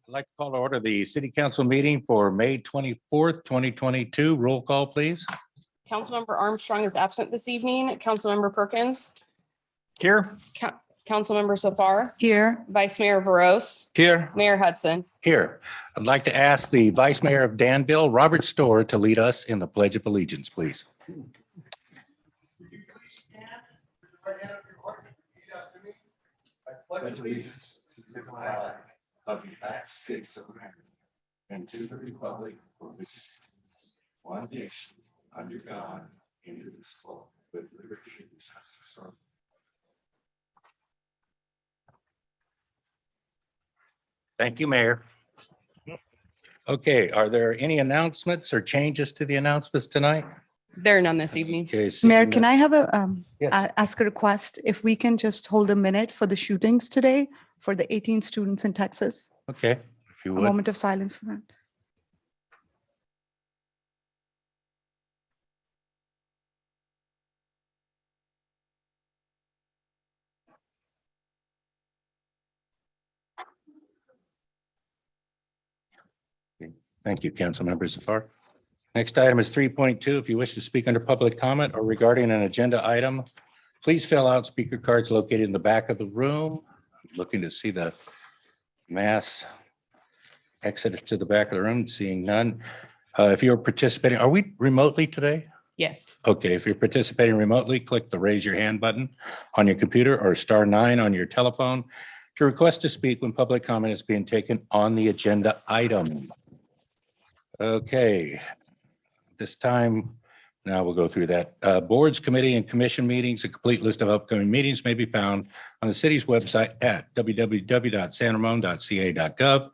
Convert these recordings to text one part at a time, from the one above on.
I'd like to call to order the City Council meeting for May 24th, 2022. Roll call, please. Councilmember Armstrong is absent this evening. Councilmember Perkins. Here. Councilmember Safar. Here. Vice Mayor Barros. Here. Mayor Hudson. Here. I'd like to ask the Vice Mayor of Danville, Robert Storr, to lead us in the Pledge of Allegiance, please. I pledge allegiance to the flag of the United States of America and to the republic for which it stands, one nation, under God, indivisible, with liberty and justice for all. Thank you, Mayor. Okay, are there any announcements or changes to the announcements tonight? There are none this evening. Okay, Mayor, can I have Yes. ask a request? If we can just hold a minute for the shootings today for the 18 students in Texas, Okay, if you a would. moment of silence for that. Thank you, Councilmember Zafar. Next item is 3.2. If you wish to speak under public comment or regarding an agenda item, please fill out speaker cards located in the back of the room. Looking to see the mass exit to the back of the room, seeing none. If you're participating, are we remotely today? Yes. Okay, if you're participating remotely, click the raise your hand button on your computer or *9 on your telephone to request to speak when public comment is being taken on the agenda item. Okay, this time, now we'll go through that. Boards, committee, and commission meetings. A complete list of upcoming meetings may be found on the city's website at www.sanramon.ca.gov.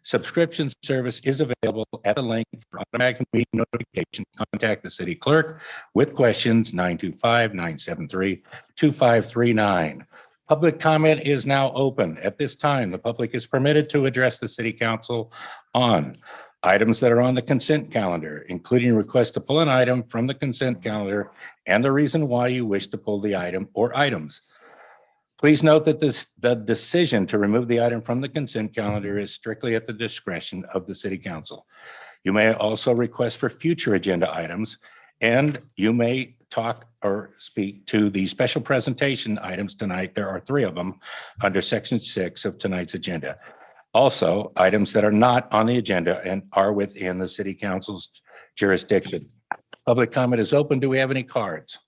Subscription service is available at the link for automatic meeting notifications. Contact the city clerk with questions 925-973-2539. Public comment is now open. At this time, the public is permitted to address the city council on items that are on the consent calendar, including request to pull an item from the consent calendar and the reason why you wish to pull the item or items. Please note that the decision to remove the item from the consent calendar is strictly at the discretion of the city council. You may also request for future agenda items, and you may talk or speak to the special presentation items tonight. There are 3 of them under section 6 of tonight's agenda. Also, items that are not on the agenda and are within the city council's jurisdiction. Public comment is open. Do we have any cards?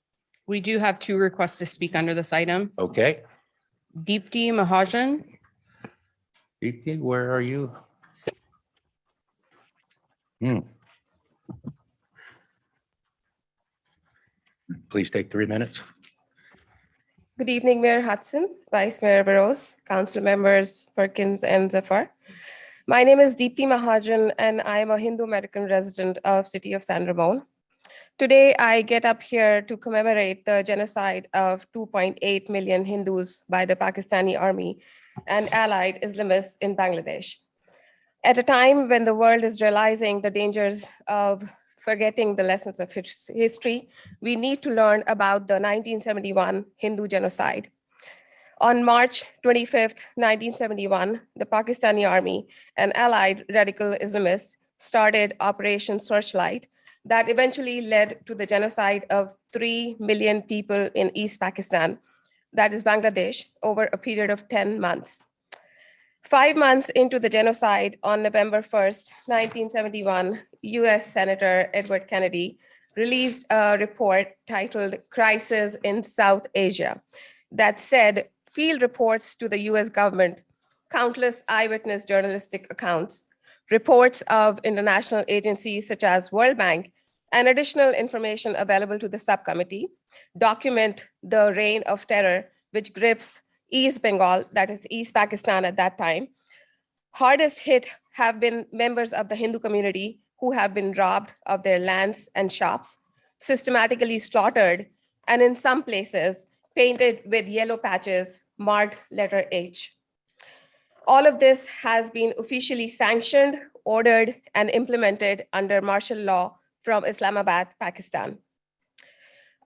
We do have 2 requests to speak under this item. Okay. Deepti Mahajan. Deepti, where are you? Please take 3 minutes. Good evening, Mayor Hudson, Vice Mayor Barros, Council members Perkins and Zafar. My name is Deepti Mahajan, and I am a Hindu American resident of City of San Ramon. Today, I get up here to commemorate the genocide of 2.8 million Hindus by the Pakistani army and allied Islamists in Bangladesh. At a time when the world is realizing the dangers of forgetting the lessons of history, we need to learn about the 1971 Hindu Genocide. On March 25th, 1971, the Pakistani army and allied radical Islamists started Operation Searchlight that eventually led to the genocide of 3 million people in East Pakistan, that is Bangladesh, over a period of 10 months. 5 months into the genocide, on November 1st, 1971, US Senator Edward Kennedy released a report titled Crisis in South Asia that said field reports to the US government, countless eyewitness journalistic accounts, reports of international agencies such as World Bank, and additional information available to the subcommittee document the reign of terror which grips East Bengal, that is East Pakistan at that time. Hardest hit have been members of the Hindu community who have been robbed of their lands and shops, systematically slaughtered, and in some places painted with yellow patches marked letter H. All of this has been officially sanctioned, ordered, and implemented under martial law from Islamabad, Pakistan.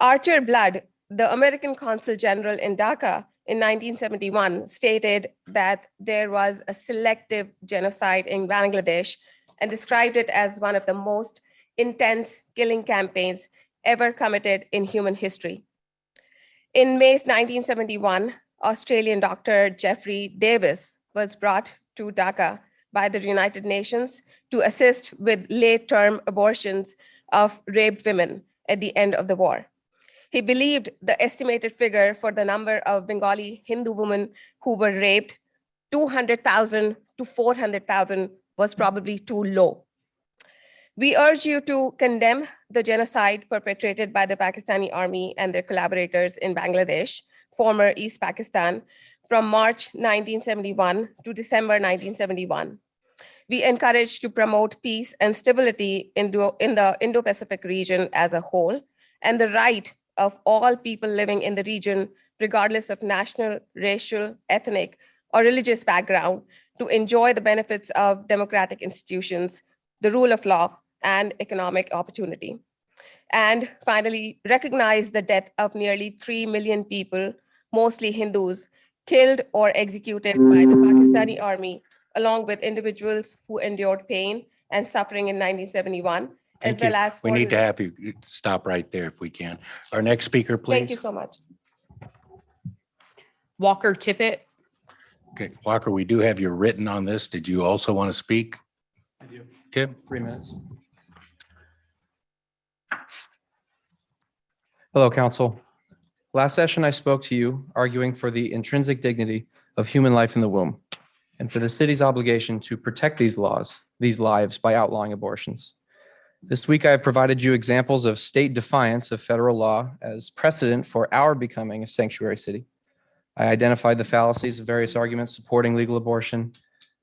Archer Blood, the American Consul General in Dhaka, in 1971 stated that there was a selective genocide in Bangladesh and described it as one of the most intense killing campaigns ever committed in human history. In May 1971, Australian doctor Jeffrey Davis was brought to Dhaka by the United Nations to assist with late-term abortions of raped women at the end of the war. He believed the estimated figure for the number of Bengali Hindu women who were raped, 200,000 to 400,000, was probably too low. We urge you to condemn the genocide perpetrated by the Pakistani army and their collaborators in Bangladesh, former East Pakistan, from March 1971 to December 1971. We encourage to promote peace and stability in the Indo-Pacific region as a whole, and the right of all people living in the region, regardless of national, racial, ethnic, or religious background, to enjoy the benefits of democratic institutions, the rule of law, and economic opportunity. And finally, recognize the death of nearly 3 million people, mostly Hindus, killed or executed by the Pakistani army, along with individuals who endured pain and suffering in 1971, as well as We need to have you stop right there if we can. Our next speaker, please. Thank you so much. Walker Tippett. Okay, Walker, we do have you written on this. Did you also want to speak? I do. Okay. 3 minutes. Hello, Council. Last session, I spoke to you arguing for the intrinsic dignity of human life in the womb and for the city's obligation to protect these lives by outlawing abortions. This week, I have provided you examples of state defiance of federal law as precedent for our becoming a sanctuary city. I identified the fallacies of various arguments supporting legal abortion.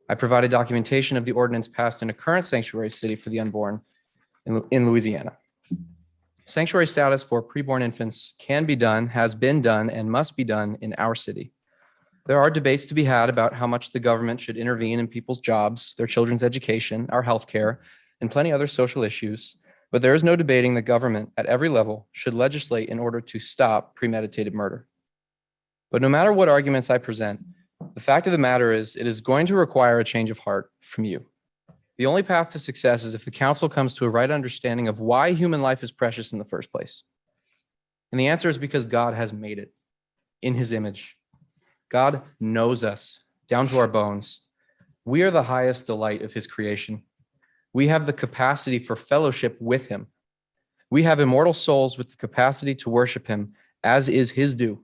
I provided documentation of the ordinance passed in a current sanctuary city for the unborn in Louisiana. Sanctuary status for preborn infants can be done, has been done, and must be done in our city. There are debates to be had about how much the government should intervene in people's jobs, their children's education, our healthcare, and plenty other social issues, but there is no debating that government at every level should legislate in order to stop premeditated murder. But no matter what arguments I present, the fact of the matter is it is going to require a change of heart from you. The only path to success is if the council comes to a right understanding of why human life is precious in the first place. And the answer is because God has made it in his image. God knows us down to our bones. We are the highest delight of his creation. We have the capacity for fellowship with him. We have immortal souls with the capacity to worship him as is his due.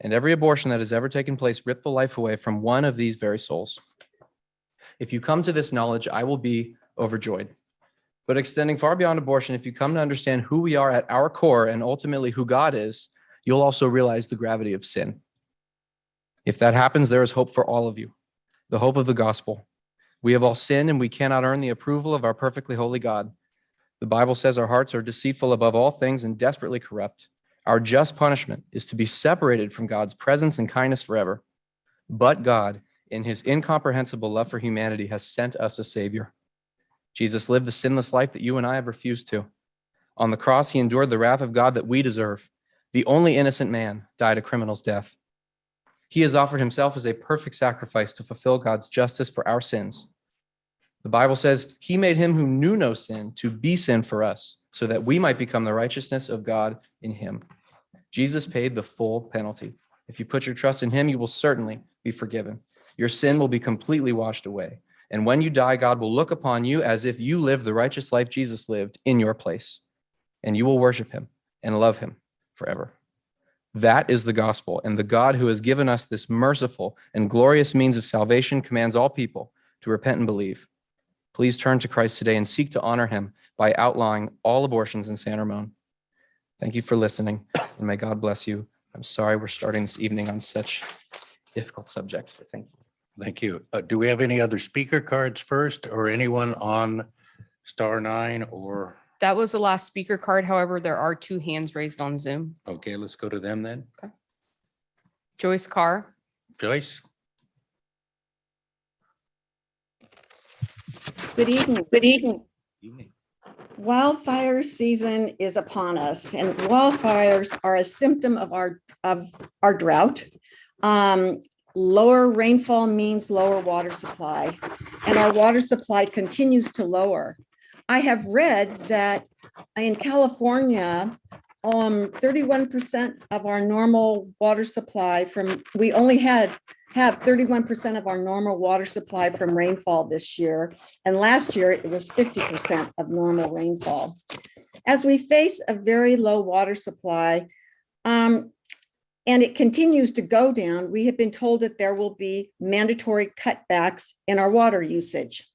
And every abortion that has ever taken place ripped the life away from one of these very souls. If you come to this knowledge, I will be overjoyed. But extending far beyond abortion, if you come to understand who we are at our core and ultimately who God is, you'll also realize the gravity of sin. If that happens, there is hope for all of you, the hope of the gospel. We have all sinned and we cannot earn the approval of our perfectly holy God. The Bible says our hearts are deceitful above all things and desperately corrupt. Our just punishment is to be separated from God's presence and kindness forever. But God, in his incomprehensible love for humanity, has sent us a Savior. Jesus lived the sinless life that you and I have refused to. On the cross, he endured the wrath of God that we deserve. The only innocent man died a criminal's death. He has offered himself as a perfect sacrifice to fulfill God's justice for our sins. The Bible says he made him who knew no sin to be sin for us, so that we might become the righteousness of God in him. Jesus paid the full penalty. If you put your trust in him, you will certainly be forgiven. Your sin will be completely washed away. And when you die, God will look upon you as if you lived the righteous life Jesus lived in your place. And you will worship him and love him forever. That is the gospel. And the God who has given us this merciful and glorious means of salvation commands all people to repent and believe. Please turn to Christ today and seek to honor him by outlawing all abortions in San Ramon. Thank you for listening, and may God bless you. I'm sorry we're starting this evening on such difficult subjects, but thank you. Thank you. Do we have any other speaker cards first or anyone on *9 or? That was the last speaker card. However, there are 2 hands raised on Zoom. Okay, let's go to them then. Joyce Carr. Joyce? Good evening. Good evening. Wildfire season is upon us, and wildfires are a symptom of our drought. Lower rainfall means lower water supply, and our water supply continues to lower. I have read that in California, 31% of our normal water supply we only have 31% of our normal water supply from rainfall this year. And last year it was 50% of normal rainfall. As we face a very low water supply, and it continues to go down, we have been told that there will be mandatory cutbacks in our water usage.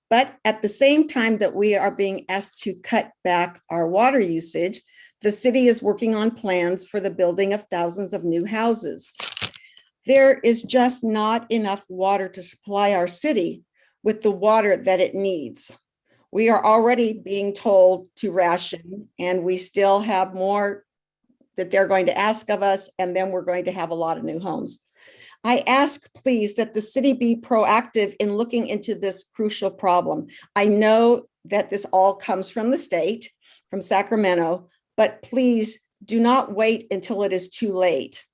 But at the same time that we are being asked to cut back our water usage, the city is working on plans for the building of thousands of new houses. There is just not enough water to supply our city with the water that it needs. We are already being told to ration, and we still have more that they're going to ask of us, and then we're going to have a lot of new homes. I ask, please, that the city be proactive in looking into this crucial problem. I know that this all comes from the state, from Sacramento, but please do not wait until it is too late.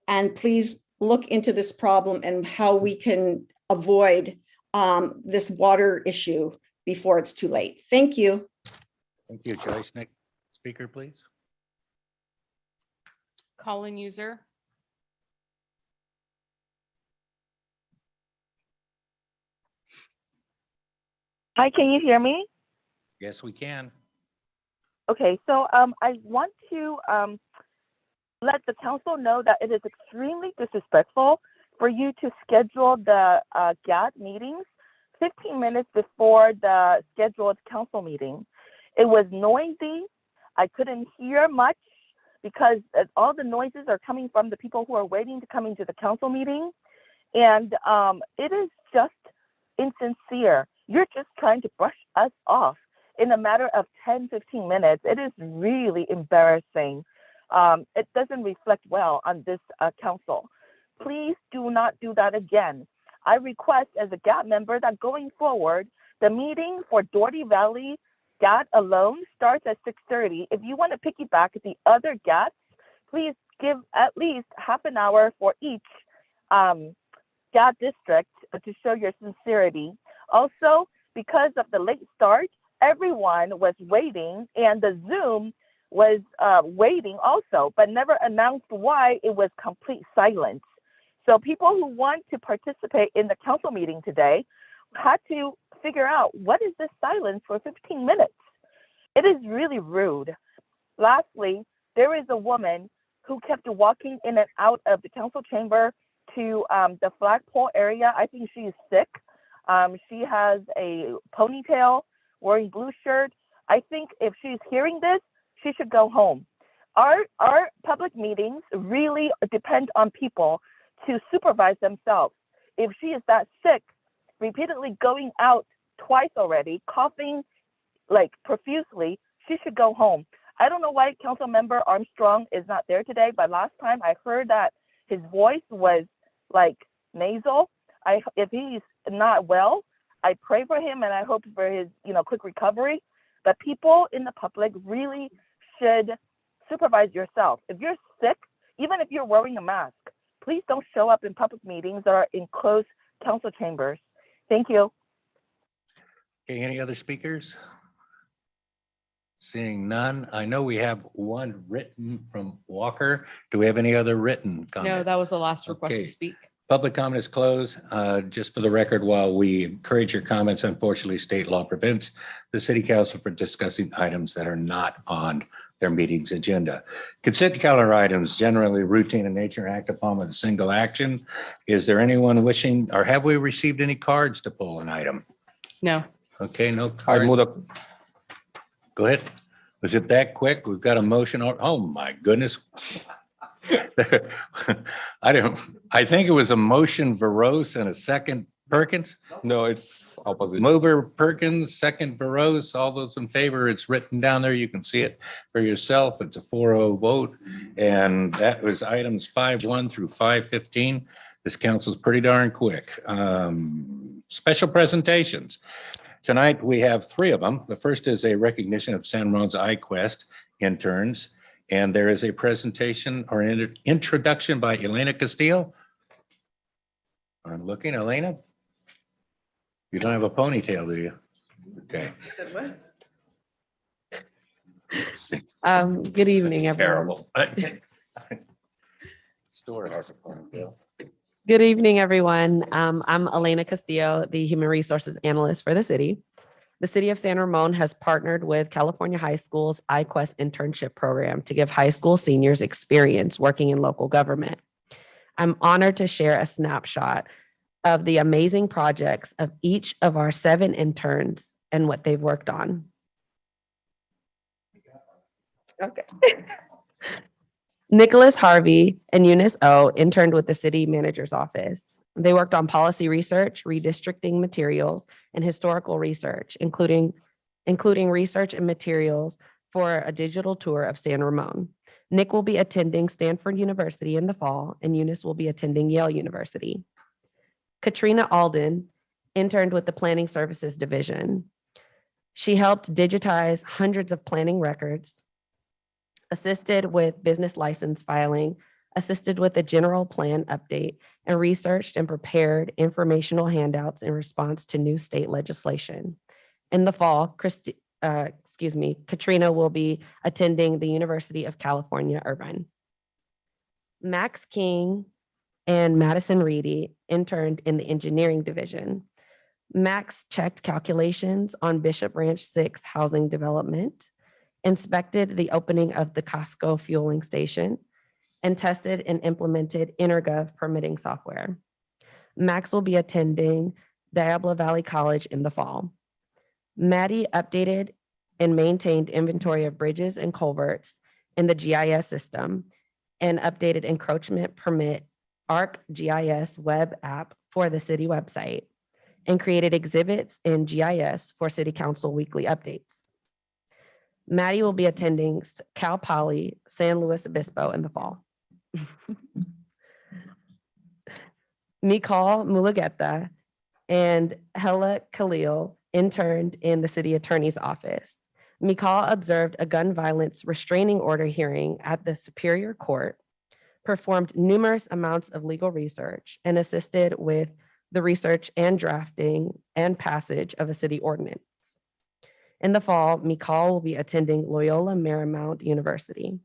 And please look into this problem and how we can avoid this water issue before it's too late. Thank you. Thank you, Joyce. Next speaker, please. Colin User. Hi, can you hear me? Yes, we can. Okay, so I want to let the council know that it is extremely disrespectful for you to schedule the GAT meetings 15 minutes before the scheduled council meeting. It was noisy. I couldn't hear much because all the noises are coming from the people who are waiting to come into the council meeting. And it is just insincere. You're just trying to brush us off in a matter of 10, 15 minutes. It is really embarrassing. It doesn't reflect well on this council. Please do not do that again. I request as a GAT member that going forward, the meeting for Doherty Valley GAT alone starts at 6:30. If you want to piggyback the other GATs, please give at least half an hour for each GAT district to show your sincerity. Also, because of the late start, everyone was waiting, and the Zoom was waiting also, but never announced why it was complete silence. So people who want to participate in the council meeting today had to figure out, what is this silence for 15 minutes? It is really rude. Lastly, there is a woman who kept walking in and out of the council chamber to the flagpole area. I think she's sick. She has a ponytail, wearing blue shirt. I think if she's hearing this, she should go home. Our public meetings really depend on people to supervise themselves. If she is that sick, repeatedly going out twice already, coughing like profusely, she should go home. I don't know why Council Member Armstrong is not there today, but last time I heard that his voice was like nasal. If he's not well, I pray for him and I hope for his quick recovery. But people in the public really should supervise yourself. If you're sick, even if you're wearing a mask, please don't show up in public meetings or in closed council chambers. Thank you. Okay, any other speakers? Seeing none, I know we have one written from Walker. Do we have any other written comment? No, that was the last request Okay. to speak. Public comment is closed. Just for the record, while we encourage your comments, unfortunately, state law prevents the city council from discussing items that are not on their meeting's agenda. Consent calendar items, generally routine in nature, act upon with a single action. Is there anyone wishing, or have we received any cards to pull an item? No. Okay, no I cards. move up. Go ahead. Was it that quick? We've got a motion. Oh my goodness. I think it was a motion Veros and a second Perkins. No, it's opposite. Mover Perkins, second Veros. All those in favor, it's written down there. You can see it for yourself. It's a 4-0 vote. And that was items 5-1 through 5-15. This council's pretty darn quick. Special presentations. Tonight, we have 3 of them. The first is a recognition of San Ramon's iQuest interns. And there is a presentation or an introduction by Elena Castillo. I'm looking, Elena. You don't have a ponytail, do you? Okay. Good evening, That's everyone. terrible. Store has a ponytail. Good evening, everyone. I'm Elena Castillo, the Human Resources Analyst for the city. The city of San Ramon has partnered with California High School's iQuest internship program to give high school seniors experience working in local government. I'm honored to share a snapshot of the amazing projects of each of our 7 interns and what they've worked on. Okay. Nicholas Harvey and Eunice O interned with the city manager's office. They worked on policy research, redistricting materials, and historical research, including research and materials for a digital tour of San Ramon. Nick will be attending Stanford University in the fall, and Eunice will be attending Yale University. Katrina Alden interned with the Planning Services Division. She helped digitize hundreds of planning records, assisted with business license filing, assisted with a general plan update, and researched and prepared informational handouts in response to new state legislation. In the fall, Katrina will be attending the University of California, Irvine. Max King and Madison Reedy interned in the engineering division. Max checked calculations on Bishop Ranch 6 housing development, inspected the opening of the Costco fueling station, and tested and implemented InterGov permitting software. Max will be attending Diablo Valley College in the fall. Maddie updated and maintained inventory of bridges and culverts in the GIS system and updated encroachment permit ArcGIS web app for the city website and created exhibits in GIS for city council weekly updates. Maddie will be attending Cal Poly San Luis Obispo in the fall. Mikal Mulugeta and Hella Khalil interned in the city attorney's office. Mikal observed a gun violence restraining order hearing at the Superior Court, performed numerous amounts of legal research, and assisted with the research and drafting and passage of a city ordinance. In the fall, Mikal will be attending Loyola Marymount University.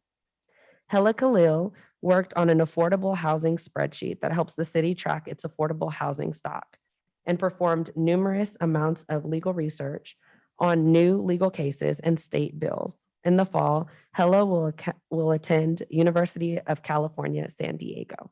Hella Khalil worked on an affordable housing spreadsheet that helps the city track its affordable housing stock and performed numerous amounts of legal research on new legal cases and state bills. In the fall, Hella will attend University of California, San Diego.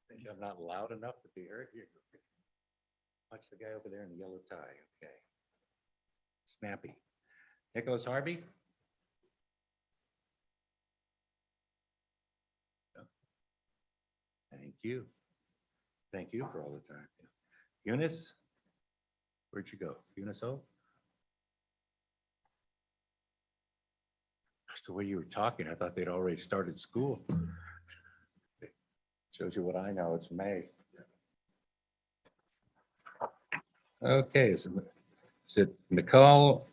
I think I'm not loud enough to be heard here. Watch the guy over there in the yellow tie. Okay. Snappy. Nicholas Harvey. Thank you. Thank you for all the time. Eunice, where'd you go? Eunice O? Just the way you were talking, I thought they'd already started school. Shows you what I know, it's May. Okay, is it Nicole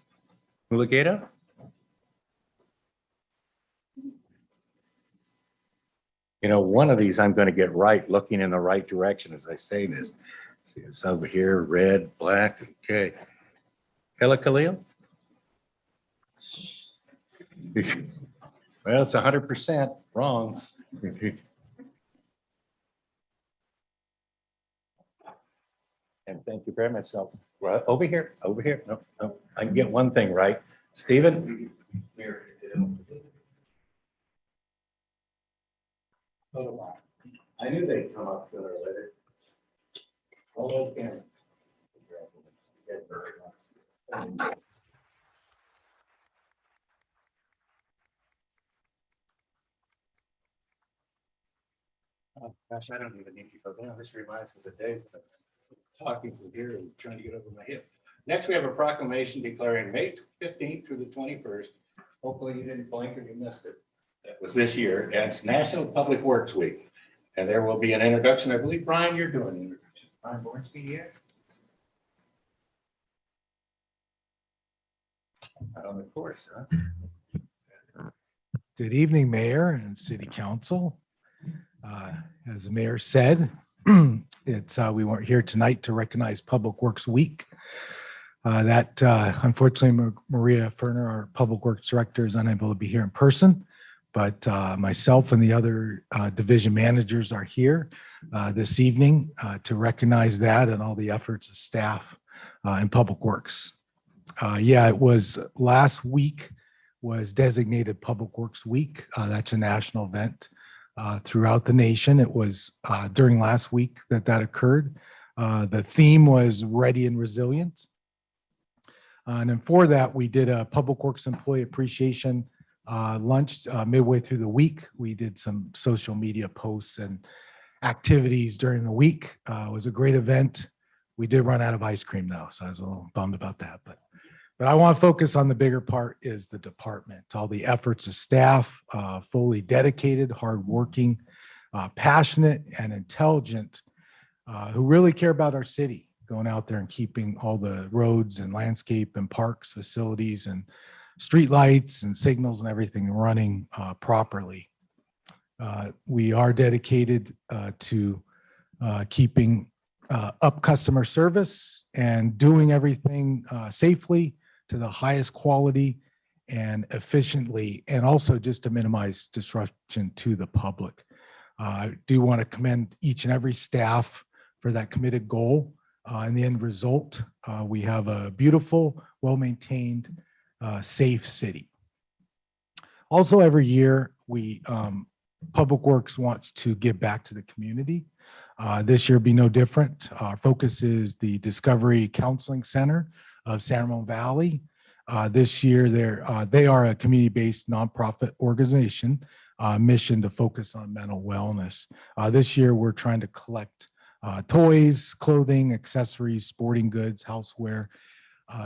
Mulugeta? You know, one of these I'm going to get right, looking in the right direction as I say this. See, it's over here, red, black, okay. Hella Khalil? Well, it's 100% wrong. And thank you very much. So Right, over here, over here. No, no, I can get one thing right. Stephen? I knew they'd come up sooner or later. All those cans. Oh, gosh, I don't even need to go down. This reminds me of the days of talking to here and trying to get over my hip. Next, we have a proclamation declaring May 15th through the 21st. Hopefully you didn't blink or you missed it. That was this year, and it's National Public Works Week. And there will be an introduction. I believe, Brian, you're doing the introduction. Brian Bornstein here. Not on the course, huh? Good evening, Mayor and City Council. As the mayor said, we weren't here tonight to recognize Public Works Week. Unfortunately, Maria Ferner, our Public Works Director, is unable to be here in person, but myself and the other division managers are here this evening to recognize that and all the efforts of staff in Public Works. It was last week was designated Public Works Week. That's a national event throughout the nation. It was during last week that occurred. The theme was Ready and Resilient. And then for that, we did a Public Works Employee Appreciation lunch midway through the week. We did some social media posts and activities during the week. It was a great event. We did run out of ice cream though, so I was a little bummed about that. But I want to focus on the bigger part is the department, all the efforts of staff, fully dedicated, hardworking, passionate, and intelligent, who really care about our city, going out there and keeping all the roads and landscape and parks, facilities and street lights and signals and everything running properly. We are dedicated to keeping up customer service and doing everything safely to the highest quality and efficiently, and also just to minimize disruption to the public. I do want to commend each and every staff for that committed goal. In the end result, we have a beautiful, well-maintained, safe city. Also, every year, Public Works wants to give back to the community. This year be no different. Our focus is the Discovery Counseling Center of San Ramon Valley. This year, they are a community-based nonprofit organization, mission to focus on mental wellness. This year, we're trying to collect toys, clothing, accessories, sporting goods, houseware.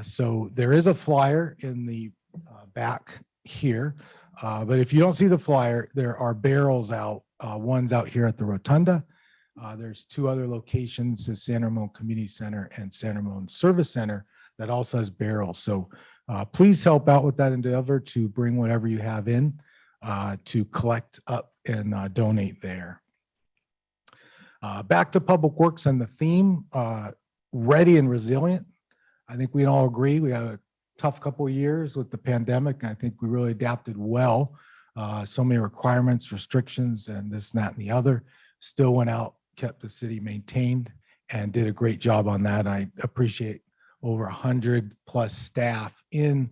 So there is a flyer in the back here, but if you don't see the flyer, there are barrels out. One's out here at the Rotunda. There's two other locations, the San Ramon Community Center and San Ramon Service Center, that also has barrels. So please help out with that endeavor to bring whatever you have in to collect up and donate there. Back to Public Works and the theme, Ready and Resilient. I think we all agree we had a tough couple of years with the pandemic, and I think we really adapted well. So many requirements, restrictions, and this, and that, and the other. Still went out, kept the city maintained, and did a great job on that. I appreciate over 100+ staff in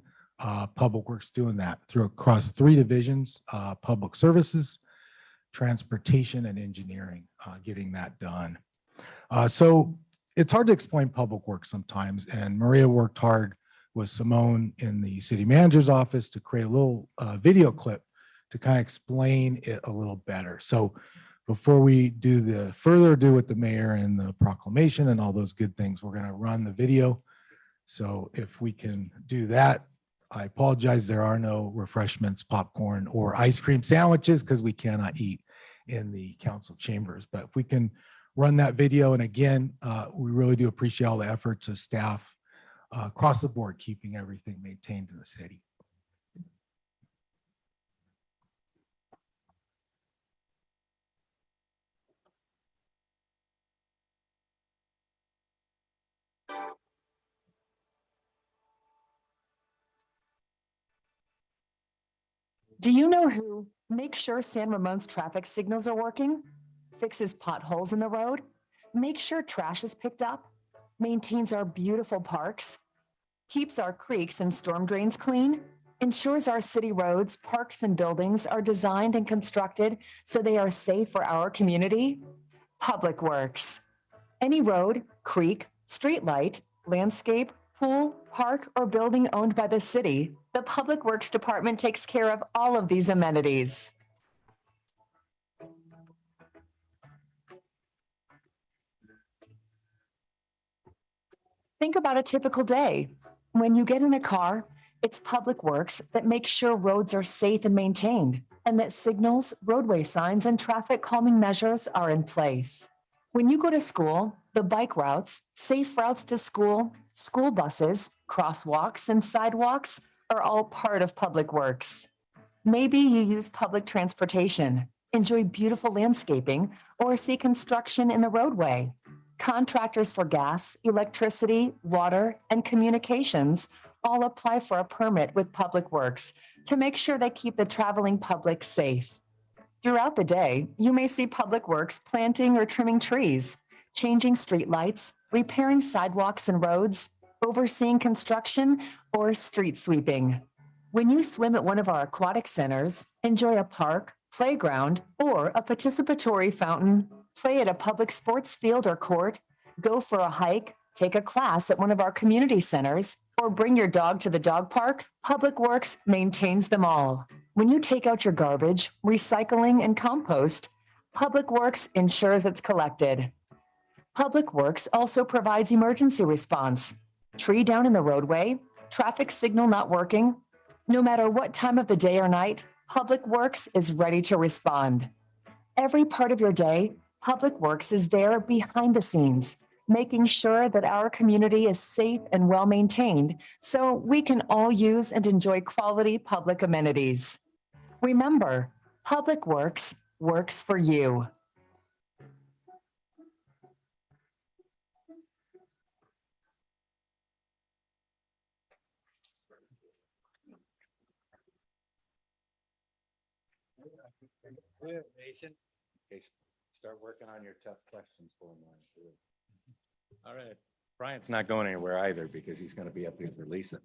Public Works doing that across 3 divisions, Public Services, Transportation, and Engineering, getting that done. So it's hard to explain Public Works sometimes, and Maria worked hard with Simone in the city manager's office to create a little video clip to kind of explain it a little better. So before we do the further ado with the mayor and the proclamation and all those good things, we're going to run the video. So if we can do that, I apologize, there are no refreshments, popcorn, or ice cream sandwiches because we cannot eat in the council chambers. But if we can run that video, and again, we really do appreciate all the efforts of staff across the board, keeping everything maintained in the city. Do you know who makes sure San Ramon's traffic signals are working, fixes potholes in the road, makes sure trash is picked up, maintains our beautiful parks, keeps our creeks and storm drains clean, ensures our city roads, parks, and buildings are designed and constructed so they are safe for our community? Public Works. Any road, creek, street light, landscape, pool, park, or building owned by the city, the Public Works Department takes care of all of these amenities. Think about a typical day. When you get in a car, it's Public Works that makes sure roads are safe and maintained, and that signals, roadway signs, and traffic calming measures are in place. When you go to school, the bike routes, safe routes to school, school buses, crosswalks, and sidewalks are all part of Public Works. Maybe you use public transportation, enjoy beautiful landscaping, or see construction in the roadway. Contractors for gas, electricity, water, and communications all apply for a permit with Public Works to make sure they keep the traveling public safe. Throughout the day, you may see Public Works planting or trimming trees, changing streetlights, repairing sidewalks and roads, overseeing construction, or street sweeping. When you swim at one of our aquatic centers, enjoy a park, playground, or a participatory fountain, play at a public sports field or court, go for a hike, take a class at one of our community centers, or bring your dog to the dog park, Public Works maintains them all. When you take out your garbage, recycling, and compost, Public Works ensures it's collected. Public Works also provides emergency response. Tree down in the roadway, traffic signal not working. No matter what time of the day or night, Public Works is ready to respond. Every part of your day, Public Works is there behind the scenes, making sure that our community is safe and well-maintained so we can all use and enjoy quality public amenities. Remember, Public Works works for you. Okay, start working on your tough questions for him. All right. Brian's not going anywhere either because he's going to be up here for Lisa.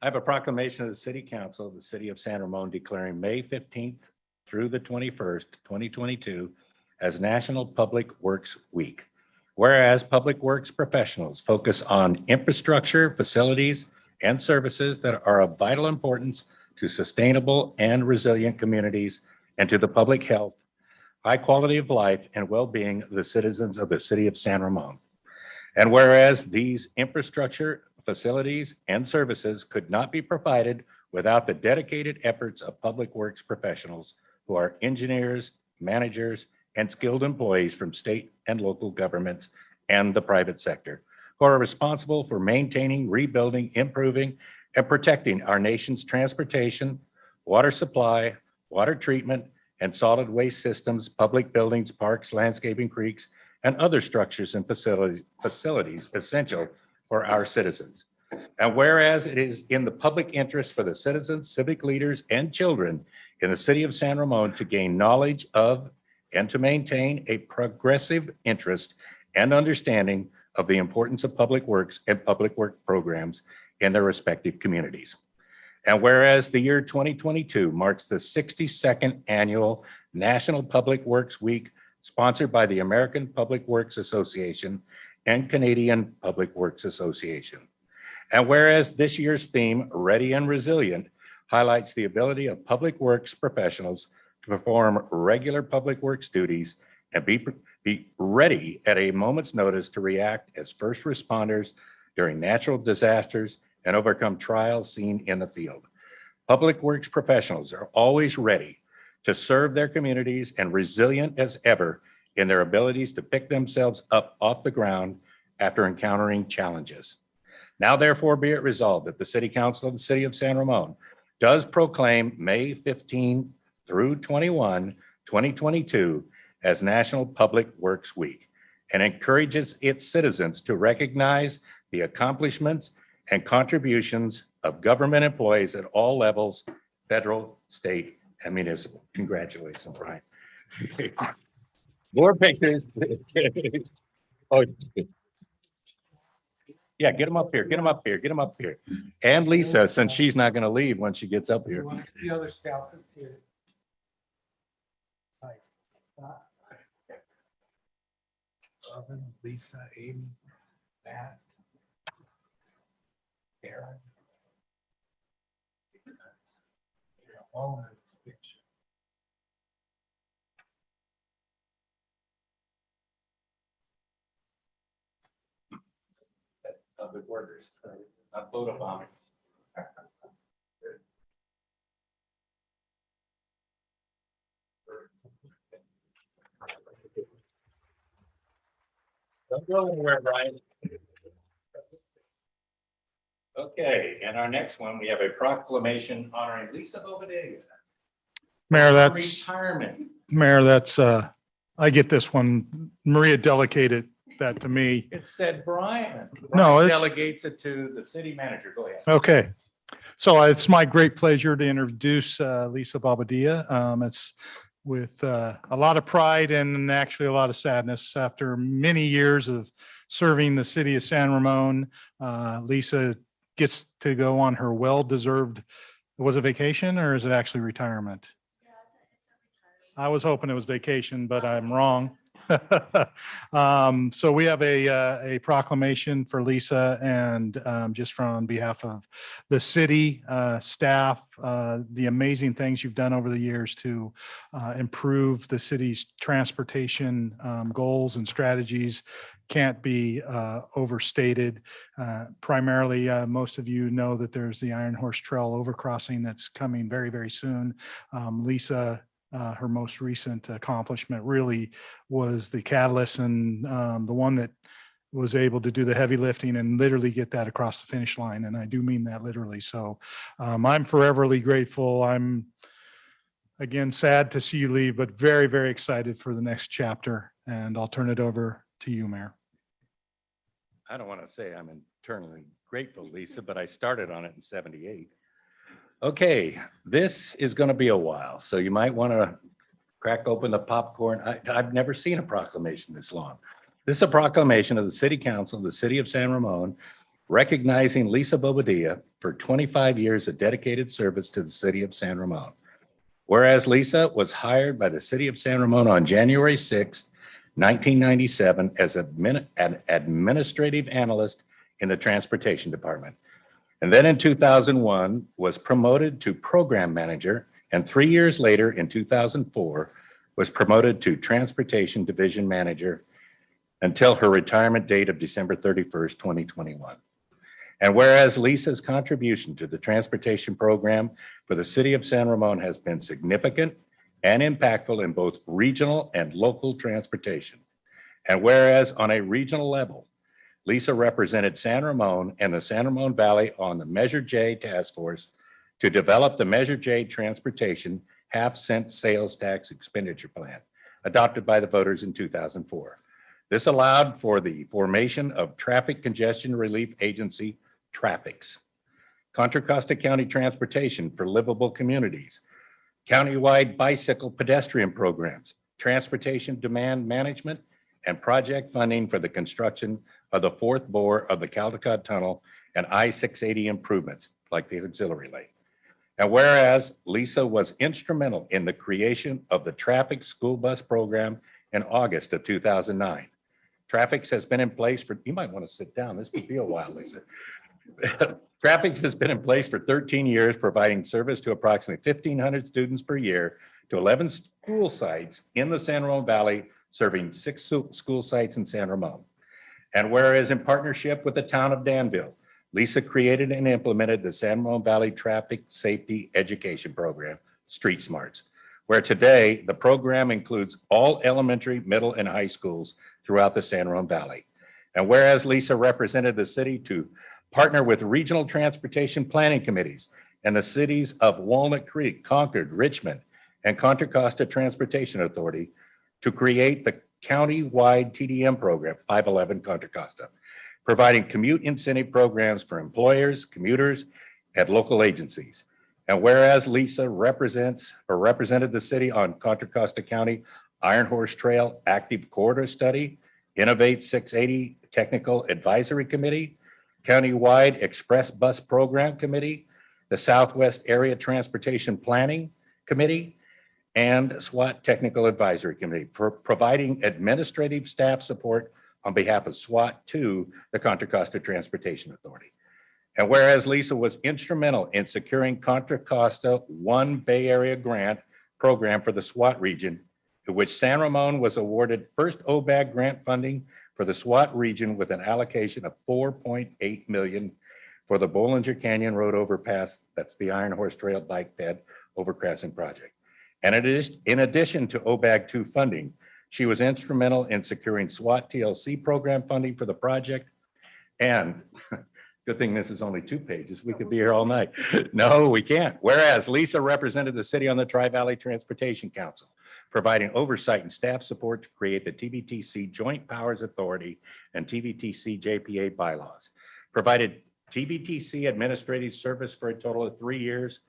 I have a proclamation of the City Council of the City of San Ramon declaring May 15th through the 21st, 2022 as National Public Works Week. Whereas Public Works professionals focus on infrastructure, facilities, and services that are of vital importance to sustainable and resilient communities and to the public health, high quality of life, and well-being of the citizens of the City of San Ramon. And whereas these infrastructure, facilities, and services could not be provided without the dedicated efforts of Public Works professionals who are engineers, managers, and skilled employees from state and local governments and the private sector, who are responsible for maintaining, rebuilding, improving, and protecting our nation's transportation, water supply, water treatment, and solid waste systems, public buildings, parks, landscaping, creeks, and other structures and facilities essential for our citizens. And whereas it is in the public interest for the citizens, civic leaders, and children in the City of San Ramon to gain knowledge of and to maintain a progressive interest and understanding of the importance of public works and public work programs in their respective communities. And whereas the year 2022 marks the 62nd annual National Public Works Week, sponsored by the American Public Works Association and Canadian Public Works Association. And whereas this year's theme, Ready and Resilient, highlights the ability of public works professionals to perform regular public works duties and be ready at a moment's notice to react as first responders during natural disasters and overcome trials seen in the field. Public works professionals are always ready to serve their communities and resilient as ever in their abilities to pick themselves up off the ground after encountering challenges. Now, therefore, be it resolved that the City Council of the City of San Ramon does proclaim May 15 through 21, 2022 as National Public Works Week and encourages its citizens to recognize the accomplishments and contributions of government employees at all levels, federal, state, and municipal. Congratulations, Brian. More pictures. Oh, Yeah, get them up here, get them up here, get them up here. And Lisa, since she's not going to leave when she gets up here. The other staff is here. Robin, Lisa, Amy, Matt, Karen. All in this picture. Public workers, not photo bombing. Don't go anywhere, Brian. Okay, and our next one, we have a proclamation honoring Lisa Bobadia. Mayor, that's, Retirement. Mayor, that's, I get this one. Maria delegated that to me. It said Brian. No, Brian it's- delegates it to the city manager. Go ahead. Okay. So it's my great pleasure to introduce Lisa Bobadia. It's with a lot of pride and actually a lot of sadness. After many years of serving the city of San Ramon, Lisa gets to go on her well-deserved, was it vacation or is it actually retirement? I was hoping it was vacation, but I'm wrong. So we have a proclamation for Lisa and just from behalf of the city staff, the amazing things you've done over the years to improve the city's transportation goals and strategies can't be overstated. Primarily, most of you know that there's the Iron Horse Trail overcrossing that's coming very, very soon. Lisa, her most recent accomplishment really was the catalyst and the one that was able to do the heavy lifting and literally get that across the finish line. And I do mean that literally. So I'm foreverly grateful. I'm, again, sad to see you leave, but very, very excited for the next chapter. And I'll turn it over to you, Mayor. I don't want to say I'm eternally grateful, Lisa, but I started on it in '78. Okay, this is going to be a while, so you might want to crack open the popcorn. I've never seen a proclamation this long. This is a proclamation of the City Council of the City of San Ramon recognizing Lisa Bobadia for 25 years of dedicated service to the City of San Ramon. Whereas Lisa was hired by the City of San Ramon on January 6th, 1997 as an administrative analyst in the Transportation Department. And then in 2001 was promoted to program manager, and 3 years later in 2004 was promoted to transportation division manager until her retirement date of December 31st, 2021. And whereas Lisa's contribution to the transportation program for the city of San Ramon has been significant and impactful in both regional and local transportation. And whereas on a regional level, Lisa represented San Ramon and the San Ramon Valley on the Measure J task force to develop the Measure J transportation half-cent sales tax expenditure plan adopted by the voters in 2004. This allowed for the formation of Traffic Congestion Relief Agency, TRAFICS, Contra Costa County Transportation for Livable Communities, countywide bicycle pedestrian programs, transportation demand management, and project funding for the construction of the fourth bore of the Caldecott Tunnel and I-680 improvements like the auxiliary lane. And whereas Lisa was instrumental in the creation of the Traffic School Bus Program in August of 2009. Traffic has been in place for, you might want to sit down, this could be a while, Lisa. Traffic has been in place for 13 years, providing service to approximately 1,500 students per year to 11 school sites in the San Ramon Valley, serving 6 school sites in San Ramon. And whereas in partnership with the town of Danville, Lisa created and implemented the San Ramon Valley Traffic Safety Education Program, Street Smarts, where today the program includes all elementary, middle, and high schools throughout the San Ramon Valley. And whereas Lisa represented the city to partner with regional transportation planning committees and the cities of Walnut Creek, Concord, Richmond, and Contra Costa Transportation Authority to create the county-wide TDM program, 511 Contra Costa, providing commute incentive programs for employers, commuters, and local agencies. And whereas Lisa represented the city on Contra Costa County Iron Horse Trail Active Corridor Study, Innovate 680 Technical Advisory Committee, Countywide Express Bus Program Committee, the Southwest Area Transportation Planning Committee, and SWAT Technical Advisory Committee, providing administrative staff support on behalf of SWAT to the Contra Costa Transportation Authority. And whereas Lisa was instrumental in securing Contra Costa One Bay Area grant program for the SWAT region, to which San Ramon was awarded first OBAG grant funding for the SWAT region with an allocation of $4.8 million for the Bollinger Canyon Road overpass. That's the Iron Horse Trail Bike Ped Overcrossing project. And it is in addition to OBAG 2 funding, she was instrumental in securing SWAT TLC program funding for the project. And good thing this is only 2 pages. We could be here all night. No, we can't. Whereas Lisa represented the city on the Tri-Valley Transportation Council, providing oversight and staff support to create the TVTC Joint Powers Authority and TVTC JPA bylaws, provided TVTC administrative service for a total of 3 years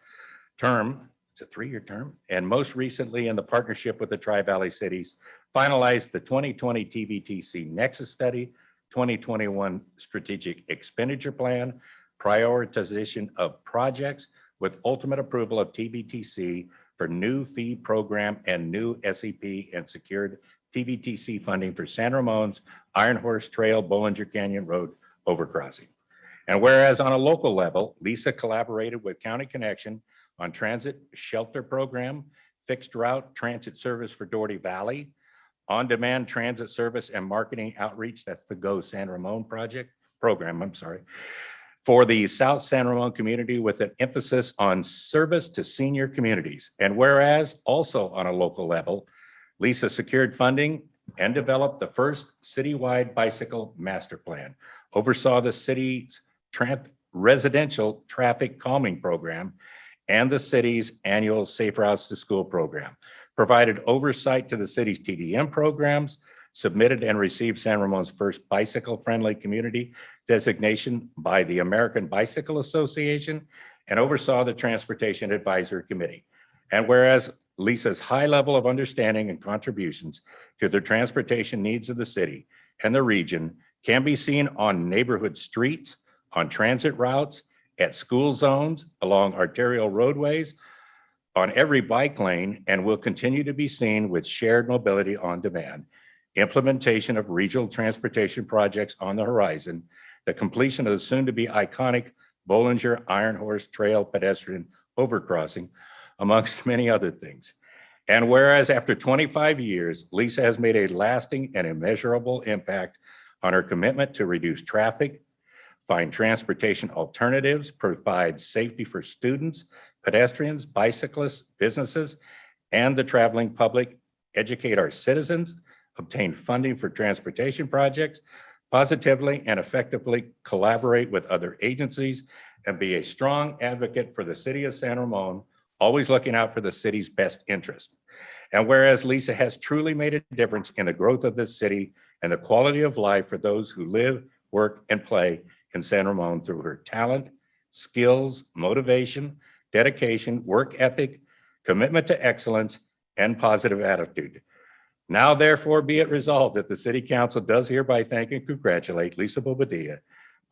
term. It's a 3-year term. And most recently in the partnership with the Tri-Valley cities, finalized the 2020 TVTC Nexus Study, 2021 Strategic Expenditure Plan, prioritization of projects with ultimate approval of TVTC for new fee program and new SEP, and secured TVTC funding for San Ramon's Iron Horse Trail Bollinger Canyon Road overcrossing. And whereas on a local level, Lisa collaborated with County Connection on transit shelter program, fixed route transit service for Doherty Valley, on-demand transit service and marketing outreach, that's the Go San Ramon program, for the South San Ramon community with an emphasis on service to senior communities. And whereas also on a local level, Lisa secured funding and developed the first citywide bicycle master plan, oversaw the city's residential traffic calming program, and the city's annual Safe Routes to School program, provided oversight to the city's TDM programs, submitted and received San Ramon's first bicycle-friendly community designation by the American Bicycle Association, and oversaw the Transportation Advisory Committee. And whereas Lisa's high level of understanding and contributions to the transportation needs of the city and the region can be seen on neighborhood streets, on transit routes, at school zones, along arterial roadways, on every bike lane, and will continue to be seen with shared mobility on demand, implementation of regional transportation projects on the horizon, the completion of the soon-to-be iconic Bollinger Iron Horse Trail pedestrian overcrossing, amongst many other things. And whereas after 25 years, Lisa has made a lasting and immeasurable impact on her commitment to reduce traffic, find transportation alternatives, provide safety for students, pedestrians, bicyclists, businesses, and the traveling public, educate our citizens, obtain funding for transportation projects, positively and effectively collaborate with other agencies, and be a strong advocate for the city of San Ramon, always looking out for the city's best interest. And whereas Lisa has truly made a difference in the growth of this city and the quality of life for those who live, work, and play in San Ramon through her talent, skills, motivation, dedication, work ethic, commitment to excellence, and positive attitude. Now, therefore, be it resolved that the City Council does hereby thank and congratulate Lisa Bobadia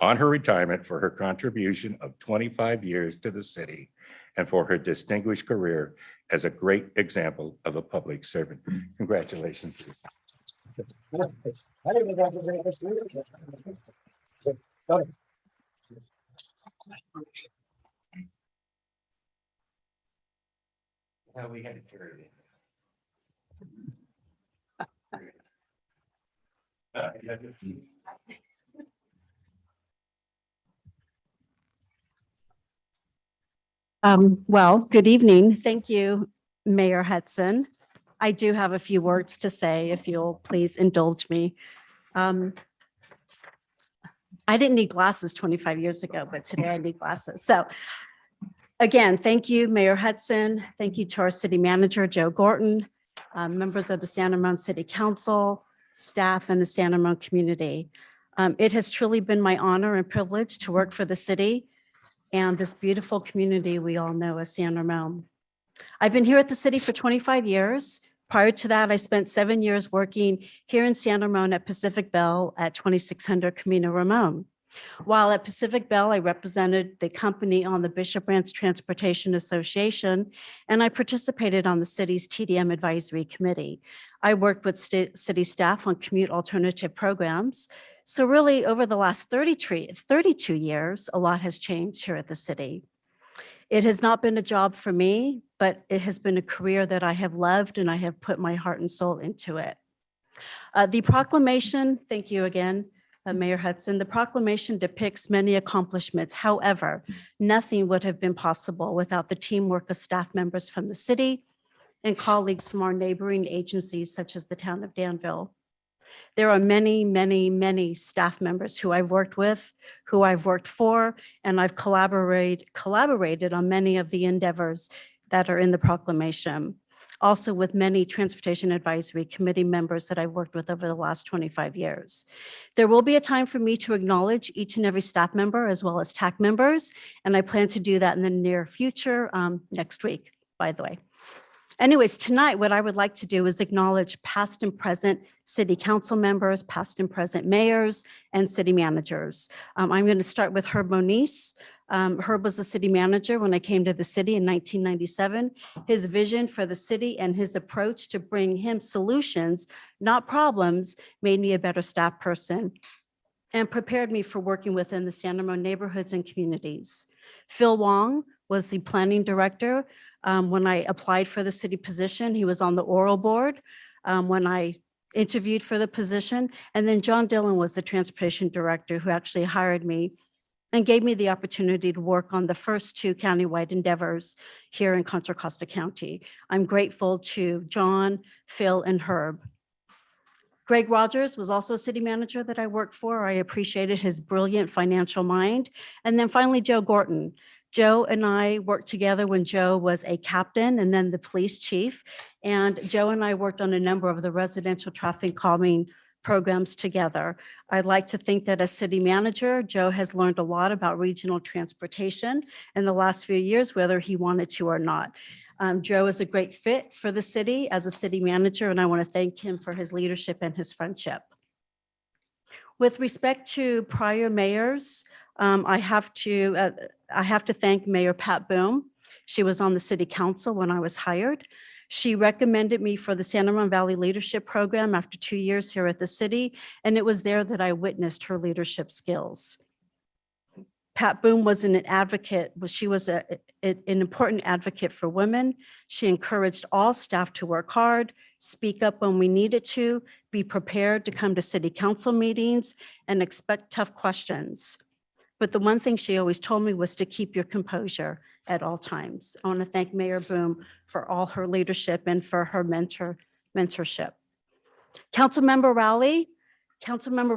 on her retirement for her contribution of 25 years to the city and for her distinguished career as a great example of a public servant. Congratulations, Lisa. Well, we had to carry it. Well, good evening. Thank you, Mayor Hudson. I do have a few words to say, if you'll please indulge me. I didn't need glasses 25 years ago, but today I need glasses. So again, thank you, Mayor Hudson. Thank you to our city manager, Joe Gorton, members of the San Ramon City Council, staff, and the San Ramon community. It has truly been my honor and privilege to work for the city and this beautiful community we all know as San Ramon. I've been here at the city for 25 years. Prior to that, I spent 7 years working here in San Ramon at Pacific Bell at 2600 Camino Ramon. While at Pacific Bell, I represented the company on the Bishop Ranch Transportation Association, and I participated on the city's TDM Advisory Committee. I worked with city staff on commute alternative programs. So really, over the last 32 years, a lot has changed here at the city. It has not been a job for me, but it has been a career that I have loved, and I have put my heart and soul into it. The proclamation, thank you again, Mayor Hudson. The proclamation depicts many accomplishments. However, nothing would have been possible without the teamwork of staff members from the city and colleagues from our neighboring agencies, such as the town of Danville. There are many, many, many staff members who I've worked with, who I've worked for, and I've collaborated on many of the endeavors that are in the proclamation. Also with many Transportation Advisory Committee members that I've worked with over the last 25 years. There will be a time for me to acknowledge each and every staff member as well as TAC members, and I plan to do that in the near future, next week, by the way. Anyways, tonight, what I would like to do is acknowledge past and present city council members, past and present mayors, and city managers. I'm going to start with Herb Moniz. Herb was the city manager when I came to the city in 1997. His vision for the city and his approach to bring him solutions, not problems, made me a better staff person and prepared me for working within the San Ramon neighborhoods and communities. Phil Wong was the planning director. When I applied for the city position, he was on the oral board when I interviewed for the position. And then John Dillon was the transportation director who actually hired me and gave me the opportunity to work on the first two countywide endeavors here in Contra Costa County. I'm grateful to John, Phil, and Herb. Greg Rogers was also a city manager that I worked for. I appreciated his brilliant financial mind. And then finally, Joe Gorton. Joe and I worked together when Joe was a captain and then the police chief. And Joe and I worked on a number of the residential traffic calming programs together. I'd like to think that as city manager, Joe has learned a lot about regional transportation in the last few years, whether he wanted to or not. Joe is a great fit for the city as a city manager, and I want to thank him for his leadership and his friendship. With respect to prior mayors, I have to thank Mayor Pat Boom. She was on the city council when I was hired. She recommended me for the San Ramon Valley Leadership Program after 2 years here at the city, and it was there that I witnessed her leadership skills. Pat Boom was an advocate, she was an important advocate for women. She encouraged all staff to work hard, speak up when we needed to, be prepared to come to city council meetings, and expect tough questions. But the one thing she always told me was to keep your composure at all times. I want to thank Mayor Boom for all her leadership and for her mentorship. Councilmember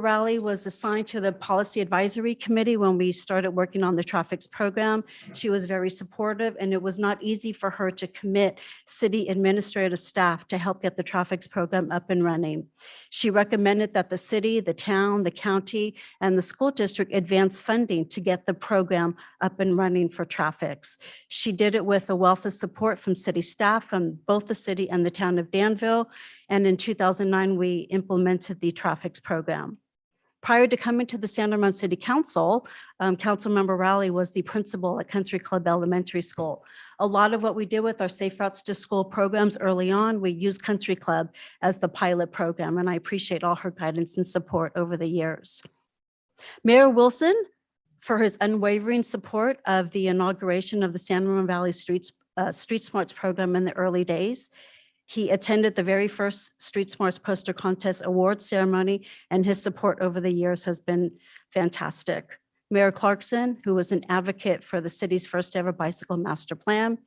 Rowley was assigned to the Policy Advisory Committee when we started working on the traffics program. She was very supportive, and it was not easy for her to commit city administrative staff to help get the traffics program up and running. She recommended that the city, the town, the county, and the school district advance funding to get the program up and running for traffics. She did it with a wealth of support from city staff from both the city and the town of Danville. And in 2009, we implemented the traffics program. Prior to coming to the San Ramon City Council, Councilmember Rowley was the principal at Country Club Elementary School. A lot of what we did with our Safe Routes to School programs early on, we used Country Club as the pilot program, and I appreciate all her guidance and support over the years. Mayor Wilson, for his unwavering support of the inauguration of the San Ramon Valley Street Smarts program in the early days. He attended the very first Street Smarts Poster Contest award ceremony, and his support over the years has been fantastic. Mayor Clarkson, who was an advocate for the city's first ever bicycle master plan.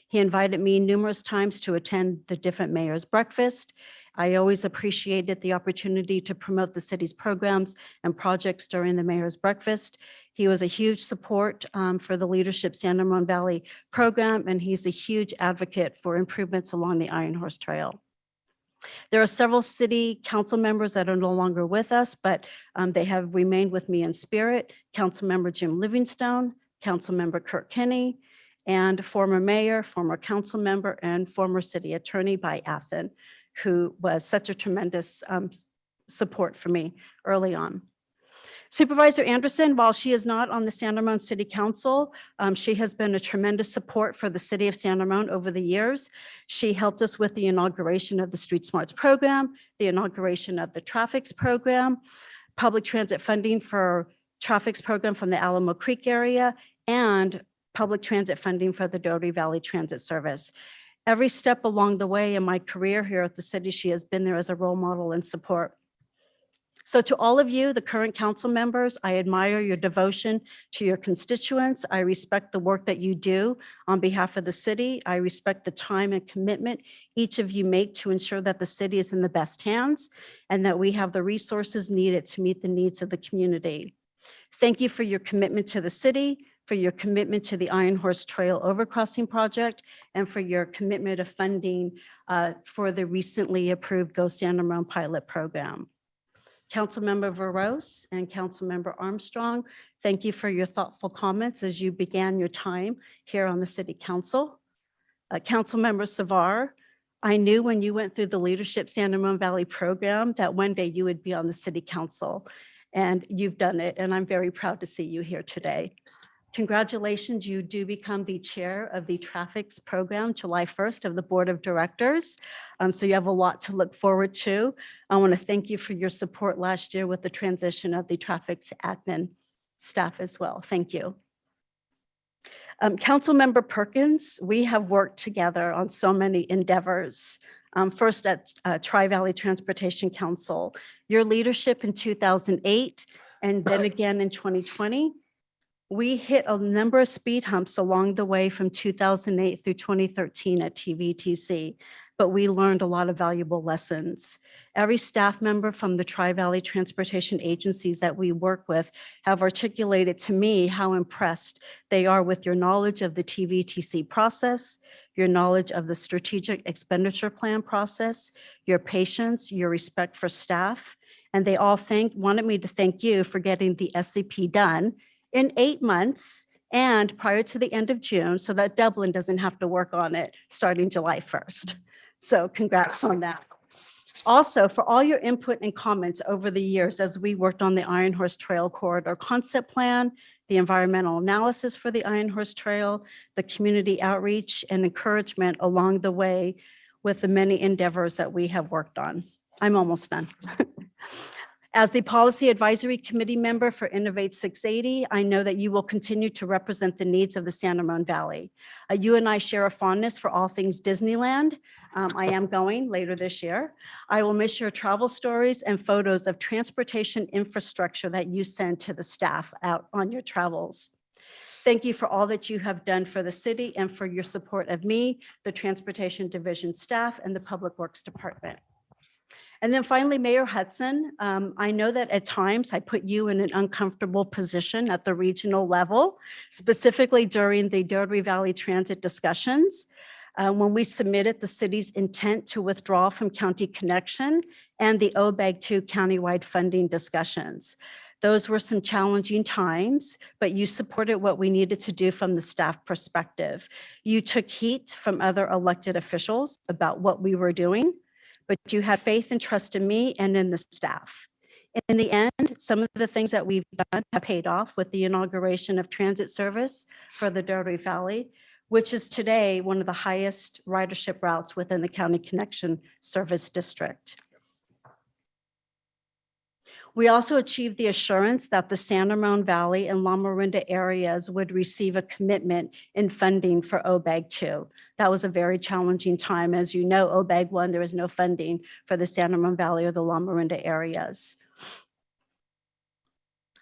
He invited me numerous times to attend the different mayor's breakfast. I always appreciated the opportunity to promote the city's programs and projects during the mayor's breakfast. He was a huge support for the Leadership San Ramon Valley program, and he's a huge advocate for improvements along the Iron Horse Trail. There are several city council members that are no longer with us, but they have remained with me in spirit. Councilmember Jim Livingstone, Councilmember Kurt Kinney, and former mayor, former council member, and former city attorney by Athen, who was such a tremendous support for me early on. Supervisor Anderson, while she is not on the San Ramon City Council, she has been a tremendous support for the city of San Ramon over the years. She helped us with the inauguration of the Street Smarts program, the inauguration of the Traffics program, public transit funding for Traffics program from the Alamo Creek area, and public transit funding for the Doherty Valley Transit Service. Every step along the way in my career here at the city, she has been there as a role model and support. So to all of you, the current council members, I admire your devotion to your constituents. I respect the work that you do on behalf of the city. I respect the time and commitment each of you make to ensure that the city is in the best hands and that we have the resources needed to meet the needs of the community. Thank you for your commitment to the city, for your commitment to the Iron Horse Trail Overcrossing Project, and for your commitment of funding for the recently approved Go San Ramon pilot program. Councilmember Veros and Councilmember Armstrong, thank you for your thoughtful comments as you began your time here on the City Council. Councilmember Savar, I knew when you went through the Leadership San Ramon Valley program that one day you would be on the City Council, and you've done it, and I'm very proud to see you here today. Congratulations, you do become the chair of the Traffics program July 1st of the Board of Directors. So you have a lot to look forward to. I want to thank you for your support last year with the transition of the Traffics admin staff as well. Thank you. Councilmember Perkins, we have worked together on so many endeavors. First at Tri-Valley Transportation Council, your leadership in 2008 and then again in 2020. We hit a number of speed humps along the way from 2008 through 2013 at TVTC, but we learned a lot of valuable lessons. Every staff member from the Tri-Valley Transportation agencies that we work with have articulated to me how impressed they are with your knowledge of the TVTC process, your knowledge of the strategic expenditure plan process, your patience, your respect for staff, and they all wanted me to thank you for getting the SCP done in 8 months and prior to the end of June, so that Dublin doesn't have to work on it starting July 1st. So congrats on that. Also, for all your input and comments over the years as we worked on the Iron Horse Trail Corridor Concept Plan, the environmental analysis for the Iron Horse Trail, the community outreach and encouragement along the way with the many endeavors that we have worked on. I'm almost done. As the Policy Advisory Committee member for Innovate 680, I know that you will continue to represent the needs of the San Ramon Valley. You and I share a fondness for all things Disneyland. I am going later this year. I will miss your travel stories and photos of transportation infrastructure that you send to the staff out on your travels. Thank you for all that you have done for the city and for your support of me, the Transportation Division staff, and the Public Works Department. And then finally, Mayor Hudson, I know that at times I put you in an uncomfortable position at the regional level, specifically during the Doherty Valley Transit discussions, when we submitted the city's intent to withdraw from County Connection and the OBEG 2 countywide funding discussions. Those were some challenging times, but you supported what we needed to do from the staff perspective. You took heat from other elected officials about what we were doing, but you had faith and trust in me and in the staff. In the end, some of the things that we've done have paid off with the inauguration of transit service for the Doherty Valley, which is today one of the highest ridership routes within the County Connection Service District. We also achieved the assurance that the San Ramon Valley and La Miranda areas would receive a commitment in funding for OBEG 2. That was a very challenging time. As you know, OBEG 1, there was no funding for the San Ramon Valley or the La Miranda areas.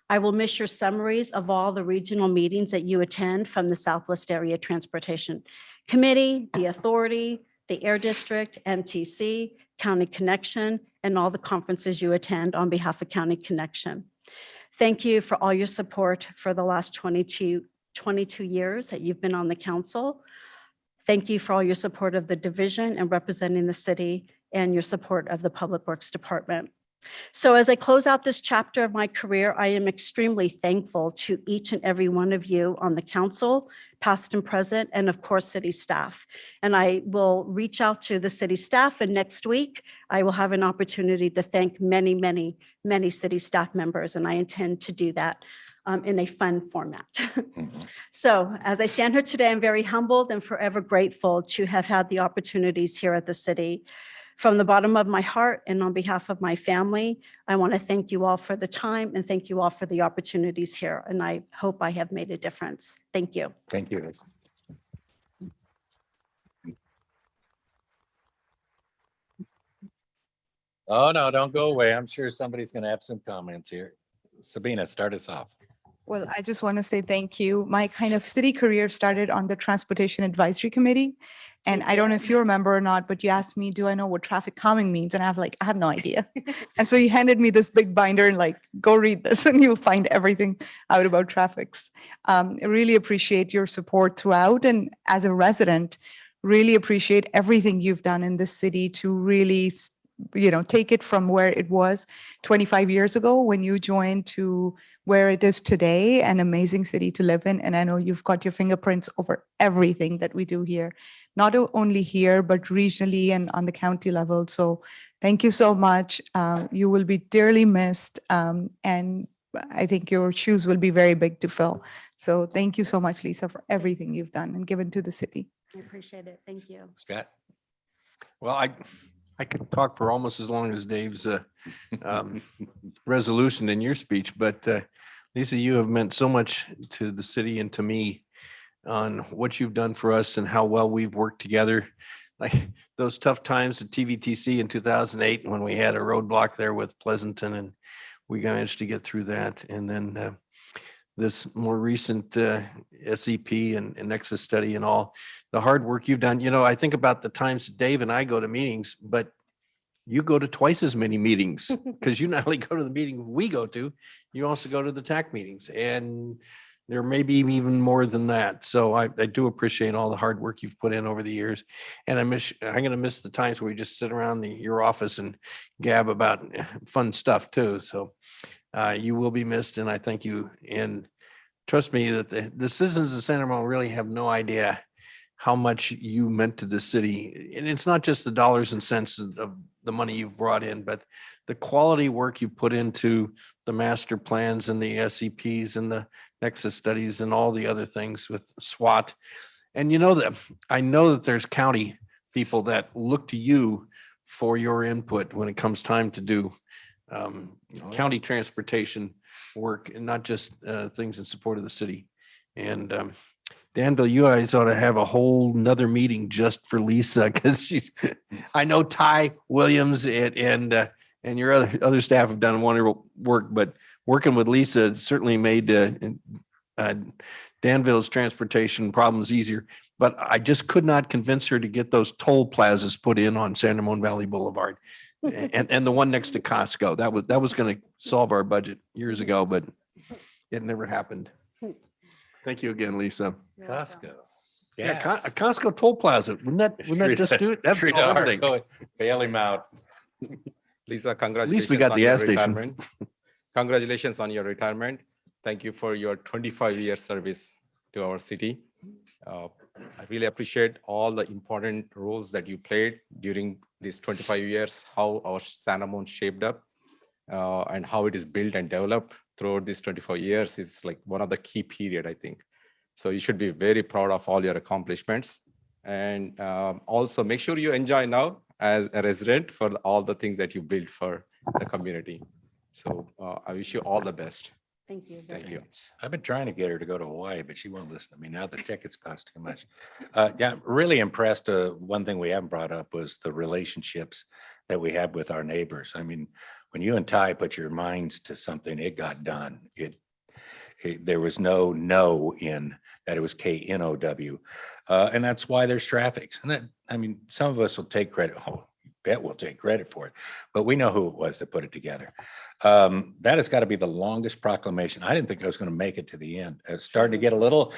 I will miss your summaries of all the regional meetings that you attend from the Southwest Area Transportation Committee, the Authority, the Air District, MTC, County Connection, and all the conferences you attend on behalf of County Connection. Thank you for all your support for the last 22 years that you've been on the council. Thank you for all your support of the division and representing the city and your support of the Public Works Department. So as I close out this chapter of my career, I am extremely thankful to each and every one of you on the council, past and present, and of course, city staff. And I will reach out to the city staff, and next week, I will have an opportunity to thank many, many, many city staff members, and I intend to do that in a fun format. So as I stand here today, I'm very humbled and forever grateful to have had the opportunities here at the city. From the bottom of my heart and on behalf of my family, I want to thank you all for the time and thank you all for the opportunities here. And I hope I have made a difference. Thank you. Thank you. Oh, no, don't go away. I'm sure somebody's going to have some comments here. Sabina, start us off. Well, I just want to say thank you. My kind of city career started on the Transportation Advisory Committee. And I don't know if you remember or not, but you asked me, do I know what traffic calming means? And I have no idea. And so you handed me this big binder and like, go read this and you'll find everything out about traffics. I really appreciate your support throughout. And as a resident, really appreciate everything you've done in this city to really, take it from where it was 25 years ago when you joined to where it is today, an amazing city to live in. And I know you've got your fingerprints over everything that we do here, not only here, but regionally and on the county level. So thank you so much. You will be dearly missed. And I think your shoes will be very big to fill. So thank you so much, Lisa, for everything you've done and given to the city. I appreciate it. Thank you. Scott? Well, I could talk for almost as long as Dave's resolution in your speech, but Lisa, you have meant so much to the city and to me on what you've done for us and how well we've worked together. Like those tough times at TVTC in 2008 when we had a roadblock there with Pleasanton and we managed to get through that. And then this more recent SEP and Nexus study and all the hard work you've done. I think about the times that Dave and I go to meetings, but you go to twice as many meetings because you not only go to the meeting we go to, you also go to the TAC meetings, and there may be even more than that. So I do appreciate all the hard work you've put in over the years, and I'm going to miss the times where we just sit around your office and gab about fun stuff too. So you will be missed, and I thank you. And trust me that the citizens of San Ramon really have no idea how much you meant to the city. And it's not just the dollars and cents of the money you've brought in, but the quality work you put into the master plans and the SEPs and the Nexus studies and all the other things with SWAT. And I know that there's county people that look to you for your input when it comes time to do county transportation work and not just things in support of the city. And Danville, you guys ought to have a whole nother meeting just for Lisa, because I know Ty Williams and your other staff have done wonderful work, but working with Lisa certainly made Danville's transportation problems easier. But I just could not convince her to get those toll plazas put in on San Ramon Valley Boulevard and the one next to Costco. That was going to solve our budget years ago, but it never happened. Thank you again, Lisa. Costco. Yeah, a Costco toll plaza. Wouldn't that just do it? That's everything. Bail him out. Lisa, congratulations. At least we got the gas station. Congratulations on your retirement. Thank you for your 25-year service to our city. I really appreciate all the important roles that you played during these 25 years, how our San Ramon shaped up and how it is built and developed throughout these 25 years is like one of the key period, I think. So you should be very proud of all your accomplishments. And also make sure you enjoy now as a resident for all the things that you built for the community. So I wish you all the best. Thank you. Thank you. I've been trying to get her to go to Hawaii, but she won't listen to me. Now the tickets cost too much. Yeah, really impressed. One thing we haven't brought up was the relationships that we have with our neighbors. I mean, when you and Ty put your minds to something, it got done. There was no in that, it was KNOW. And that's why there's traffic. And that, I mean, some of us will take credit. Oh, bet we'll take credit for it, but we know who it was that put it together. That has got to be the longest proclamation. I didn't think I was going to make it to the end. It's starting to get a little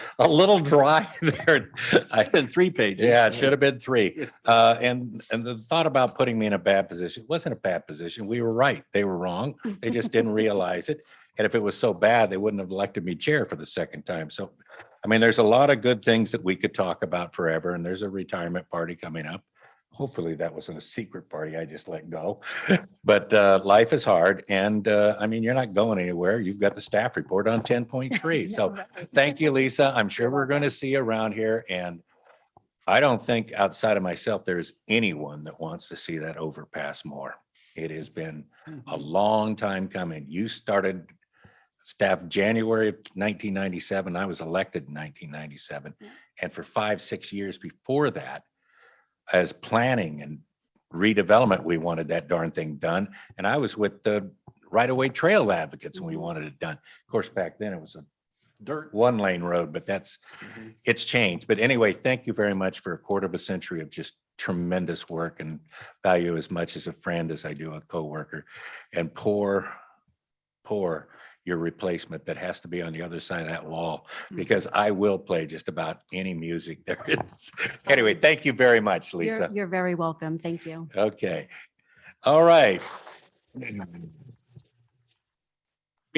dry there. It's been 3 pages. Yeah, it should have been 3. And the thought about putting me in a bad position, it wasn't a bad position. We were right. They were wrong. They just didn't realize it. And if it was so bad, they wouldn't have elected me chair for the second time. So, I mean, there's a lot of good things that we could talk about forever. And there's a retirement party coming up. Hopefully that wasn't a secret party I just let go. But life is hard. And I mean, you're not going anywhere. You've got the staff report on 10.3. So thank you, Lisa. I'm sure we're going to see you around here. And I don't think outside of myself, there's anyone that wants to see that overpass more. It has been a long time coming. You started staff January of 1997. I was elected in 1997. And for 5-6 years before that, as planning and redevelopment, we wanted that darn thing done. And I was with the right-of-way trail advocates when we wanted it done. Of course, back then it was a dirt 1-lane road, but it's changed. But anyway, thank you very much for a quarter of a century of just tremendous work, and value as much as a friend as I do a coworker. And poor your replacement that has to be on the other side of that wall, because I will play just about any music there is. Anyway, thank you very much, Lisa. You're very welcome. Thank you. Okay. All right. We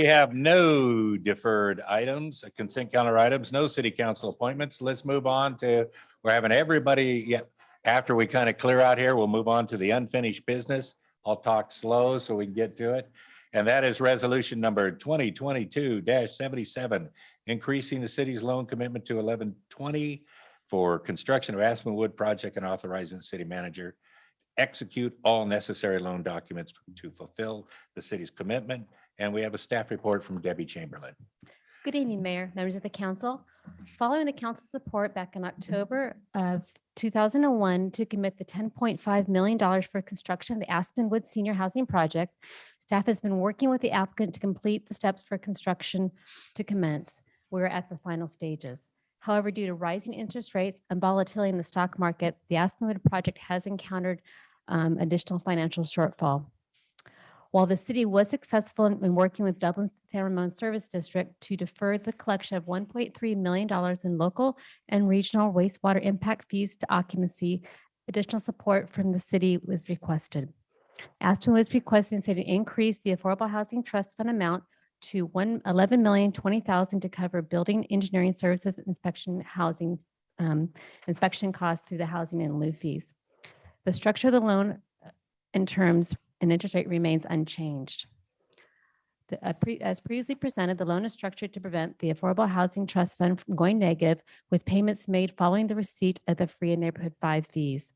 have no deferred items, consent calendar items, no city council appointments. Let's move on to, we're having everybody, after we kind of clear out here, we'll move on to the unfinished business. I'll talk slow so we can get to it. And that is resolution number 2022-77, increasing the city's loan commitment to 1120 for construction of Aspen Wood project and authorizing the city manager execute all necessary loan documents to fulfill the city's commitment. And we have a staff report from Debbie Chamberlain. Good evening, Mayor, members of the council. Following the council support back in October of 2001 to commit the $10.5 million for construction of the Aspen Wood Senior Housing Project, staff has been working with the applicant to complete the steps for construction to commence. We're at the final stages. However, due to rising interest rates and volatility in the stock market, the Aspen Wood project has encountered additional financial shortfall. While the city was successful in working with Dublin San Ramon Service District to defer the collection of $1.3 million in local and regional wastewater impact fees to occupancy, additional support from the city was requested. Aspen was requesting the city to increase the Affordable Housing Trust Fund amount to $11,020,000 to cover building engineering services inspection housing inspection costs through the housing in lieu fees. The structure of the loan in terms and interest rate remains unchanged. As previously presented, the loan is structured to prevent the Affordable Housing Trust Fund from going negative with payments made following the receipt of the free and neighborhood 5 fees.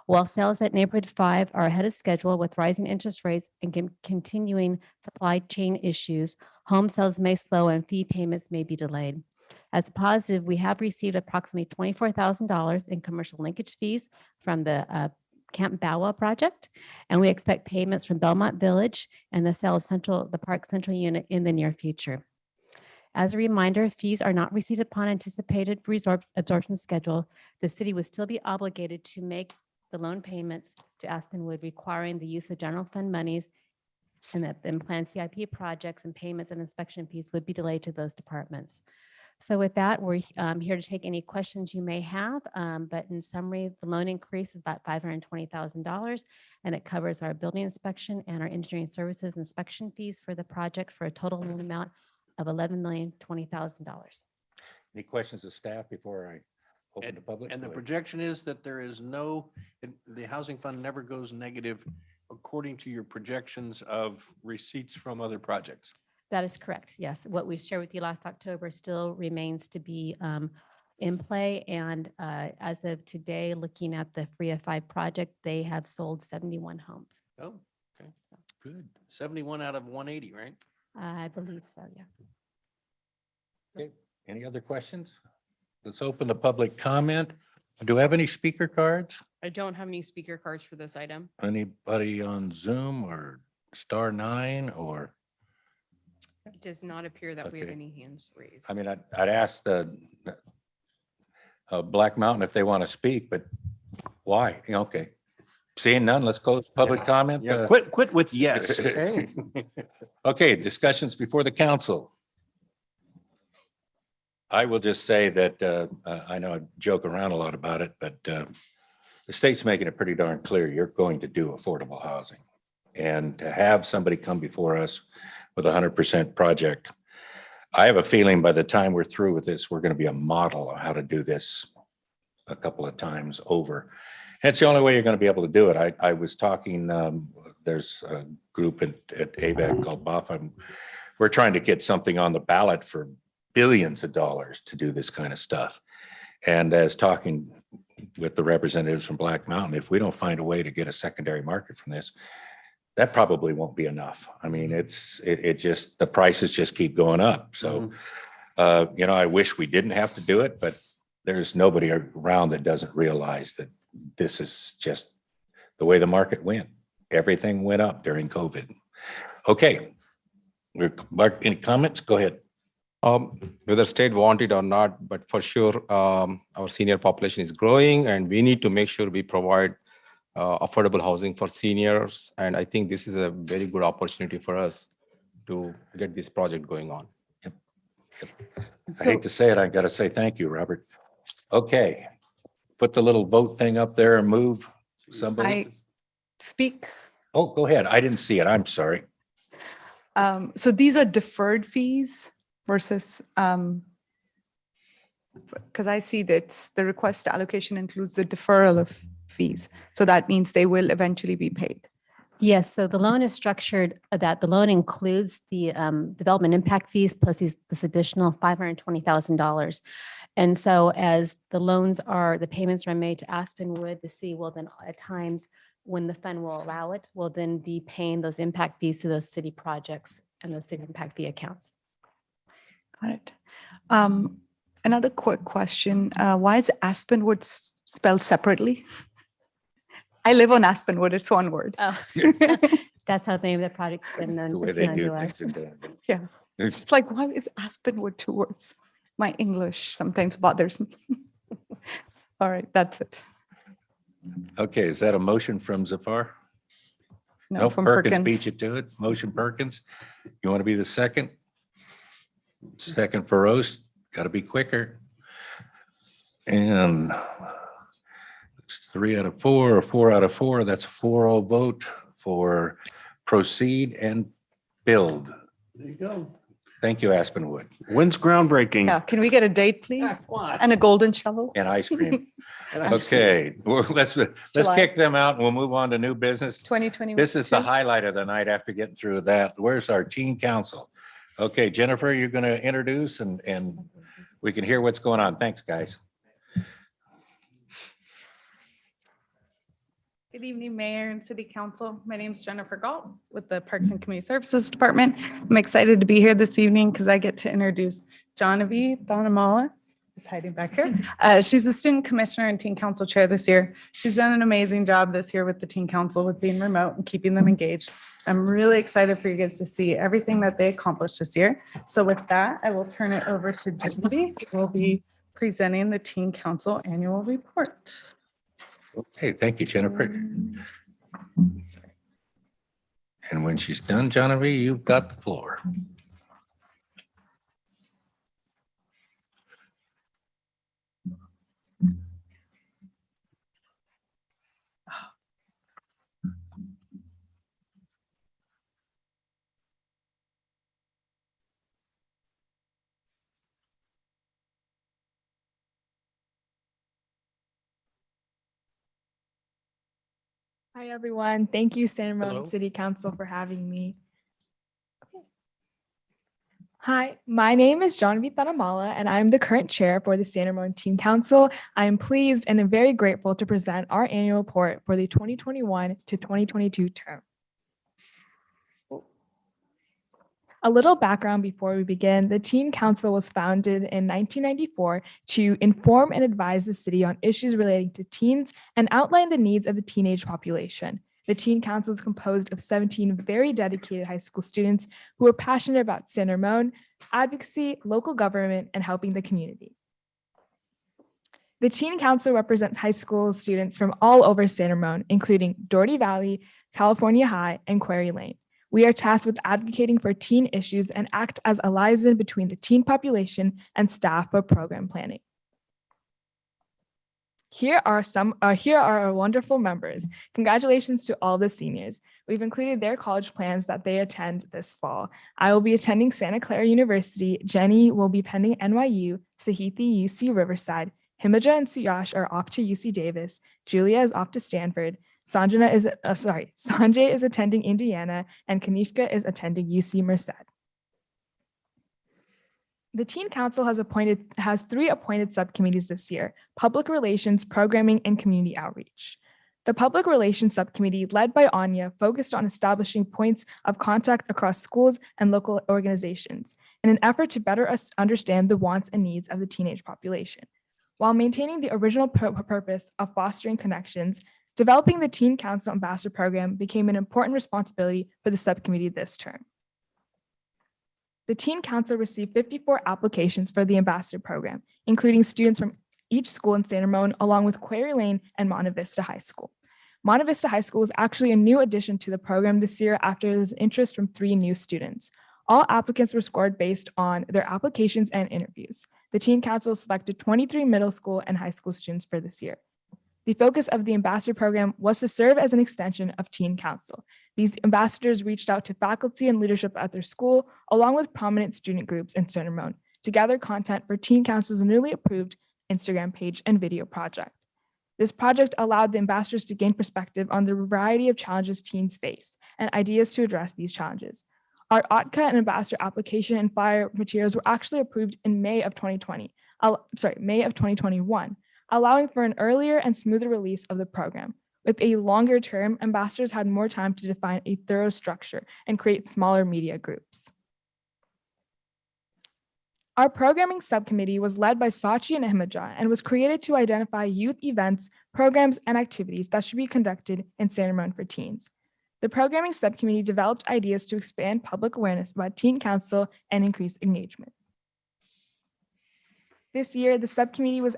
While sales at neighborhood 5 are ahead of schedule with rising interest rates and continuing supply chain issues, home sales may slow and fee payments may be delayed. As a positive, we have received approximately $24,000 in commercial linkage fees from the Camp Bawa project, and we expect payments from Belmont Village and the sale of the Park Central unit in the near future. As a reminder, fees are not received upon anticipated absorption schedule. The city would still be obligated to make the loan payments to Aspen Wood, requiring the use of general fund monies, and that then planned CIP projects and payments and inspection fees would be delayed to those departments. So with that, we're here to take any questions you may have. But in summary, the loan increase is about $520,000, and it covers our building inspection and our engineering services inspection fees for the project for a total loan amount of $11,020,000. Any questions of staff before I open the public? And the projection is that there is the housing fund never goes negative according to your projections of receipts from other projects. That is correct. Yes. What we shared with you last October still remains to be in play. And as of today, looking at the Free of 5 project, they have sold 71 homes. Oh, okay. Good. 71 out of 180, right? I believe so, yeah. Okay. Any other questions? Let's open the public comment. Do we have any speaker cards? I don't have any speaker cards for this item. Anybody on Zoom or *9 or? It does not appear that we have Okay. any hands raised. I mean, I'd ask the Black Mountain if they want to speak, but why? Okay. Seeing none, let's close public comment. Yeah, quit with yes, okay? Okay, discussions before the council. I will just say that I know I joke around a lot about it, but the state's making it pretty darn clear you're going to do affordable housing. And to have somebody come before us with 100% project, I have a feeling by the time we're through with this, we're going to be a model of how to do this a couple of times over. And it's the only way you're going to be able to do it. I was talking, there's a group at ABAC called BOFA. We're trying to get something on the ballot for billions of dollars to do this kind of stuff. And as talking with the representatives from Black Mountain, if we don't find a way to get a secondary market from this, that probably won't be enough. I mean, it just, the prices just keep going up. So, you know, I wish we didn't have to do it, but there's nobody around that doesn't realize that this is just the way the market went. Everything went up during COVID. Okay. Mark, any comments? Go ahead. Whether state want it or not, but for sure, our senior population is growing and we need to make sure we provide affordable housing for seniors. And I think this is a very good opportunity for us to get this project going on. Yep. I hate to say it, I got to say thank you, Robert. Okay. Put the little vote thing up there and move somebody. Speak. Oh, go ahead. I didn't see it. I'm sorry. So these are deferred fees versus, because I see that the request allocation includes the deferral of fees. So that means they will eventually be paid. Yes, so the loan is structured that the loan includes the development impact fees plus this additional $520,000. And so as the payments are made to Aspenwood, the city will then at times when the fund will allow it, will then be paying those impact fees to those city projects and those city impact fee accounts. Got it. Another quick question. Why is Aspenwood spelled separately? I live on Aspenwood. It's one word. Oh, that's how the name of the project's been known. The way they known do to us. things. Yeah. It's like, why is Aspenwood 2 words? My English sometimes bothers me. All right, that's it. Okay, is that a motion from Zafar? No, from Perkins Perkins. beat you to it. Motion Perkins. You want to be the second? Second for Roast. Got to be quicker. And it's 3 out of 4 or 4 out of 4. That's a 4-0 vote for proceed and build. There you go. Thank you, Aspenwood. When's groundbreaking? Yeah, can we get a date, please? And a golden shovel? And ice cream. Okay, well, let's July. kick them out and we'll move on to new business. 2021. This is the highlight of the night after getting through that. Where's our teen council? Okay, Jennifer, you're going to introduce and we can hear what's going on. Thanks, guys. Good evening, Mayor and City Council. My name is Jennifer Galt with the Parks and Community Services Department. I'm excited to be here this evening because I get to introduce Jonavi Thanamala. Is hiding back here. She's a student commissioner and teen council chair this year. She's done an amazing job this year with the teen council with being remote and keeping them engaged. I'm really excited for you guys to see everything that they accomplished this year. So with that, I will turn it over to Jonavi, who will be presenting the teen council annual report. Okay, thank you, Jennifer. And when she's done, Jonavi, you've got the floor. Hi, everyone. Thank you, San Ramon Hello. City Council, for having me. Hi, my name is Jonavi Thanamala, and I'm the current chair for the San Ramon Teen Council. I am pleased and am very grateful to present our annual report for the 2021 to 2022 term. A little background before we begin. The Teen Council was founded in 1994 to inform and advise the city on issues relating to teens and outline the needs of the teenage population. The Teen Council is composed of 17 very dedicated high school students who are passionate about San Ramon, advocacy, local government, and helping the community. The Teen Council represents high school students from all over San Ramon, including Doherty Valley, California High, and Quarry Lane. We are tasked with advocating for teen issues and act as a liaison between the teen population and staff for program planning. Here are our wonderful members. Congratulations to all the seniors. We've included their college plans that they attend this fall. I will be attending Santa Clara University. Jenny will be attending NYU, Sahithi UC Riverside. Himaja and Suyash are off to UC Davis. Julia is off to Stanford. Sanjay is attending Indiana, and Kanishka is attending UC Merced. The Teen Council has 3 appointed subcommittees this year: Public Relations, Programming, and Community Outreach. The Public Relations Subcommittee, led by Anya, focused on establishing points of contact across schools and local organizations in an effort to better understand the wants and needs of the teenage population. While maintaining the original purpose of fostering connections, developing the Teen Council Ambassador Program became an important responsibility for the subcommittee this term. The Teen Council received 54 applications for the Ambassador Program, including students from each school in San Ramon, along with Quarry Lane and Monte Vista High School. Monte Vista High School is actually a new addition to the program this year after there was interest from 3 new students. All applicants were scored based on their applications and interviews. The Teen Council selected 23 middle school and high school students for this year. The focus of the Ambassador Program was to serve as an extension of Teen Council. These ambassadors reached out to faculty and leadership at their school, along with prominent student groups in San Ramon, to gather content for Teen Council's newly approved Instagram page and video project. This project allowed the ambassadors to gain perspective on the variety of challenges teens face and ideas to address these challenges. Our OTCA and ambassador application and flyer materials were actually approved in May of 2021, allowing for an earlier and smoother release of the program. With a longer term, ambassadors had more time to define a thorough structure and create smaller media groups. Our programming subcommittee was led by Sachi and Himaja and was created to identify youth events, programs, and activities that should be conducted in San Ramon for teens. The programming subcommittee developed ideas to expand public awareness about Teen Council and increase engagement. This year, the subcommittee was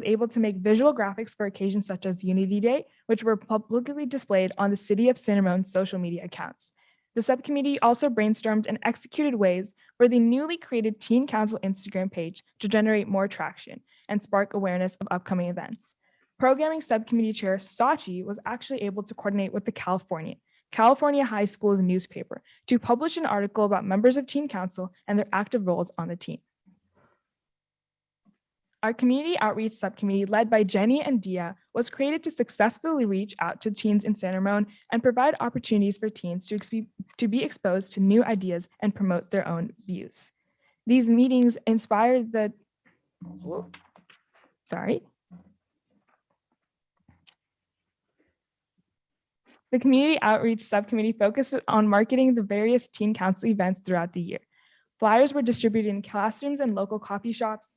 able to make visual graphics for occasions such as Unity Day, which were publicly displayed on the City of San Ramon's social media accounts. The subcommittee also brainstormed and executed ways for the newly created Teen Council Instagram page to generate more traction and spark awareness of upcoming events. Programming subcommittee chair Sachi was actually able to coordinate with the California High School's newspaper to publish an article about members of Teen Council and their active roles on the team. Our community outreach subcommittee, led by Jenny and Dia, was created to successfully reach out to teens in San Ramon and provide opportunities for teens to be exposed to new ideas and promote their own views. These meetings inspired the community outreach subcommittee focused on marketing the various Teen Council events throughout the year. Flyers were distributed in classrooms and local coffee shops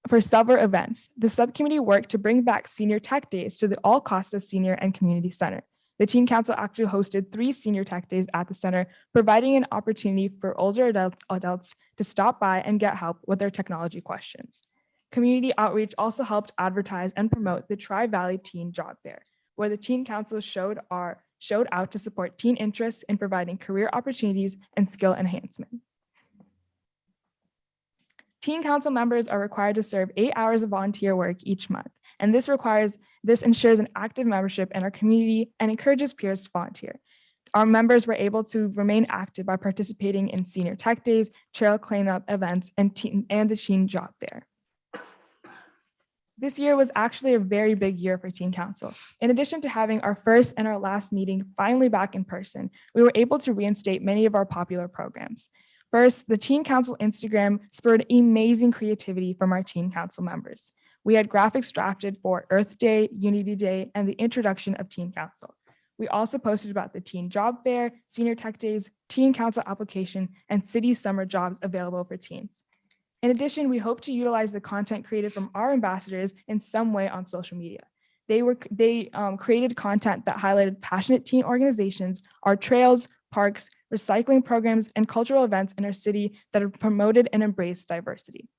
for several events. The subcommittee worked to bring back Senior Tech Days to the All Costa Senior and Community Center. The Teen Council actually hosted 3 Senior Tech Days at the center, providing an opportunity for older adults to stop by and get help with their technology questions. Community outreach also helped advertise and promote the Tri-Valley Teen Job Fair, where the Teen Council showed out to support teen interests in providing career opportunities and skill enhancement. Teen Council members are required to serve 8 hours of volunteer work each month, and this ensures an active membership in our community and encourages peers to volunteer. Our members were able to remain active by participating in Senior Tech Days, trail cleanup events, and the Teen Job Fair. This year was actually a very big year for Teen Council. In addition to having our first and our last meeting finally back in person, we were able to reinstate many of our popular programs. First, the Teen Council Instagram spurred amazing creativity from our Teen Council members. We had graphics drafted for Earth Day, Unity Day, and the introduction of Teen Council. We also posted about the Teen Job Fair, Senior Tech Days, Teen Council application, and city summer jobs available for teens. In addition, we hope to utilize the content created from our ambassadors in some way on social media. They created content that highlighted passionate teen organizations, our trails, parks, recycling programs, and cultural events in our city that have promoted and embraced diversity.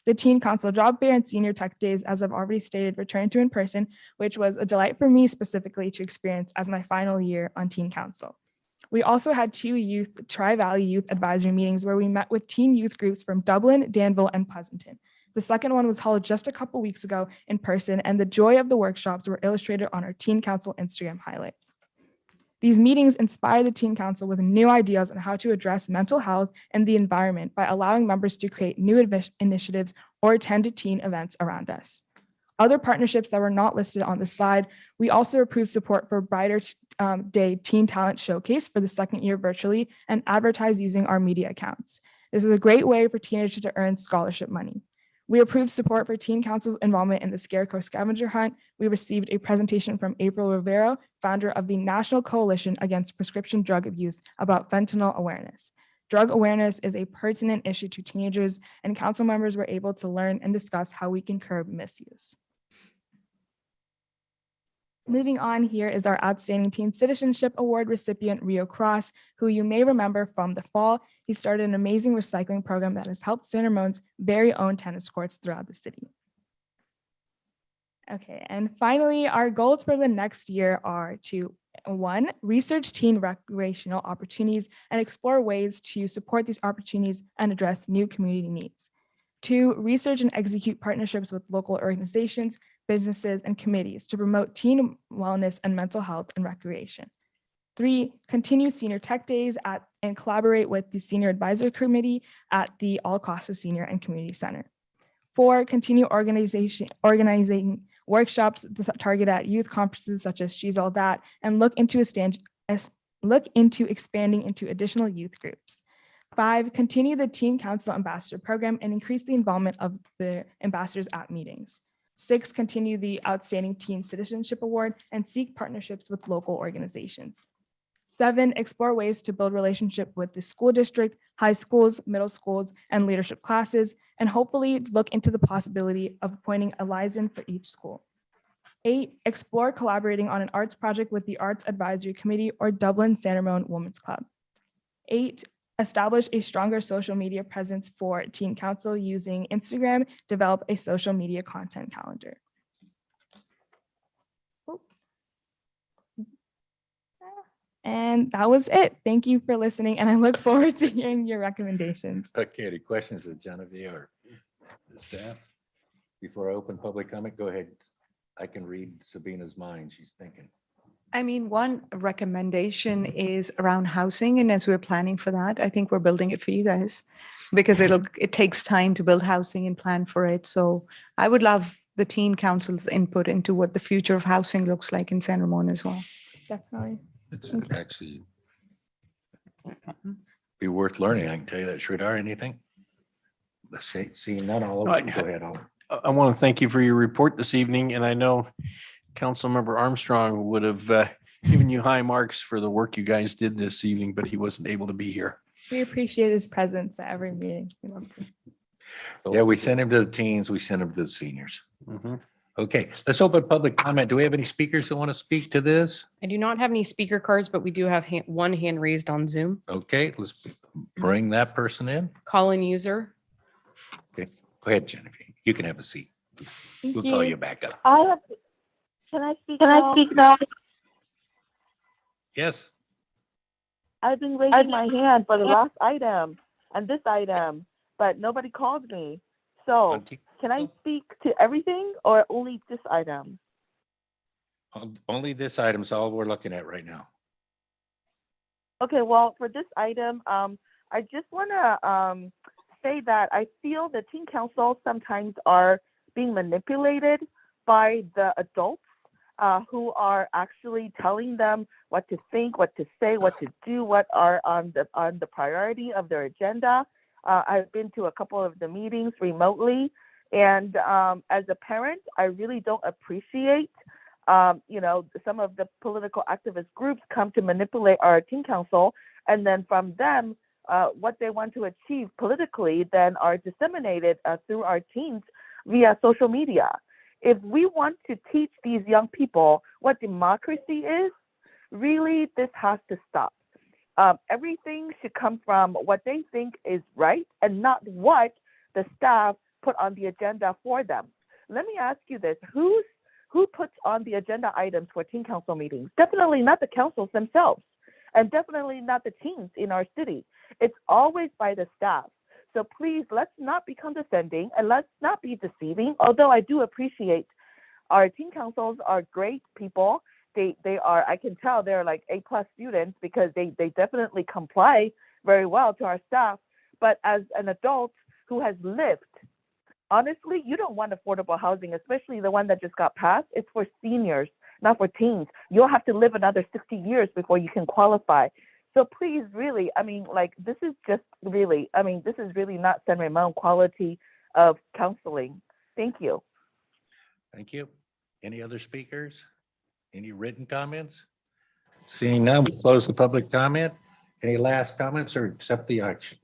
The Teen Council Job Fair and Senior Tech Days, as I've already stated, returned to in person, which was a delight for me specifically to experience as my final year on Teen Council. We also had 2 Tri-Valley Youth Advisory meetings where we met with teen youth groups from Dublin, Danville, and Pleasanton. The second one was held just a couple weeks ago in person, and the joy of the workshops were illustrated on our Teen Council Instagram highlight. These meetings inspire the Teen Council with new ideas on how to address mental health and the environment by allowing members to create new initiatives or attend teen events around us. Other partnerships that were not listed on the slide, we also approved support for Brighter Day Teen Talent Showcase for the second year virtually and advertise using our media accounts. This is a great way for teenagers to earn scholarship money. We approved support for Teen Council involvement in the Scarecrow Scavenger Hunt. We received a presentation from April Rivero, founder of the National Coalition Against Prescription Drug Abuse, about fentanyl awareness. Drug awareness is a pertinent issue to teenagers, and council members were able to learn and discuss how we can curb misuse. Moving on, here is our Outstanding Teen Citizenship Award recipient, Rio Cross, who you may remember from the fall. He started an amazing recycling program that has helped San Ramon's very own tennis courts throughout the city. Okay, and finally, our goals for the next year are to 1, research teen recreational opportunities and explore ways to support these opportunities and address new community needs. 2, research and execute partnerships with local organizations, businesses, and committees to promote teen wellness and mental health and recreation. 3, continue Senior Tech Days and collaborate with the Senior Advisory Committee at the All Costa Senior and Community Center. 4, continue organizing workshops targeted at youth conferences such as She's All That, and look into expanding into additional youth groups. 5, continue the Teen Council Ambassador Program and increase the involvement of the ambassadors at meetings. 6, continue the Outstanding Teen Citizenship Award and seek partnerships with local organizations. 7, explore ways to build relationship with the school district, high schools, middle schools, and leadership classes, and hopefully look into the possibility of appointing a liaison for each school. 8, explore collaborating on an arts project with the Arts Advisory Committee or Dublin San Ramon Women's Club. 8, establish a stronger social media presence for Teen Council using Instagram, develop a social media content calendar. And that was it. Thank you for listening, and I look forward to hearing your recommendations. Okay, any questions of Genevieve or the staff? Before I open public comment, go ahead. I can read Sabina's mind. She's thinking. I mean, one recommendation is around housing, and as we're planning for that, I think we're building it for you guys because it takes time to build housing and plan for it. So I would love the Teen Council's input into what the future of housing looks like in San Ramon as well. Definitely. It's actually be worth learning. I can tell you that. Sridhar, anything? Seeing none, all over. Go ahead. I want to thank you for your report this evening, and I know Councilmember Armstrong would have given you high marks for the work you guys did this evening, but he wasn't able to be here. We appreciate his presence at every meeting. We love him. Yeah, we sent him to the teens. We sent him to the seniors. Mm-hmm. Okay, let's open public comment. Do we have any speakers that want to speak to this? I do not have any speaker cards, but we do have one hand raised on Zoom. Okay, let's bring that person in. Call-in user. Okay, go ahead, Genevieve. You can have a seat. We'll call you back up. Can I speak now? Yes. I've been raising my hand for the last item and this item, but nobody called me. So can I speak to everything or only this item? Only this item is all we're looking at right now. Okay, well, for this item, I just want to say that I feel the Teen Council sometimes are being manipulated by the adults who are actually telling them what to think, what to say, what to do, what are on the priority of their agenda. I've been to a couple of the meetings remotely, and as a parent, I really don't appreciate, some of the political activist groups come to manipulate our Teen Council, and then from them, what they want to achieve politically then are disseminated through our teens via social media. If we want to teach these young people what democracy is, really this has to stop. Everything should come from what they think is right and not what the staff put on the agenda for them. Let me ask you this, who puts on the agenda items for teen council meetings? Definitely not the councils themselves, and definitely not the teens in our city. It's always by the staff. So please, let's not be condescending and let's not be deceiving. Although I do appreciate our teen councils are great people. They are, I can tell they're like A+ students because they definitely comply very well to our staff. But as an adult who has lived, honestly, you don't want affordable housing, especially the one that just got passed. It's for seniors, not for teens. You'll have to live another 60 years before you can qualify. So please, really, I mean, like, this is just really, I mean, this is really not San Ramon quality of counseling. Thank you. Thank you. Any other speakers? Any written comments? Seeing none, we close the public comment. Any last comments or accept the action?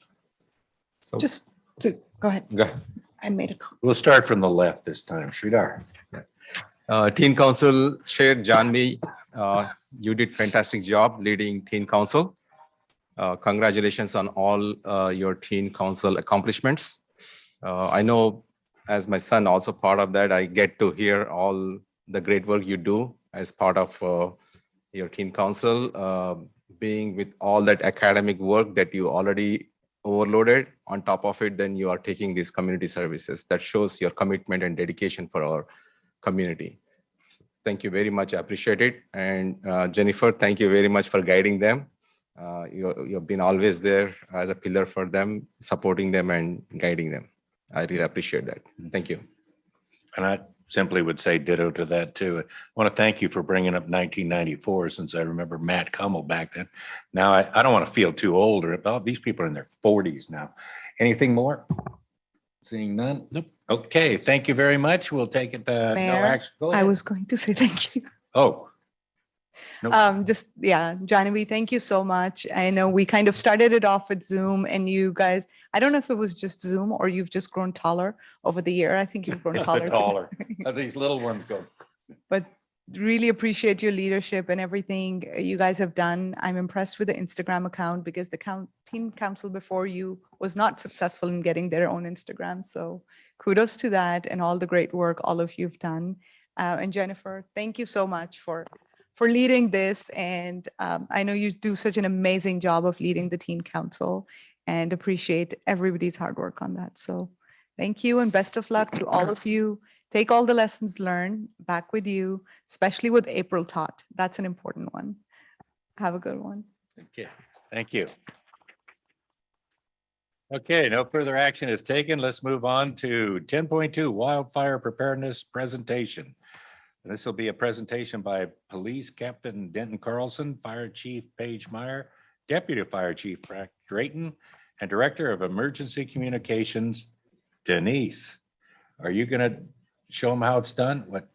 So Just to go ahead. go ahead. I made a comment. We'll start from the left this time. Sridhar. Teen Council Chair Janvi, you did fantastic job leading Teen Council. Congratulations on all your Teen Council accomplishments. I know as my son also part of that, I get to hear all the great work you do as part of your Teen Council, being with all that academic work that you already overloaded. On top of it, then you are taking these community services. That shows your commitment and dedication for our community. Thank you very much. I appreciate it. And Jennifer, thank you very much for guiding them. You've been always there as a pillar for them, supporting them and guiding them. I really appreciate that. Thank you. And I simply would say ditto to that too. I want to thank you for bringing up 1994, since I remember Matt Kummel back then. Now, I don't want to feel too old, or oh, these people are in their 40s now. Anything more? Seeing none? Nope. Okay, thank you very much. We'll take it. No Mayor, action. Go I ahead. was going to say thank you. Oh. Nope. Just, yeah, Genevieve, thank you so much. I know we kind of started it off with Zoom, and you guys, I don't know if it was just Zoom or you've just grown taller over the year. I think you've grown It's taller. the too. taller. These little ones go. But really appreciate your leadership and everything you guys have done. I'm impressed with the Instagram account because the teen council before you was not successful in getting their own Instagram. So kudos to that and all the great work all of you've done. And Jennifer, thank you so much for leading this. And I know you do such an amazing job of leading the teen council, and appreciate everybody's hard work on that. So thank you and best of luck to all of you. Take all the lessons learned back with you, especially with April taught. That's an important one. Have a good one. Okay, thank you. Okay, no further action is taken. Let's move on to 10.2 Wildfire Preparedness Presentation. This will be a presentation by Police Captain Denton Carlson, Fire Chief Paige Meyer, Deputy Fire Chief Frank Drayton, and Director of Emergency Communications, Denise. Are you going to show them how it's done? What?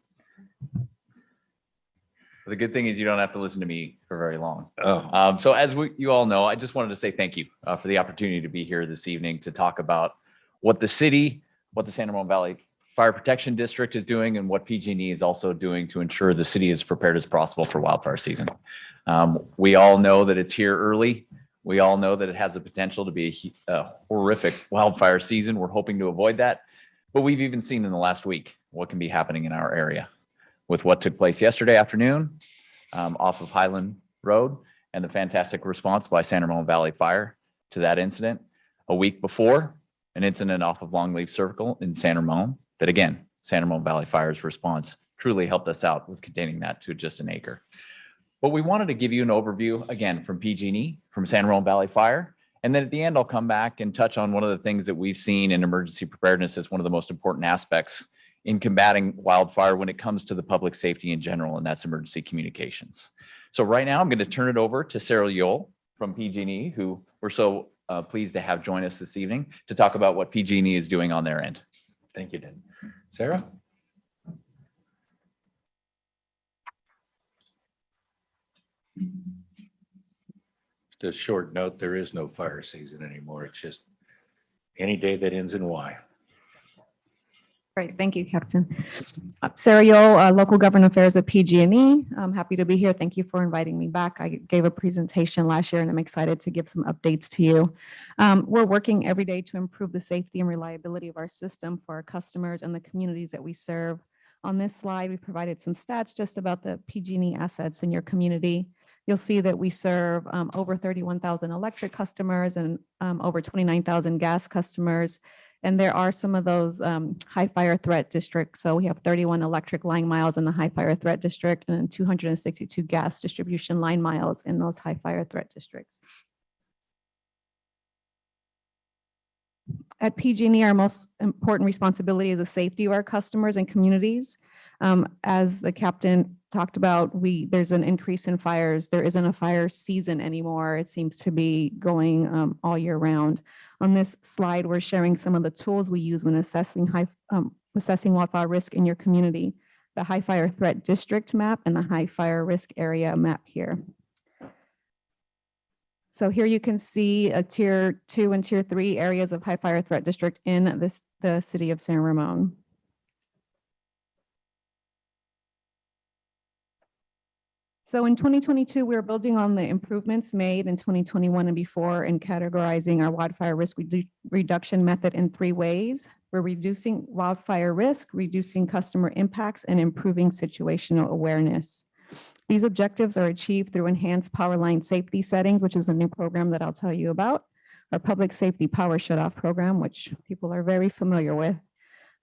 The good thing is you don't have to listen to me for very long. Oh. So as you all know, I just wanted to say thank you for the opportunity to be here this evening to talk about what the city, what the San Ramon Valley Fire Protection District is doing, and what PG&E is also doing to ensure the city is prepared as possible for wildfire season. We all know that it's here early. We all know that it has the potential to be a horrific wildfire season. We're hoping to avoid that. But we've even seen in the last week what can be happening in our area with what took place yesterday afternoon off of Highland Road, and the fantastic response by San Ramon Valley Fire to that incident. A week before, an incident off of Longleaf Circle in San Ramon that, again, San Ramon Valley Fire's response truly helped us out with containing that to just an acre. But we wanted to give you an overview, again, from PG&E, from San Ramon Valley Fire. And then at the end, I'll come back and touch on one of the things that we've seen in emergency preparedness as one of the most important aspects in combating wildfire when it comes to the public safety in general, and that's emergency communications. So right now, I'm going to turn it over to Sarah Yole from PG&E, who we're so pleased to have join us this evening to talk about what PG&E is doing on their end. Thank you, Dan. Sarah? Just a short note, there is no fire season anymore. It's just any day that ends in Y. Great, thank you, Captain. Sarah Yole, Local Government Affairs at PG&E. I'm happy to be here. Thank you for inviting me back. I gave a presentation last year and I'm excited to give some updates to you. We're working every day to improve the safety and reliability of our system for our customers and the communities that we serve. On this slide, we provided some stats just about the PG&E assets in your community. You'll see that we serve over 31,000 electric customers and over 29,000 gas customers. And there are some of those high fire threat districts. So we have 31 electric line miles in the high fire threat district and then 262 gas distribution line miles in those high fire threat districts. At PG&E, our most important responsibility is the safety of our customers and communities. As the captain talked about, there's an increase in fires. There isn't a fire season anymore. It seems to be going all year round. On this slide, we're sharing some of the tools we use when assessing wildfire risk in your community. The high fire threat district map and the high fire risk area map here. So here you can see a tier 2 and tier 3 areas of high fire threat district in the city of San Ramon. So in 2022, we're building on the improvements made in 2021 and before in categorizing our wildfire risk reduction method in 3 ways. We're reducing wildfire risk, reducing customer impacts, and improving situational awareness. These objectives are achieved through enhanced power line safety settings, which is a new program that I'll tell you about, our public safety power shutoff program, which people are very familiar with,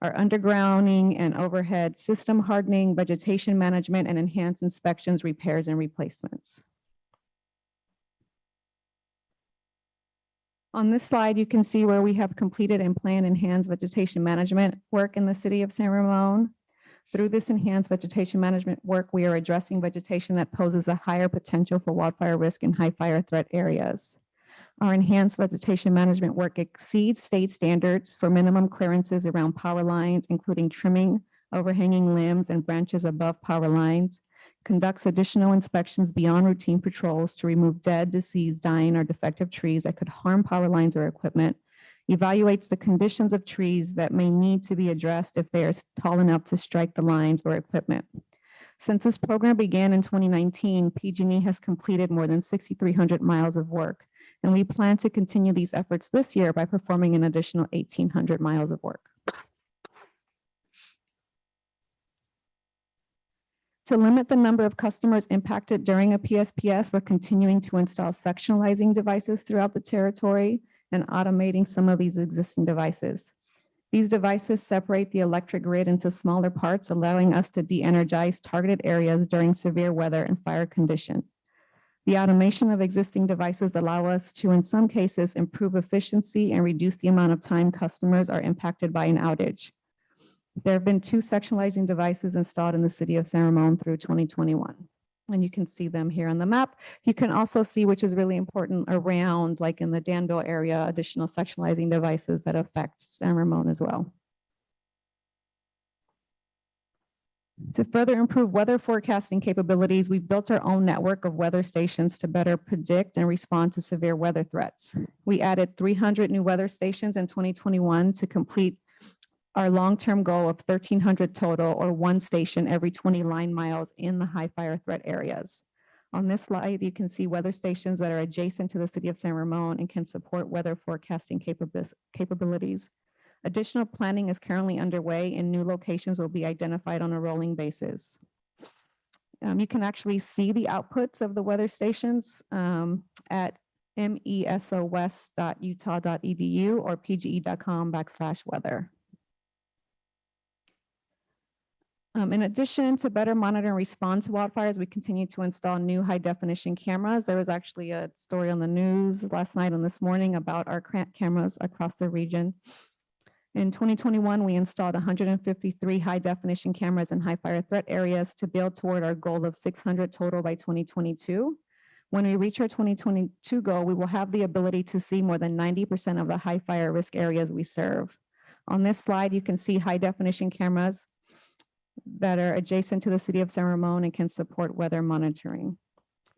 our undergrounding and overhead system hardening, vegetation management, and enhanced inspections, repairs, and replacements. On this slide, you can see where we have completed and planned enhanced vegetation management work in the city of San Ramon. Through this enhanced vegetation management work, we are addressing vegetation that poses a higher potential for wildfire risk in high fire threat areas. Our enhanced vegetation management work exceeds state standards for minimum clearances around power lines, including trimming, overhanging limbs, and branches above power lines, conducts additional inspections beyond routine patrols to remove dead, diseased, dying, or defective trees that could harm power lines or equipment, evaluates the conditions of trees that may need to be addressed if they are tall enough to strike the lines or equipment. Since this program began in 2019, PG&E has completed more than 6,300 miles of work, and we plan to continue these efforts this year by performing an additional 1,800 miles of work. To limit the number of customers impacted during a PSPS, we're continuing to install sectionalizing devices throughout the territory and automating some of these existing devices. These devices separate the electric grid into smaller parts, allowing us to de-energize targeted areas during severe weather and fire condition. The automation of existing devices allow us to, in some cases, improve efficiency and reduce the amount of time customers are impacted by an outage. There have been 2 sectionalizing devices installed in the city of San Ramon through 2021. And you can see them here on the map. You can also see, which is really important, around, like in the Danville area, additional sectionalizing devices that affect San Ramon as well. To further improve weather forecasting capabilities, we've built our own network of weather stations to better predict and respond to severe weather threats. We added 300 new weather stations in 2021 to complete our long-term goal of 1,300 total, or 1 station every 20 line miles in the high fire threat areas. On this slide, you can see weather stations that are adjacent to the city of San Ramon and can support weather forecasting capabilities. Additional planning is currently underway and new locations will be identified on a rolling basis. You can actually see the outputs of the weather stations at mesowest.utah.edu or pge.com/weather. In addition to better monitor and respond to wildfires, we continue to install new high definition cameras. There was actually a story on the news last night and this morning about our cameras across the region. In 2021, we installed 153 high definition cameras in high fire threat areas to build toward our goal of 600 total by 2022. When we reach our 2022 goal, we will have the ability to see more than 90% of the high fire risk areas we serve. On this slide, you can see high definition cameras that are adjacent to the city of San Ramon and can support weather monitoring.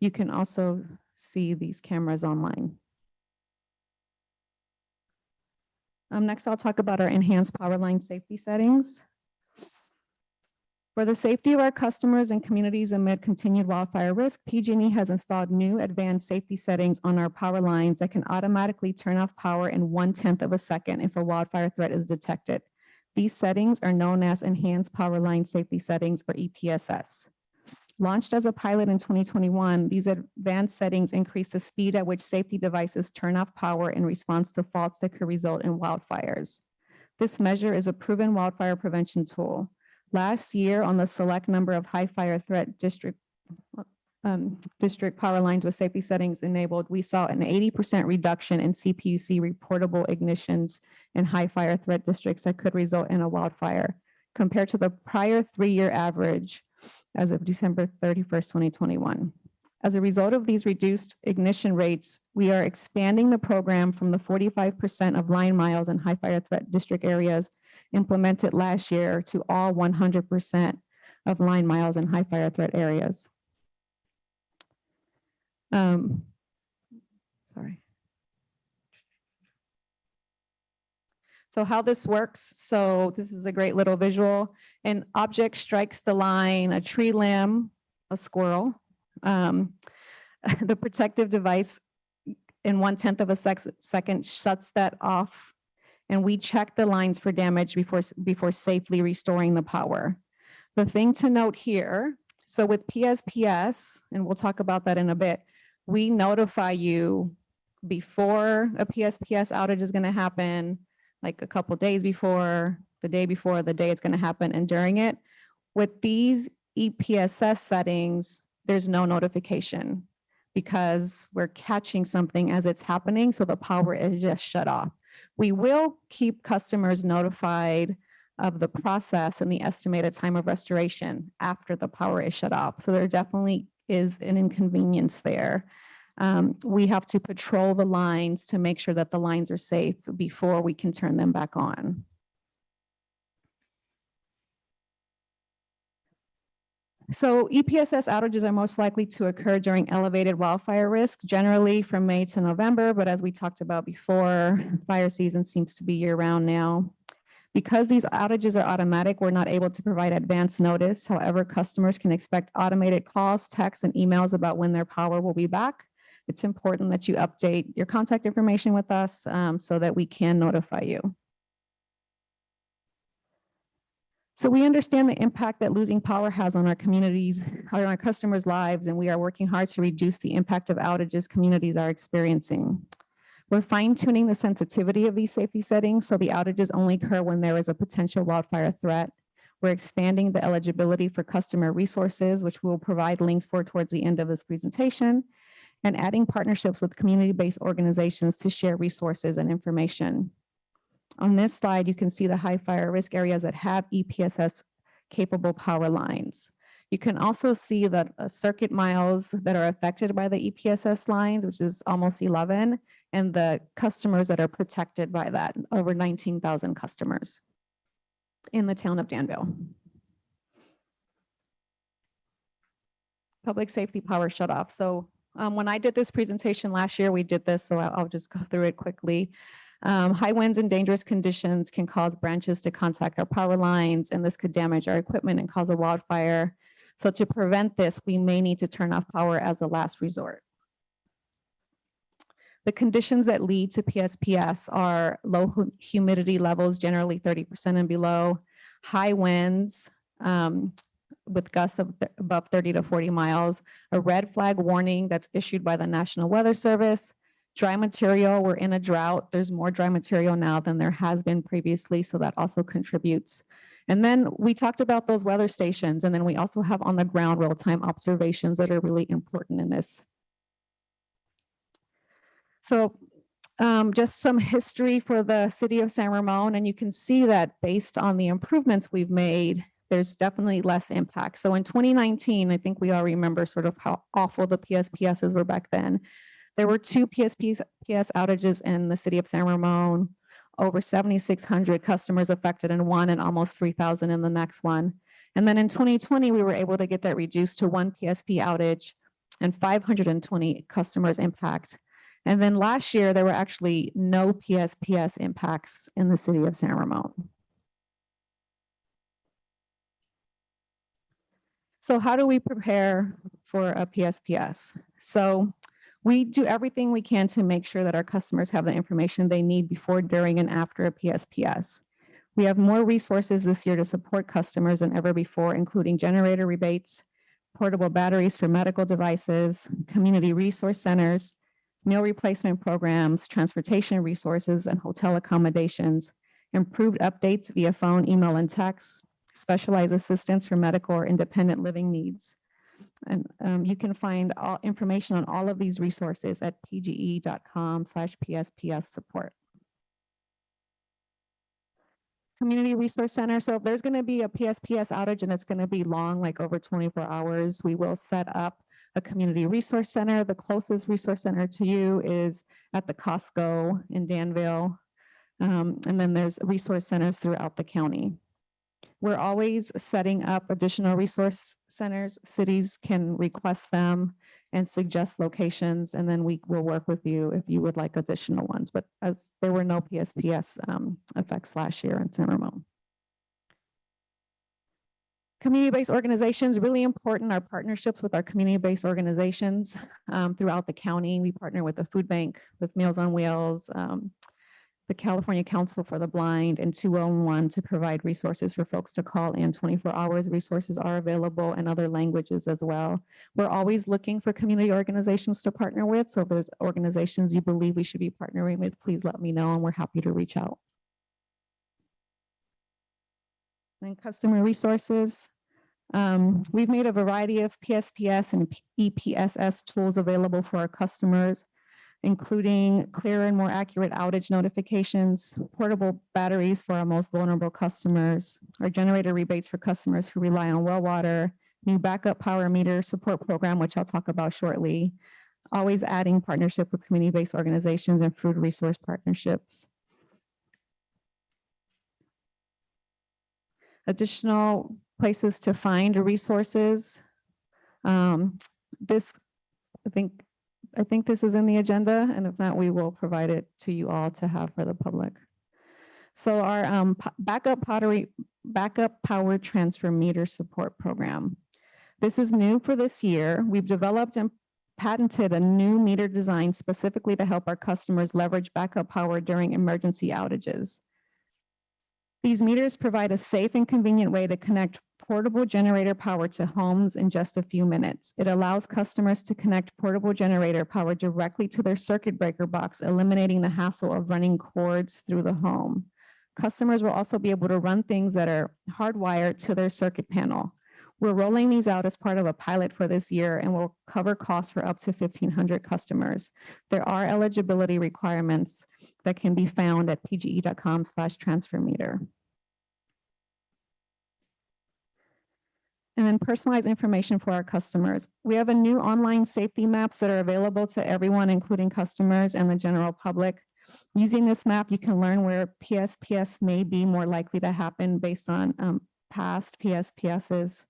You can also see these cameras online. Next, I'll talk about our enhanced power line safety settings. For the safety of our customers and communities amid continued wildfire risk, PG&E has installed new advanced safety settings on our power lines that can automatically turn off power in 1/10 of a second if a wildfire threat is detected. These settings are known as Enhanced Power Line Safety Settings, or EPSS. Launched as a pilot in 2021, these advanced settings increase the speed at which safety devices turn off power in response to faults that could result in wildfires. This measure is a proven wildfire prevention tool. Last year, on the select number of high fire threat district power lines with safety settings enabled, we saw an 80% reduction in CPUC reportable ignitions in high fire threat districts that could result in a wildfire, compared to the prior 3-year average as of December 31st, 2021. As a result of these reduced ignition rates, we are expanding the program from the 45% of line miles in high fire threat district areas implemented last year to all 100% of line miles in high fire threat areas. Sorry. So how this works, so this is a great little visual. An object strikes the line, a tree limb, a squirrel. The protective device in 1/10 of a second shuts that off, and we check the lines for damage before safely restoring the power. The thing to note here, so with PSPS, and we'll talk about that in a bit, we notify you before a PSPS outage is going to happen, like a couple days before, the day before, the day it's going to happen, and during it. With these EPSS settings, there's no notification because we're catching something as it's happening, so the power is just shut off. We will keep customers notified of the process and the estimated time of restoration after the power is shut off. So there definitely is an inconvenience there. We have to patrol the lines to make sure that the lines are safe before we can turn them back on. So EPSS outages are most likely to occur during elevated wildfire risk, generally from May to November, but as we talked about before, fire season seems to be year-round now. Because these outages are automatic, we're not able to provide advance notice. However, customers can expect automated calls, texts, and emails about when their power will be back. It's important that you update your contact information with us so that we can notify you. So we understand the impact that losing power has on our communities, on our customers' lives, and we are working hard to reduce the impact of outages communities are experiencing. We're fine-tuning the sensitivity of these safety settings so the outages only occur when there is a potential wildfire threat. We're expanding the eligibility for customer resources, which we'll provide links for towards the end of this presentation, and adding partnerships with community-based organizations to share resources and information. On this slide, you can see the high fire risk areas that have EPSS capable power lines. You can also see that circuit miles that are affected by the EPSS lines, which is almost 11, and the customers that are protected by that, over 19,000 customers in the town of Danville. Public safety power shut off. So when I did this presentation last year, we did this, so I'll just go through it quickly. High winds and dangerous conditions can cause branches to contact our power lines, and this could damage our equipment and cause a wildfire. So to prevent this, we may need to turn off power as a last resort. The conditions that lead to PSPS are low humidity levels, generally 30% and below, high winds with gusts of above 30 to 40 miles, a red flag warning that's issued by the National Weather Service, dry material, we're in a drought. There's more dry material now than there has been previously, so that also contributes. And then we talked about those weather stations, and then we also have on the ground real-time observations that are really important in this. So just some history for the city of San Ramon, and you can see that based on the improvements we've made, there's definitely less impact. So in 2019, I think we all remember sort of how awful the PSPSs were back then. There were 2 PSPS outages in the city of San Ramon, over 7,600 customers affected in one and almost 3,000 in the next one. And then in 2020, we were able to get that reduced to 1 PSP outage and 520 customers impact. And then last year, there were actually no PSPS impacts in the city of San Ramon. So how do we prepare for a PSPS? So we do everything we can to make sure that our customers have the information they need before, during, and after a PSPS. We have more resources this year to support customers than ever before, including generator rebates, portable batteries for medical devices, community resource centers, meal replacement programs, transportation resources, and hotel accommodations, improved updates via phone, email, and text, specialized assistance for medical or independent living needs. And you can find all information on all of these resources at pge.com/PSPS support. Community Resource Center. So if there's going to be a PSPS outage and it's going to be long, like over 24 hours, we will set up a community resource center. The closest resource center to you is at the Costco in Danville. And then there's resource centers throughout the county. We're always setting up additional resource centers. Cities can request them and suggest locations, and then we will work with you if you would like additional ones. But as there were no PSPS effects last year in San Ramon. Community-based organizations, really important, our partnerships with our community-based organizations throughout the county. We partner with the food bank, with Meals on Wheels, the California Council for the Blind, and 211 to provide resources for folks to call in 24 hours. Resources are available in other languages as well. We're always looking for community organizations to partner with. So if there's organizations you believe we should be partnering with, please let me know and we're happy to reach out. And customer resources. We've made a variety of PSPS and EPSS tools available for our customers, including clearer and more accurate outage notifications, portable batteries for our most vulnerable customers, our generator rebates for customers who rely on well water, new backup power meter support program, which I'll talk about shortly, always adding partnership with community-based organizations and food resource partnerships. Additional places to find resources. I think this is in the agenda, and if not, we will provide it to you all to have for the public. So our backup power transfer meter support program. This is new for this year. We've developed and patented a new meter design specifically to help our customers leverage backup power during emergency outages. These meters provide a safe and convenient way to connect portable generator power to homes in just a few minutes. It allows customers to connect portable generator power directly to their circuit breaker box, eliminating the hassle of running cords through the home. Customers will also be able to run things that are hardwired to their circuit panel. We're rolling these out as part of a pilot for this year and will cover costs for up to 1,500 customers. There are eligibility requirements that can be found at pge.com/transfer meter. And then personalized information for our customers. We have a new online safety maps that are available to everyone, including customers and the general public. Using this map, you can learn where PSPS may be more likely to happen based on past PSPSs.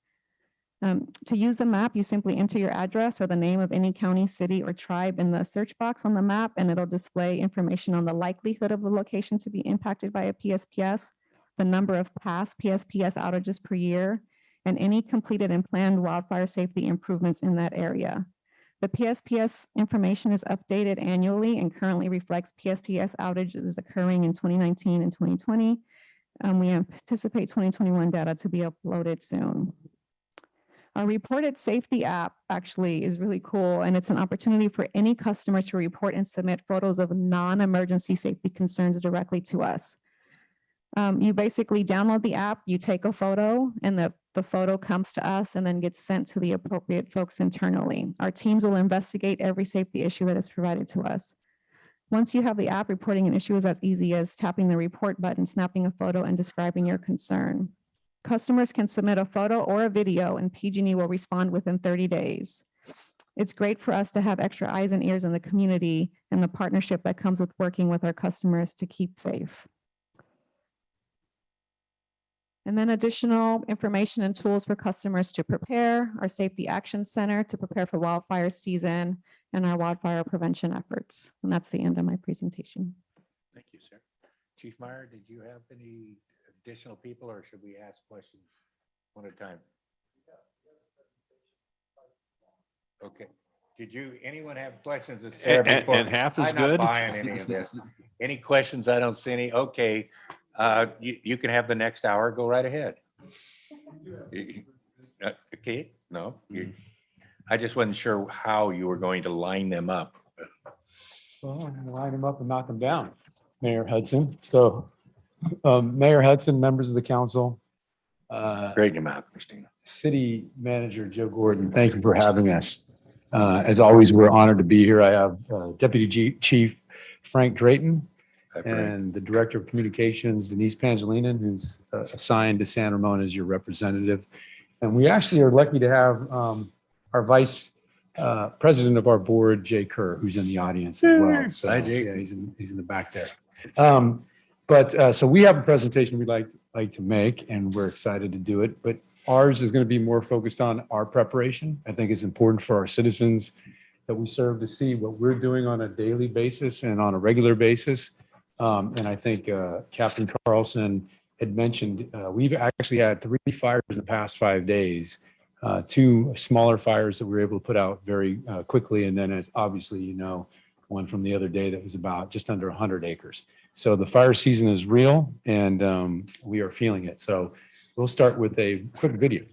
To use the map, you simply enter your address or the name of any county, city, or tribe in the search box on the map, and it'll display information on the likelihood of the location to be impacted by a PSPS, the number of past PSPS outages per year, and any completed and planned wildfire safety improvements in that area. The PSPS information is updated annually and currently reflects PSPS outages occurring in 2019 and 2020. We anticipate 2021 data to be uploaded soon. Our reported safety app actually is really cool, and it's an opportunity for any customer to report and submit photos of non-emergency safety concerns directly to us. You basically download the app, you take a photo, and the photo comes to us and then gets sent to the appropriate folks internally. Our teams will investigate every safety issue that is provided to us. Once you have the app, reporting an issue is as easy as tapping the report button, snapping a photo, and describing your concern. Customers can submit a photo or a video, and PG&E will respond within 30 days. It's great for us to have extra eyes and ears in the community and the partnership that comes with working with our customers to keep safe. And then additional information and tools for customers to prepare, our Safety Action Center to prepare for wildfire season, and our wildfire prevention efforts. And that's the end of my presentation. Thank you, sir. Chief Meyer, did you have any additional people or should we ask questions one at a time? Okay. Did anyone have questions? of Sarah before? And half is I'm not good. buying any of this. Any questions? I don't see any. Okay. You can have the next hour. Go right ahead. Okay. No. I just wasn't sure how you were going to line them up. Well, I'm gonna line them up and knock them down, Mayor Hudson. So, Mayor Hudson, members of the council. Great amount, Christina. City Manager Joe Gordon, thank you for having us. As always, we're honored to be here. I have Deputy Chief Frank Drayton and the Director of Communications, Denise Pangilinan, who's assigned to San Ramon as your representative. And we actually are lucky to have our Vice President of our board, Jay Kerr, who's in the audience as well. So, Hi, Jay. yeah, he's in the back there. So we have a presentation we'd like to make, and we're excited to do it. But ours is going to be more focused on our preparation. I think it's important for our citizens that we serve to see what we're doing on a daily basis and on a regular basis. And I think Captain Carlson had mentioned we've actually had 3 fires in the past 5 days. 2 smaller fires that we were able to put out very quickly. And then, as obviously, you know, one from the other day that was about just under 100 acres. So the fire season is real and we are feeling it. So we'll start with a quick video.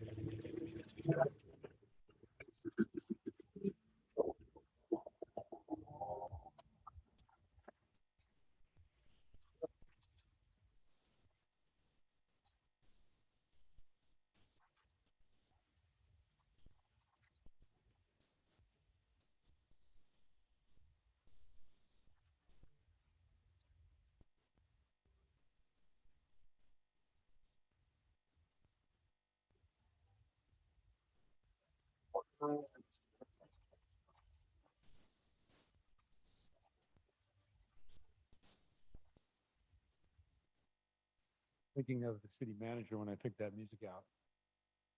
Thinking of the city manager when I picked that music out.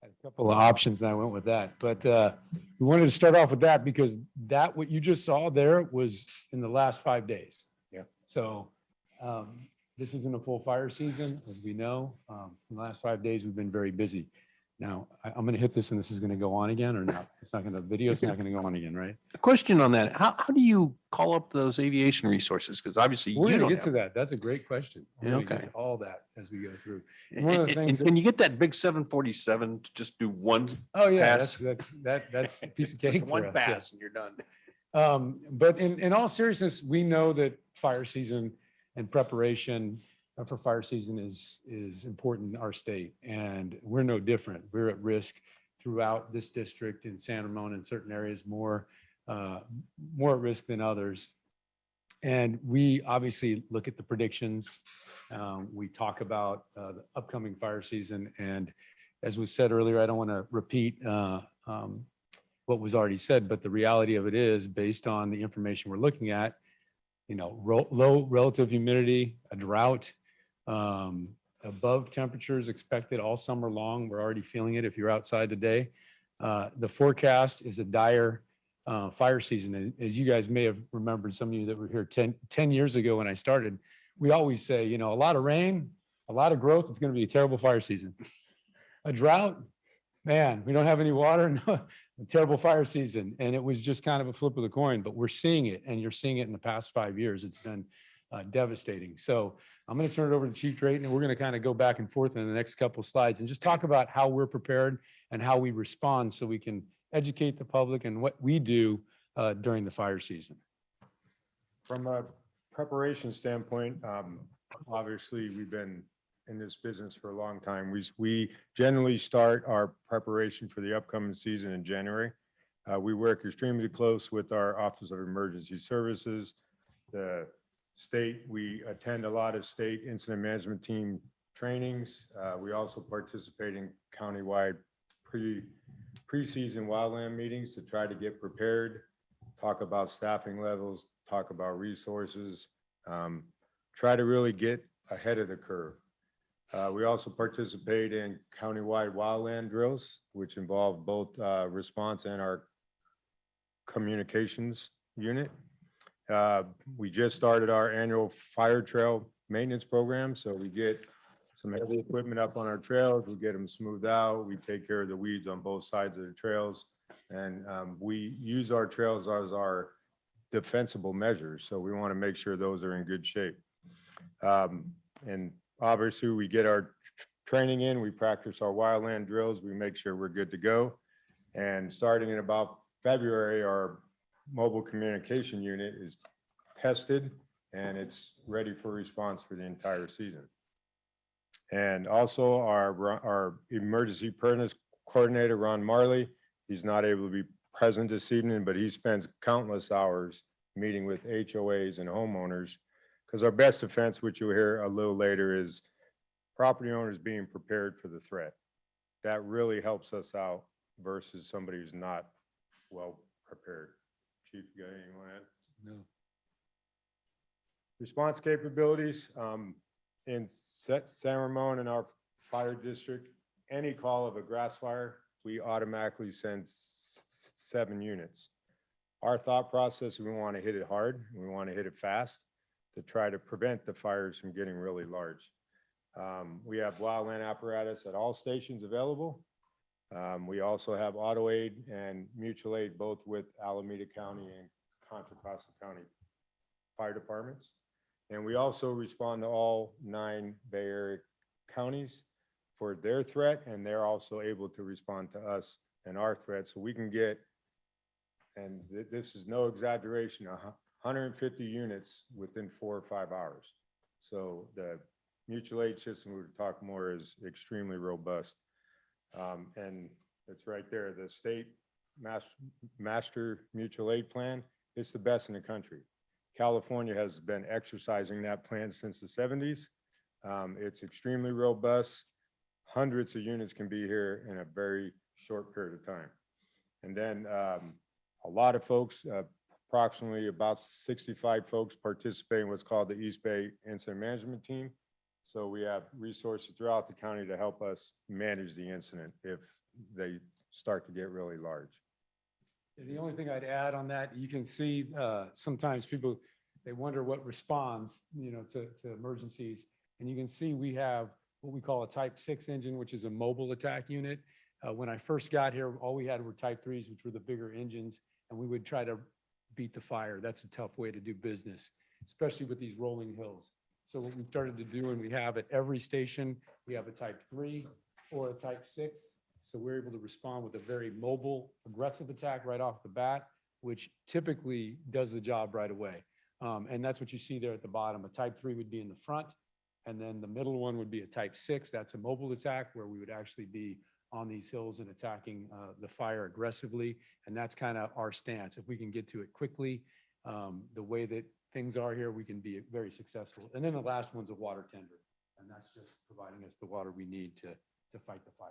I had a couple of options and I went with that. But we wanted to start off with that because what you just saw there was in the last 5 days. Yeah. So this isn't a full fire season, as we know. In the last 5 days, we've been very busy. Now, I'm going to hit this and this is going to go on again or not? It's not going to, video's not going to go on again, right? A question on that. How do you call up those aviation resources? Because obviously We're you going to don't get to have. that. That's a great question. We're going to get Okay. to all that as we go through. And one of the And things. can you get that big 747 to just do one Oh, yeah, pass? that's a piece of Just cake for one us, yeah. pass and you're done. But in all seriousness, we know that fire season and preparation for fire season is important in our state, and we're no different. We're at risk throughout this district in San Ramon in certain areas, more at risk than others. And we obviously look at the predictions. We talk about the upcoming fire season, and as was said earlier, I don't want to repeat what was already said, but the reality of it is, based on the information we're looking at, you know, low relative humidity, a drought, above temperatures expected all summer long. We're already feeling it if you're outside today. The forecast is a dire fire season. And as you guys may have remembered, some of you that were here 10 years ago when I started, we always say, you know, a lot of rain, a lot of growth, it's going to be a terrible fire season. A drought, man, we don't have any water, no, a terrible fire season. And it was just kind of a flip of the coin, but we're seeing it, and you're seeing it in the past 5 years. It's been devastating. So I'm going to turn it over to Chief Drayton, and we're going to kind of go back and forth in the next couple of slides and just talk about how we're prepared and how we respond so we can educate the public and what we do during the fire season. From a preparation standpoint, obviously we've been in this business for a long time. We generally start our preparation for the upcoming season in January. We work extremely close with our Office of Emergency Services, the state. We attend a lot of state incident management team trainings. We also participate in countywide pre-season wildland meetings to try to get prepared, talk about staffing levels, talk about resources, try to really get ahead of the curve. We also participate in countywide wildland drills, which involve both response and our communications unit. We just started our annual fire trail maintenance program, so we get some heavy equipment up on our trails, we get them smoothed out, we take care of the weeds on both sides of the trails, and we use our trails as our defensible measures, so we want to make sure those are in good shape. And obviously, we get our training in, we practice our wildland drills, we make sure we're good to go. And starting in about February, our mobile communication unit is tested and it's ready for response for the entire season. And also our emergency preparedness coordinator, Ron Marley, he's not able to be present this evening, but he spends countless hours meeting with HOAs and homeowners, because our best defense, which you'll hear a little later, is property owners being prepared for the threat. That really helps us out versus somebody who's not well prepared. Chief, you got anything you want to add? No. Response capabilities. In San Ramon, in our fire district, any call of a grass fire, we automatically send 7 units. Our thought process, we want to hit it hard. We want to hit it fast to try to prevent the fires from getting really large. We have wildland apparatus at all stations available. We also have auto aid and mutual aid, both with Alameda County and Contra Costa County fire departments. And we also respond to all 9 Bay Area counties for their threat, and they're also able to respond to us and our threat. So we can get, and this is no exaggeration, 150 units within 4 or 5 hours. So the mutual aid system, we would talk more, is extremely robust. And it's right there, the state master mutual aid plan, it's the best in the country. California has been exercising that plan since the 70s. It's extremely robust. Hundreds of units can be here in a very short period of time. And then a lot of folks, approximately about 65 folks participate in what's called the East Bay Incident Management Team. So we have resources throughout the county to help us manage the incident if they start to get really large. The only thing I'd add on that, you can see sometimes people, they wonder what responds, to emergencies. And you can see we have what we call a type 6 engine, which is a mobile attack unit. When I first got here, all we had were type 3s, which were the bigger engines, and we would try to beat the fire. That's a tough way to do business, especially with these rolling hills. So what we started to do, and we have at every station, we have a type 3 or a type 6. So we're able to respond with a very mobile, aggressive attack right off the bat, which typically does the job right away. And that's what you see there at the bottom. A type 3 would be in the front, and then the middle one would be a type 6. That's a mobile attack where we would actually be on these hills and attacking the fire aggressively. And that's kind of our stance. If we can get to it quickly, the way that things are here, we can be very successful. And then the last one's a water tender, and that's just providing us the water we need to fight the fire.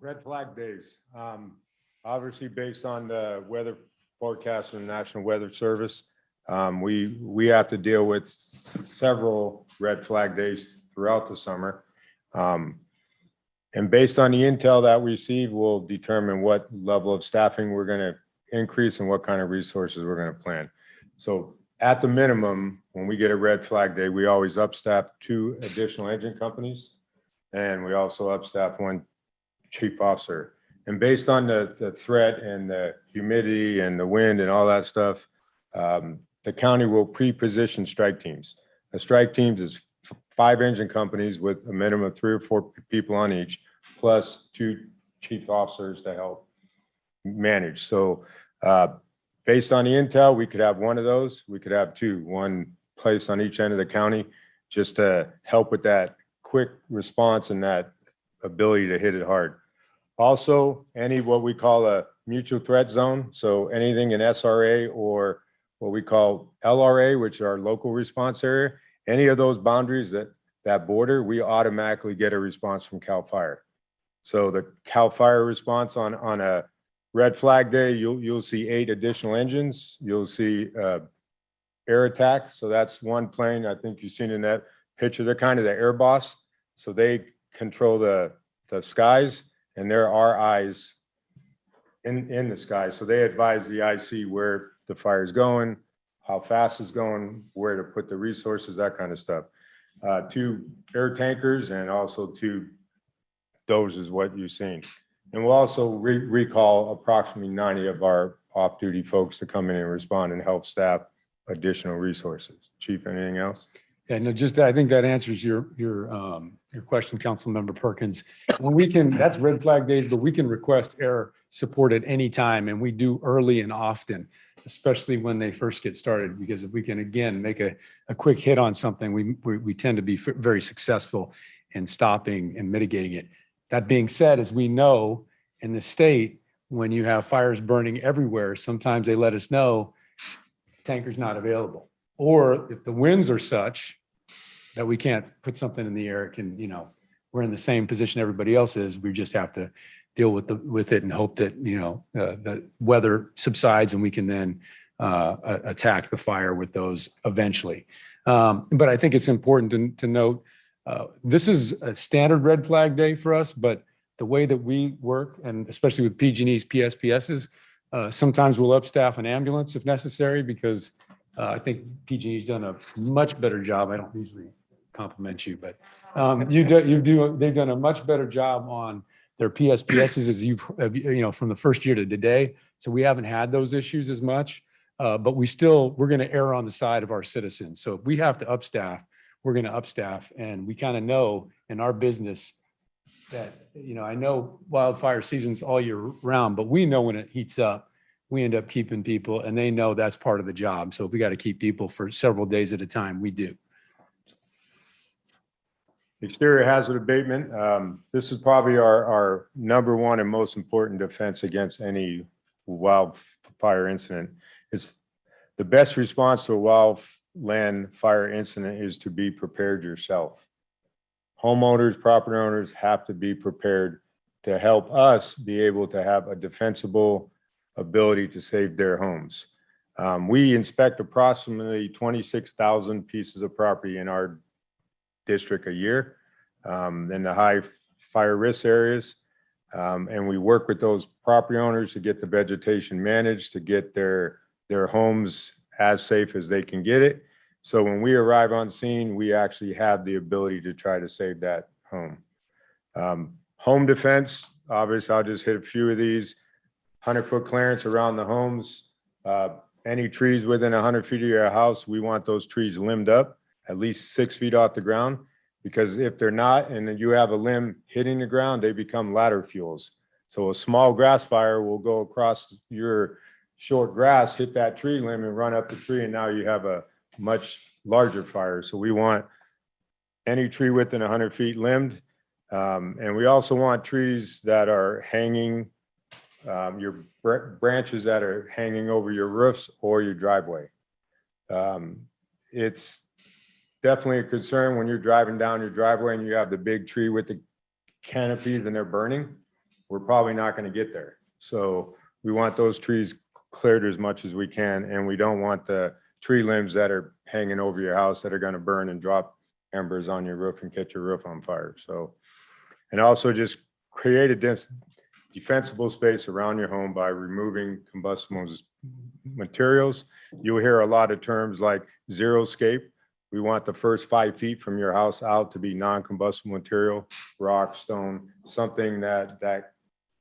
Red flag days. Obviously, based on the weather forecast from the National Weather Service, we have to deal with several red flag days throughout the summer. And based on the intel that we receive, we'll determine what level of staffing we're going to increase and what kind of resources we're going to plan. So at the minimum, when we get a red flag day, we always upstaff 2 additional engine companies, and we also upstaff 1 chief officer. And based on the threat and the humidity and the wind and all that stuff, the county will pre-position strike teams. A strike teams is 5 engine companies with a minimum of 3 or 4 people on each, plus 2 chief officers to help manage. So based on the intel, we could have 1 of those. We could have 2, 1 placed on each end of the county, just to help with that quick response and that ability to hit it hard. Also, any what we call a mutual threat zone. So anything in SRA or what we call LRA, which are local response area, any of those boundaries that border, we automatically get a response from CAL FIRE. So the CAL FIRE response on a red flag day, you'll see 8 additional engines. You'll see air attack. So that's 1 plane. I think you've seen in that picture, they're kind of the air boss. So they control the skies, and there are eyes in the sky. So they advise the IC where the fire is going, how fast it's going, where to put the resources, that kind of stuff. 2 air tankers and also 2 dozers, what you've seen. And we'll also recall approximately 90 of our off-duty folks to come in and respond and help staff additional resources. Chief, anything else? Yeah, no, just, I think that answers your question, Councilmember Perkins. When we can, that's red flag days, but we can request air support at any time, and we do early and often, especially when they first get started, because if we can, again, make a quick hit on something, we tend to be very successful in stopping and mitigating it. That being said, as we know in the state, when you have fires burning everywhere, sometimes they let us know tanker's not available. Or if the winds are such that we can't put something in the air, it can, we're in the same position everybody else is. We just have to deal with it and hope that, the weather subsides and we can then attack the fire with those eventually. But I think it's important to note, this is a standard red flag day for us, but the way that we work, and especially with PG&E's PSPSs, sometimes we'll upstaff an ambulance if necessary, because I think PG&E's done a much better job. I don't usually compliment you, but they've done a much better job on their PSPSs as from the first year to today. So we haven't had those issues as much, but we're going to err on the side of our citizens. So if we have to upstaff, we're going to upstaff, and we kind of know in our business that, I know wildfire season's all year round, but we know when it heats up, we end up keeping people, and they know that's part of the job. So if we got to keep people for several days at a time, we do. Exterior hazard abatement. This is probably our number one and most important defense against any wildfire incident. It's the best response to a wildland fire incident is to be prepared yourself. Homeowners, property owners have to be prepared to help us be able to have a defensible ability to save their homes. We inspect approximately 26,000 pieces of property in our district a year in the high fire risk areas. And we work with those property owners to get the vegetation managed, to get their homes as safe as they can get it. So when we arrive on scene, we actually have the ability to try to save that home. Home defense, obviously, I'll just hit a few of these. 100-foot clearance around the homes. Any trees within 100 feet of your house, we want those trees limbed up at least 6 feet off the ground, because if they're not, and you have a limb hitting the ground, they become ladder fuels. So a small grass fire will go across your short grass, hit that tree limb and run up the tree, and now you have a much larger fire. So we want any tree within 100 feet limbed. And we also want trees that are hanging, your branches that are hanging over your roofs or your driveway. It's definitely a concern when you're driving down your driveway and you have the big tree with the canopies and they're burning. We're probably not going to get there. So we want those trees cleared as much as we can, and we don't want the tree limbs that are hanging over your house that are going to burn and drop embers on your roof and catch your roof on fire. So, and also just create a defensible space around your home by removing combustible materials. You'll hear a lot of terms like zero escape. We want the first 5 feet from your house out to be non-combustible material, rock, stone, something that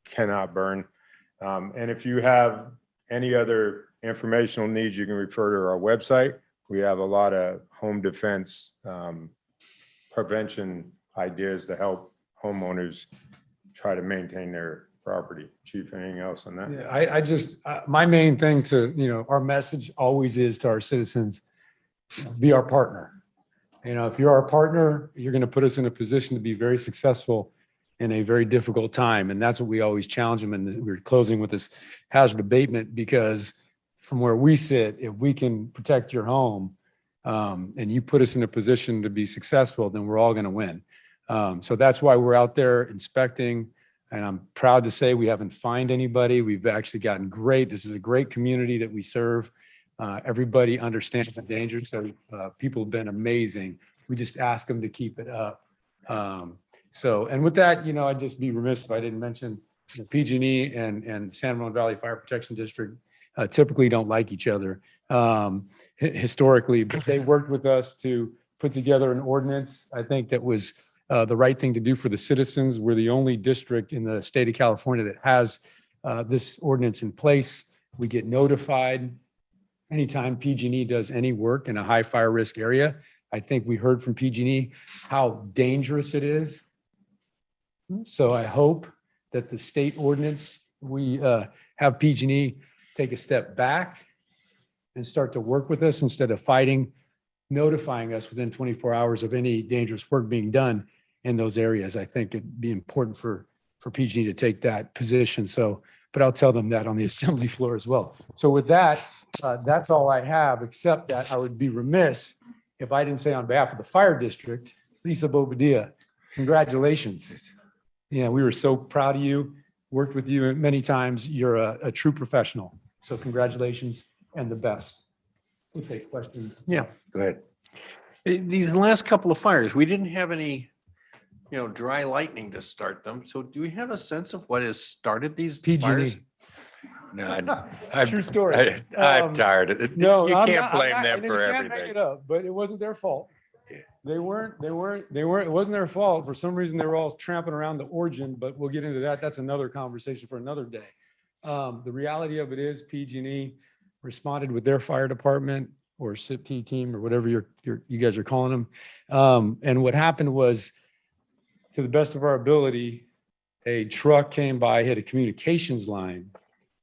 cannot burn. And if you have any other informational needs, you can refer to our website. We have a lot of home defense prevention ideas to help homeowners try to maintain their property. Chief, anything else on that? Yeah, my main thing to, our message always is to our citizens, be our partner. If you're our partner, you're going to put us in a position to be very successful in a very difficult time. And that's what we always challenge them. And we're closing with this hazard abatement, because from where we sit, if we can protect your home and you put us in a position to be successful, then we're all going to win. So that's why we're out there inspecting. And I'm proud to say we haven't fined anybody. We've actually gotten great. This is a great community that we serve. Everybody understands the danger. So people have been amazing We just ask them to keep it up. So, and with that, I'd just be remiss if I didn't mention PG&E and San Ramon Valley Fire Protection District typically don't like each other historically, but they worked with us to put together an ordinance. I think that was the right thing to do for the citizens. We're the only district in the state of California that has this ordinance in place. We get notified anytime PG&E does any work in a high fire risk area. I think we heard from PG&E how dangerous it is. So I hope that the state ordinance, we have PG&E take a step back and start to work with us instead of fighting, notifying us within 24 hours of any dangerous work being done in those areas. I think it'd be important for PG&E to take that position. So, but I'll tell them that on the assembly floor as well. So with that, that's all I have, except that I would be remiss if I didn't say on behalf of the fire district, Lisa Bobadia, congratulations. Yeah, we were so proud of you, worked with you many times. You're a true professional. So congratulations and the best. We'll take questions. Yeah, Go ahead. these last couple of fires, we didn't have any, dry lightning to start them. So do we have a sense of what has started these fires? PG&E. No, I'm True story. I'm tired of it. No, You I'm can't not- I'm blame not- them and for you can't make everything. it up, but it wasn't their fault. They weren't, it wasn't their fault. For some reason, they were all tramping around the origin, but we'll get into that. That's another conversation for another day. The reality of it is PG&E responded with their fire department or SIP team or whatever you guys are calling them. And what happened was, to the best of our ability, a truck came by, hit a communications line,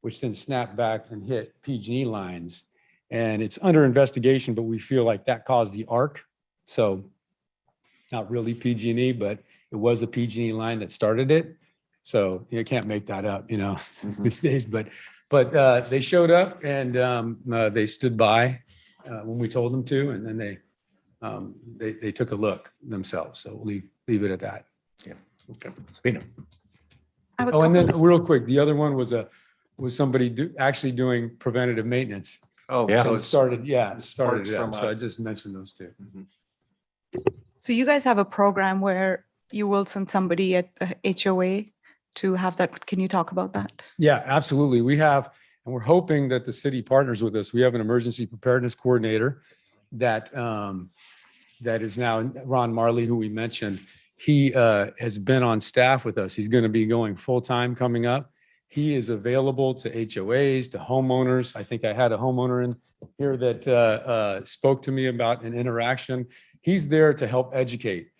which then snapped back and hit PG&E lines. And it's under investigation, but we feel like that caused the arc. So not really PG&E, but it was a PG&E line that started it. So you can't make that up, these days. But they showed up and they stood by when we told them to, and then they took a look themselves. So we'll leave it at that. Yeah. Okay. Sabina. Oh, and then real quick, the other one was somebody actually doing preventative maintenance. Oh, yeah. So it started it up. from So I just mentioned those two. So you guys have a program where you will send somebody at the HOA to have that. Can you talk about that? Yeah, absolutely. We have, and we're hoping that the city partners with us. We have an emergency preparedness coordinator that is now Ron Marley, who we mentioned. He has been on staff with us. He's going to be going full-time coming up. He is available to HOAs, to homeowners. I think I had a homeowner in here that spoke to me about an interaction. He's there to help educate.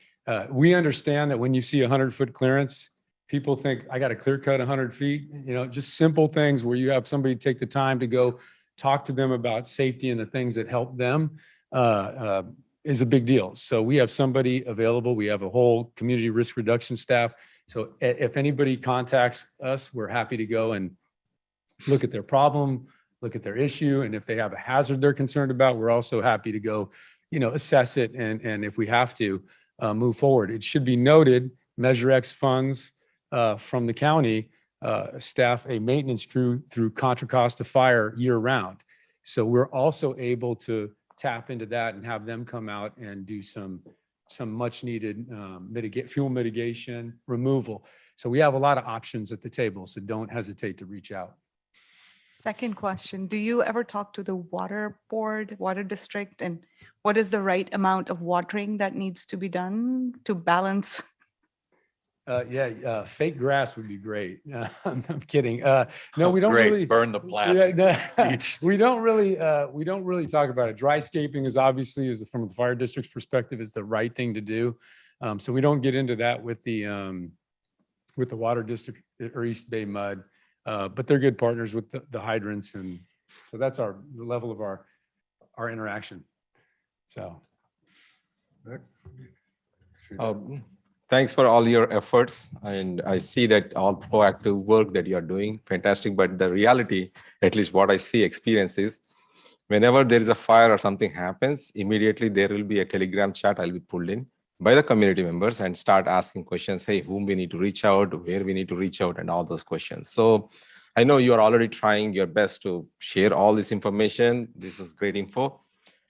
We understand that when you see 100-foot clearance, people think, I got to clear cut 100 feet. Just simple things where you have somebody take the time to go talk to them about safety and the things that help them is a big deal. So we have somebody available. We have a whole community risk reduction staff. So if anybody contacts us, we're happy to go and look at their problem, look at their issue. And if they have a hazard they're concerned about, we're also happy to go, assess it. And if we have to move forward. It should be noted, Measure X funds from the county staff a maintenance crew through Contra Costa Fire year round. So we're also able to tap into that and have them come out and do some much needed fuel mitigation, removal. So we have a lot of options at the table, so don't hesitate to reach out. Second question, do you ever talk to the water board, water district, and what is the right amount of watering that needs to be done to balance? Fake grass would be great. I'm kidding. No, we don't Great, really burn the plastic. We don't really talk about it. Dry scaping is obviously, from the fire district's perspective, is the right thing to do. So we don't get into that with the water district or East Bay Mud, but they're good partners with the hydrants, and so that's the level of our interaction. So. Thanks for all your efforts. And I see that all proactive work that you're doing, fantastic. But the reality, at least what I see, experience is, whenever there is a fire or something happens, immediately there will be a Telegram chat I'll be pulled in by the community members and start asking questions. Hey, whom we need to reach out, where we need to reach out, and all those questions. So I know you are already trying your best to share all this information. This is great info.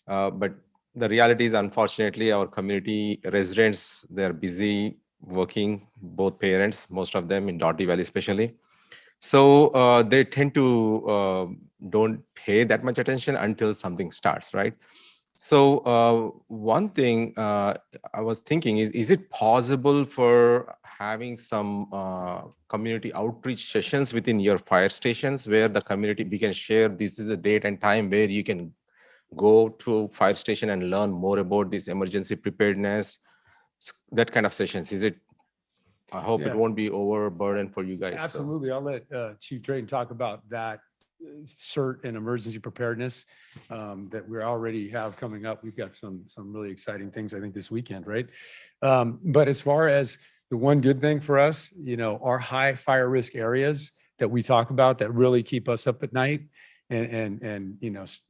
But the reality is, unfortunately, our community residents, they're busy working, both parents, most of them in Dottie Valley especially. So they tend to don't pay that much attention until something starts, right? So one thing I was thinking is it possible for having some community outreach sessions within your fire stations where the community, we can share this is a date and time where you can go to fire station and learn more about this emergency preparedness, that kind of sessions? Is it, I hope it Yeah. won't be overburden for you guys. so. Absolutely. I'll let Chief Drayton talk about that CERT and emergency preparedness that we already have coming up. We've got some really exciting things, I think, this weekend, right? But as far as the one good thing for us, our high fire risk areas that we talk about that really keep us up at night and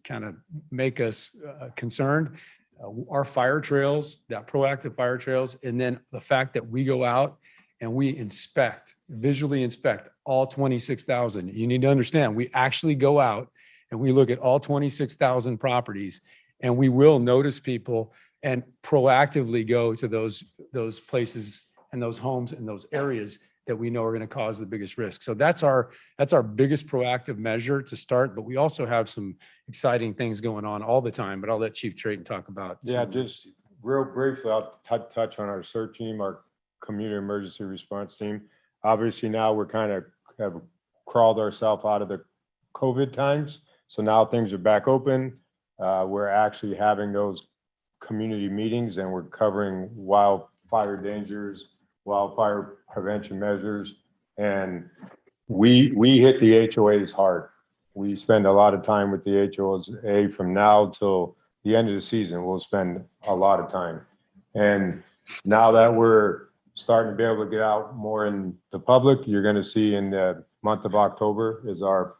kind of make us concerned, our fire trails, that proactive fire trails, and then the fact that we go out and we visually inspect all 26,000. You need to understand, we actually go out and we look at all 26,000 properties, and we will notice people and proactively go to those places and those homes and those areas that we know are going to cause the biggest risk. So that's our biggest proactive measure to start, but we also have some exciting things going on all the time, but I'll let Chief Drayton talk about. Yeah, just real briefly, I'll touch on our CERT team, our community emergency response team. Obviously now we're kind of have crawled ourselves out of the COVID times. So now things are back open. We're actually having those community meetings and we're covering wildfire dangers, wildfire prevention measures. And we hit the HOAs hard. We spend a lot of time with the HOAs from now till the end of the season. We'll spend a lot of time. And now that we're starting to be able to get out more in the public, you're going to see in the month of October is our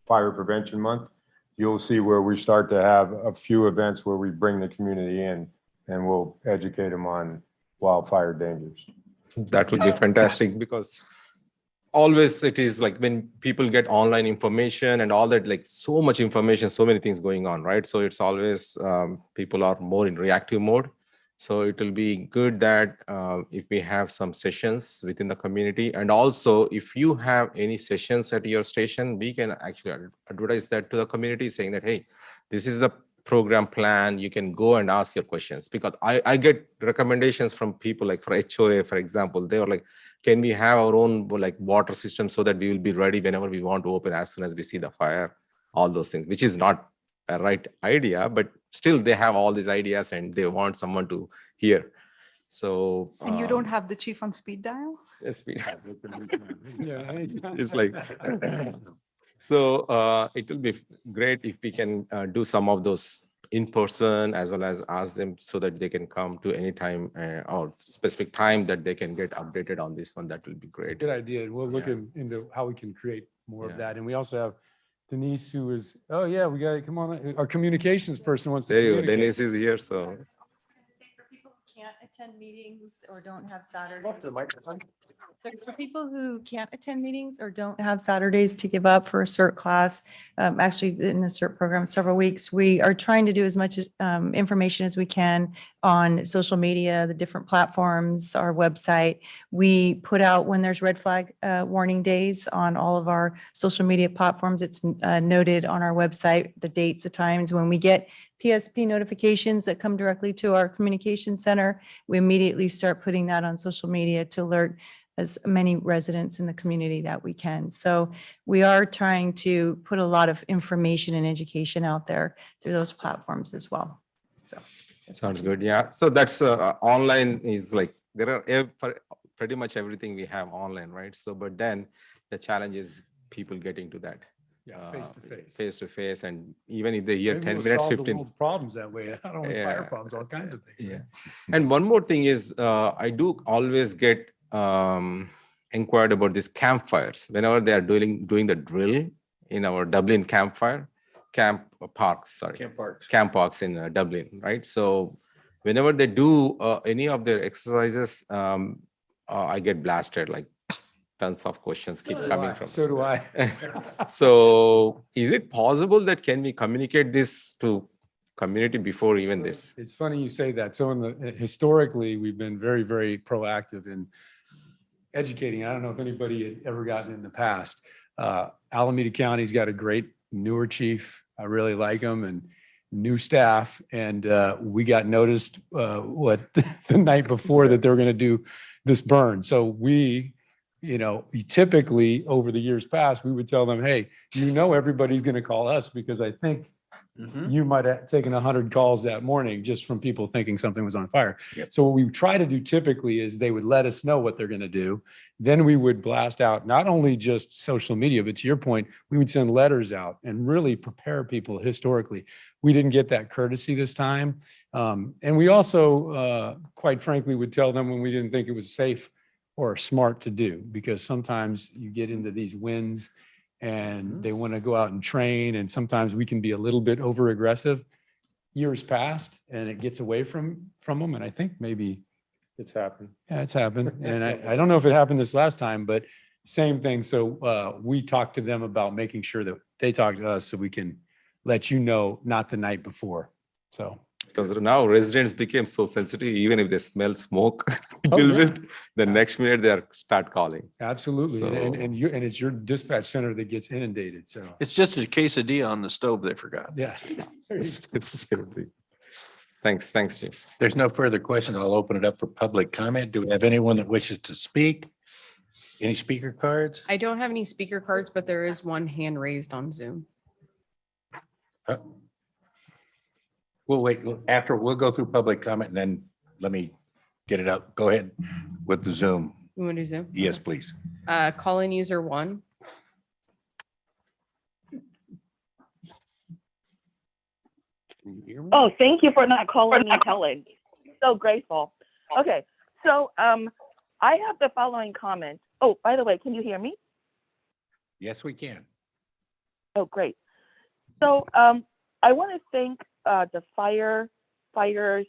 fire prevention month. You'll see where we start to have a few events where we bring the community in and we'll educate them on wildfire dangers. That would be fantastic, because always it is like when people get online information and all that, like so much information, so many things going on, right? So it's always people are more in reactive mode. So it will be good that if we have some sessions within the community, and also if you have any sessions at your station, we can actually advertise that to the community saying that, hey, this is a program plan, you can go and ask your questions. Because I get recommendations from people like for HOA, for example, they were like, can we have our own like water system so that we will be ready whenever we want to open as soon as we see the fire, all those things, which is not a right idea, but still they have all these ideas and they want someone to hear. So And you don't have the chief on speed dial? yes, Yeah, it's like so it will be great if we can do some of those in person as well as ask them so that they can come to any time or specific time that they can get updated on this one. That will be great. Good idea. We'll look into how we can create more of that. And we also have Denise, who is, oh yeah, we got to come on. Our communications person wants to There you go. communicate. Denise is here, so. Can't attend meetings or don't have Saturdays. So for people who can't attend meetings or don't have Saturdays to give up for a CERT class, actually in the CERT program, several weeks, we are trying to do as much information as we can on social media, the different platforms, our website. We put out when there's red flag warning days on all of our social media platforms. It's noted on our website, the dates, the times when we get PSP notifications that come directly to our communication center. We immediately start putting that on social media to alert as many residents in the community that we can. So we are trying to put a lot of information and education out there through those platforms as well. So Sounds good. Yeah. So that's online is like there are pretty much everything we have online, right? So, but then the challenge is people getting to that. Yeah, face-to-face. Face-to-face, and even if they hear Maybe 10 we'll minutes, solve the 15. world's problems that way. I don't want fire Yeah. problems, all kinds of things. Yeah. And one more thing is, I do always get inquired about these campfires. Whenever they are doing the drill in our Dublin camp parks in Dublin, right? So whenever they do any of their exercises, I get blasted, like tons of questions keep coming from. So do I. So is it possible that can we communicate this to community before even this. It's funny you say that. So historically, we've been very, very proactive in educating. I don't know if anybody had ever gotten in the past. Alameda County's got a great newer chief. I really like him, and new staff. And we got noticed the night before that they were going to do this burn. So we typically over the years past, we would tell them, hey, everybody's going to call us, because I think you might have taken 100 calls that morning just from people thinking something was on fire. Yep. So what we try to do typically is they would let us know what they're going to do. Then we would blast out not only just social media, but to your point, we would send letters out and really prepare people historically. We didn't get that courtesy this time. And we also, quite frankly, would tell them when we didn't think it was safe or smart to do, because sometimes you get into these winds and they want to go out and train, and sometimes we can be a little bit over aggressive. Years past and it gets away from them, and I think maybe It's happened. yeah, it's happened. And I don't know if it happened this last time, but same thing. So we talked to them about making sure that they talk to us so we can let not the night before. So Because now residents became so sensitive, even if they smell smoke a little bit, the next minute they start calling. absolutely. So- And it's your dispatch center that gets inundated. So It's just a quesadilla on the stove they forgot. yeah. It's the same thing. Thanks, Chief. There's no further questions. I'll open it up for public comment. Do we have anyone that wishes to speak? Any speaker cards? I don't have any speaker cards, but there is one hand raised on Zoom. We'll wait we'll go through public comment and then let me get it up. Go ahead with the Zoom. You want to do Zoom? Yes, please. Call-in user 1. Can you hear me? Oh, thank you for not calling me Helen. So grateful. Okay, so I have the following comment. Oh, by the way, can you hear me? Yes, we can. Oh, great. So I want to thank the firefighters,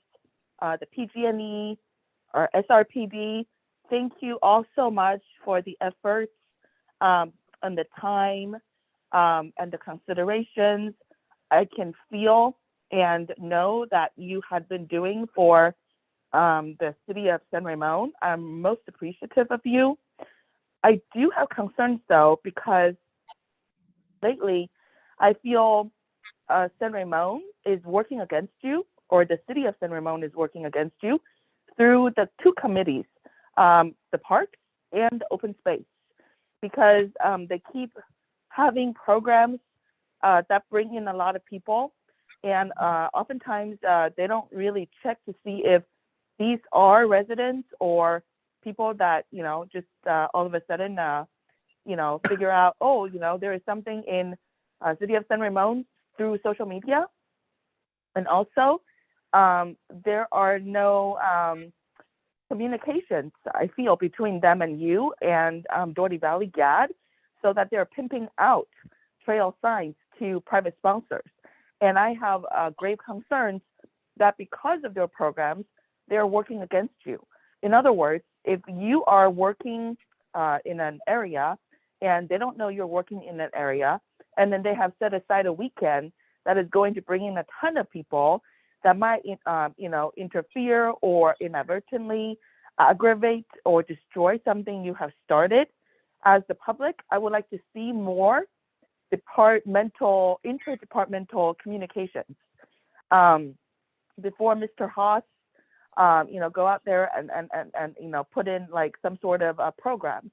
the PG&E, or SRPD. Thank you all so much for the efforts and the time and the considerations I can feel and know that you had been doing for the city of San Ramon. I'm most appreciative of you. I do have concerns though, because lately I feel San Ramon is working against you, or the city of San Ramon is working against you through the two committees, the parks and the open space, because they keep having programs that bring in a lot of people. And oftentimes they don't really check to see if these are residents or people that, just all of a sudden, figure out, oh, there is something in city of San Ramon through social media. And also, there are no communications, I feel, between them and you and Doherty Valley GAD, so that they're pimping out trail signs to private sponsors. And I have grave concerns that because of their programs, they're working against you. In other words, if you are working in an area and they don't know you're working in that area, and then they have set aside a weekend that is going to bring in a ton of people that might, interfere or inadvertently aggravate or destroy something you have started. As the public, I would like to see more interdepartmental communications. Before Mr. Haas, go out there and put in like some sort of a program.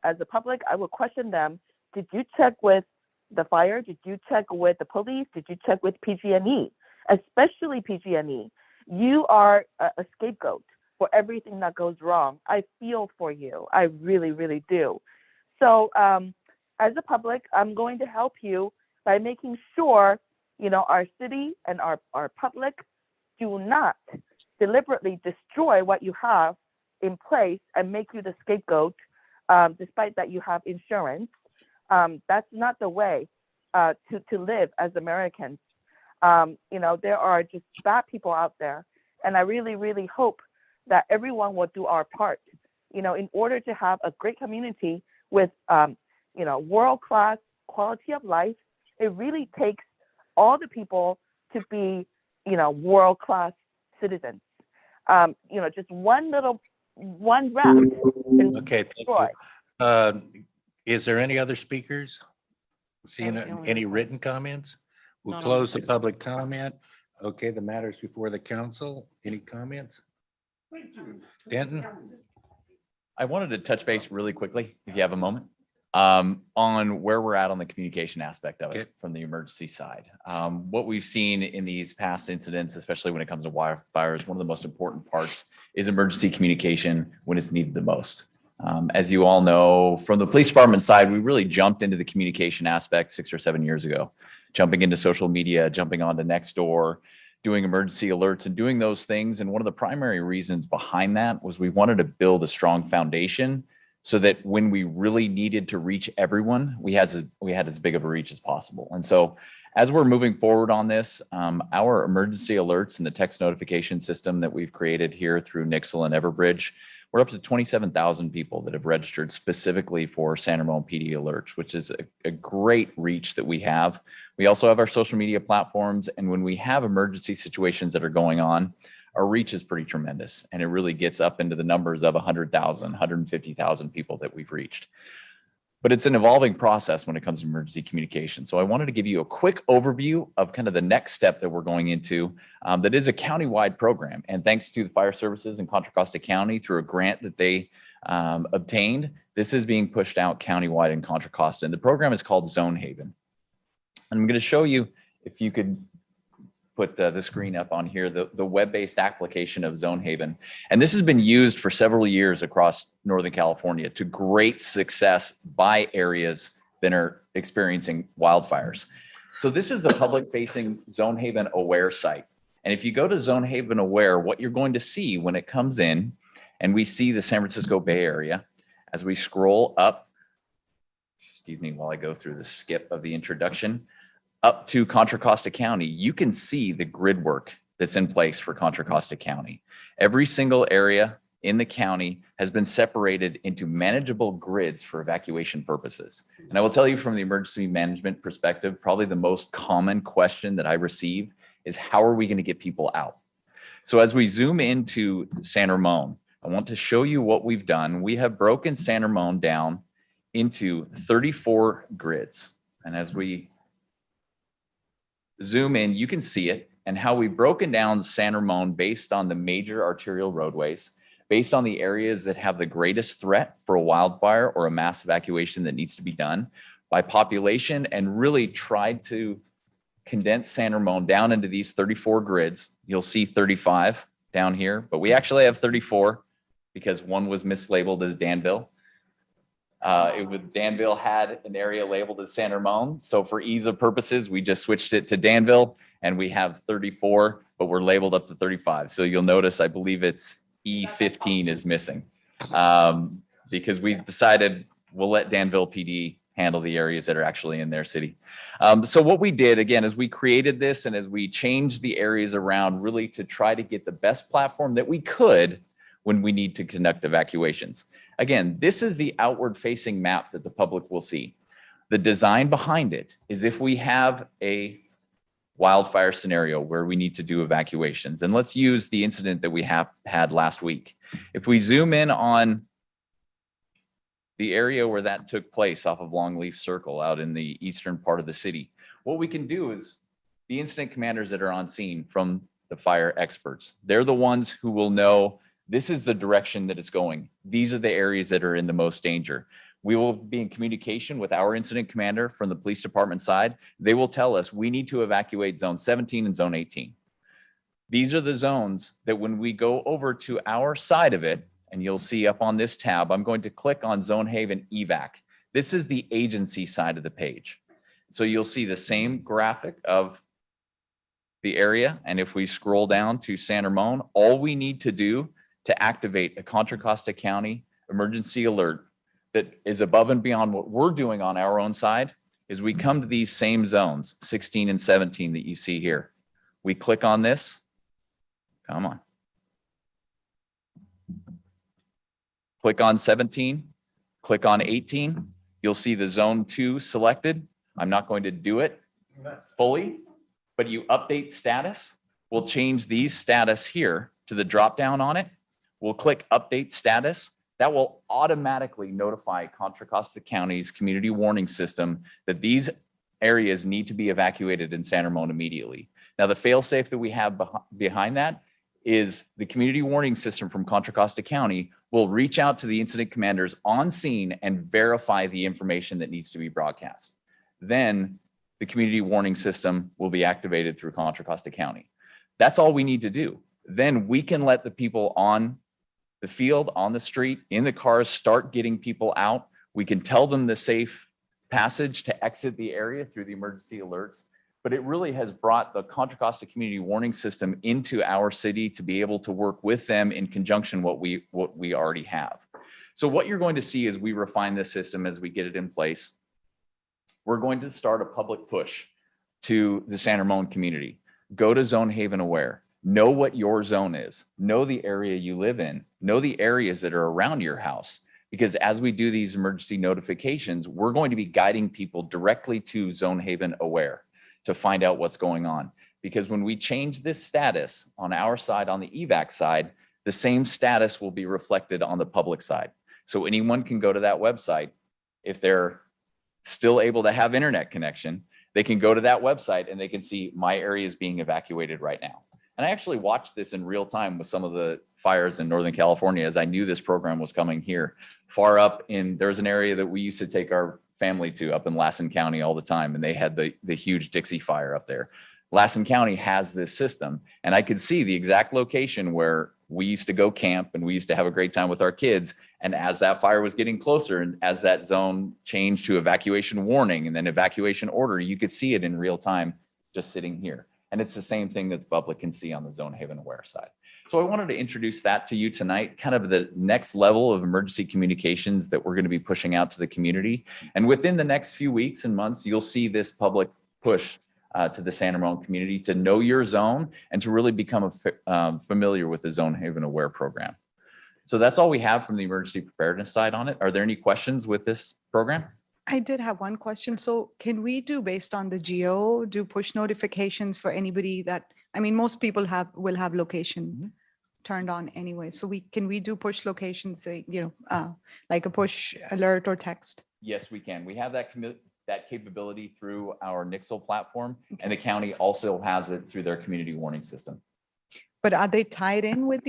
As the public, I would question them. Did you check with the fire? Did you check with the police? Did you check with PG&E? Especially PG&E. You are a scapegoat for everything that goes wrong. I feel for you. I really, really do. So as a public, I'm going to help you by making sure, our city and our public do not deliberately destroy what you have in place and make you the scapegoat, despite that you have insurance. That's not the way to live as Americans. There are just bad people out there. And I really, really hope that everyone will do our part, in order to have a great community with, world-class quality of life. It really takes all the people to be, world-class citizens. Just one route. Okay, thank destroy. you. Is there any other speakers? Seeing was the only any written request. comments? We'll Not on close the the public comment. Okay, the matters before the council. Any comments? Denton? I wanted to touch base really quickly, if you have a moment, on where we're at on the communication aspect of it from the emergency side. What we've seen in these past incidents, especially when it comes to wildfires, one of the most important parts is emergency communication when it's needed the most. As you all know, from the police department side, we really jumped into the communication aspect 6 or 7 years ago, jumping into social media, jumping onto Nextdoor, doing emergency alerts and doing those things. And one of the primary reasons behind that was we wanted to build a strong foundation so that when we really needed to reach everyone, we had as big of a reach as possible. And so as we're moving forward on this, our emergency alerts and the text notification system that we've created here through Nixle and Everbridge, we're up to 27,000 people that have registered specifically for San Ramon PD alerts, which is a great reach that we have. We also have our social media platforms. And when we have emergency situations that are going on, our reach is pretty tremendous. And it really gets up into the numbers of 100,000, 150,000 people that we've reached. But it's an evolving process when it comes to emergency communication. So I wanted to give you a quick overview of kind of the next step that we're going into that is a countywide program. And thanks to the fire services in Contra Costa County through a grant that they obtained, this is being pushed out countywide in Contra Costa. And the program is called Zone Haven. And I'm going to show you, if you could put the screen up on here, the web-based application of Zone Haven. And this has been used for several years across Northern California to great success by areas that are experiencing wildfires. So this is the public-facing Zone Haven Aware site. And if you go to Zone Haven Aware, what you're going to see when it comes in, and we see the San Francisco Bay Area, as we scroll up, excuse me while I go through the skip of the introduction, up to Contra Costa County, you can see the grid work that's in place for Contra Costa County. Every single area in the county has been separated into manageable grids for evacuation purposes. And I will tell you from the emergency management perspective, probably the most common question that I receive is how are we going to get people out? So as we zoom into San Ramon, I want to show you what we've done. We have broken San Ramon down into 34 grids. And as we zoom in, you can see it and how we've broken down San Ramon based on the major arterial roadways, based on the areas that have the greatest threat for a wildfire or a mass evacuation that needs to be done by population, and really tried to condense San Ramon down into these 34 grids. You'll see 35 down here, but we actually have 34 because one was mislabeled as Danville. Danville had an area labeled as San Ramon. So for ease of purposes, we just switched it to Danville, and we have 34, but we're labeled up to 35. So you'll notice, I believe it's E15 is missing because we decided we'll let Danville PD handle the areas that are actually in their city. So what we did, again, is we created this, and as we changed the areas around really to try to get the best platform that we could when we need to conduct evacuations. Again, this is the outward facing map that the public will see. The design behind it is if we have a wildfire scenario where we need to do evacuations, and let's use the incident that we had last week. If we zoom in on the area where that took place off of Longleaf Circle out in the eastern part of the city, what we can do is the incident commanders that are on scene from the fire experts, they're the ones who will know this is the direction that it's going. These are the areas that are in the most danger. We will be in communication with our incident commander from the police department side. They will tell us we need to evacuate zone 17 and zone 18. These are the zones that when we go over to our side of it, and you'll see up on this tab, I'm going to click on Zone Haven EVAC. This is the agency side of the page. So you'll see the same graphic of the area. And if we scroll down to San Ramon, all we need to do to activate a Contra Costa County emergency alert that is above and beyond what we're doing on our own side is we come to these same zones, 16 and 17 that you see here. We click on this. Come on. Click on 17, click on 18. You'll see the zone 2 selected. I'm not going to do it fully, but you update status, we'll change these status here to the drop down on it. We'll click update status. That will automatically notify Contra Costa County's community warning system that these areas need to be evacuated in San Ramon immediately. Now, the fail-safe that we have behind that is the community warning system from Contra Costa County will reach out to the incident commanders on scene and verify the information that needs to be broadcast. Then the community warning system will be activated through Contra Costa County. That's all we need to do. Then we can let the people on the field, on the street, in the cars, start getting people out. We can tell them the safe passage to exit the area through the emergency alerts. But it really has brought the Contra Costa community warning system into our city to be able to work with them in conjunction what we already have. So what you're going to see as we refine this system, as we get it in place, we're going to start a public push to the San Ramon community. Go to Zone Haven Aware. Know what your zone is. Know the area you live in. Know the areas that are around your house. Because as we do these emergency notifications, we're going to be guiding people directly to Zone Haven Aware to find out what's going on. Because when we change this status on our side, on the evac side, the same status will be reflected on the public side. So anyone can go to that website. If they're still able to have internet connection, they can go to that website and they can see my area is being evacuated right now. And I actually watched this in real time with some of the fires in Northern California as I knew this program was coming here. Far up there's an area that we used to take our family to up in Lassen County all the time, and they had the huge Dixie fire up there. Lassen County has this system, and I could see the exact location where we used to go camp and we used to have a great time with our kids. And as that fire was getting closer and as that zone changed to evacuation warning and then evacuation order, you could see it in real time just sitting here. And it's the same thing that the public can see on the Zone Haven Aware side. So I wanted to introduce that to you tonight, kind of the next level of emergency communications that we're going to be pushing out to the community. And within the next few weeks and months, you'll see this public push to the San Ramon community to know your zone and to really become familiar with the Zone Haven Aware program. So that's all we have from the emergency preparedness side on it. Are there any questions with this program? I did have one question. So can we do, based on the geo, do push notifications for anybody that, I mean, most people will have location turned on anyway. So can we do push locations, say, like a push alert or text? Yes, we can. We have that capability through our Nixle platform, and the county also has it through their community warning system. But are they tied in with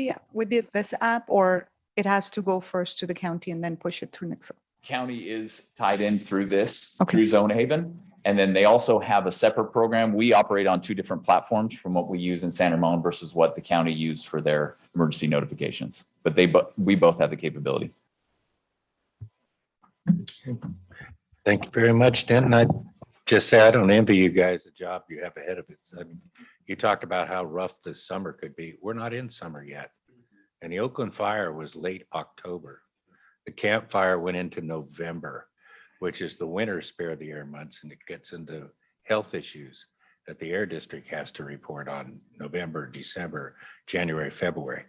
this app, or it has to go first to the county and then push it through Nixle? County is tied in through this, through Zone Haven. And then they also have a separate program. We operate on two different platforms from what we use in San Ramon versus what the county used for their emergency notifications. But we both have the capability. Thank you very much, Denton. I just say I don't envy you guys the job you have ahead of it. I mean, you talked about how rough this summer could be. We're not in summer yet. And the Oakland fire was late October. The Camp Fire went into November, which is the winter spare the air months, and it gets into health issues that the air district has to report on November, December, January, February.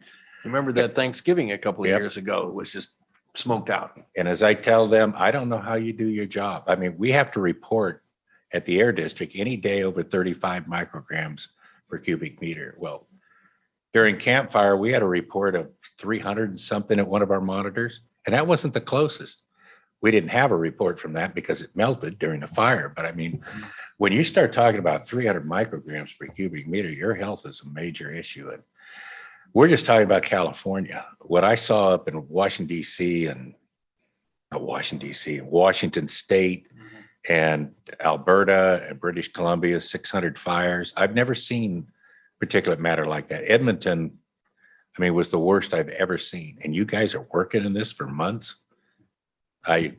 Remember that Thanksgiving a couple of years ago, it was just smoked out. And as I tell them, I don't know how you do your job. I mean, we have to report at the air district any day over 35 micrograms per cubic meter. Well, during Camp Fire, we had a report of 300 and something at one of our monitors. And that wasn't the closest. We didn't have a report from that because it melted during the fire. But I mean, when you start talking about 300 micrograms per cubic meter, your health is a major issue. And we're just talking about California. What I saw up in Washington, D.C. and Washington State and Alberta and British Columbia, 600 fires. I've never seen particulate matter like that. Edmonton, I mean, was the worst I've ever seen. And you guys are working in this for months. You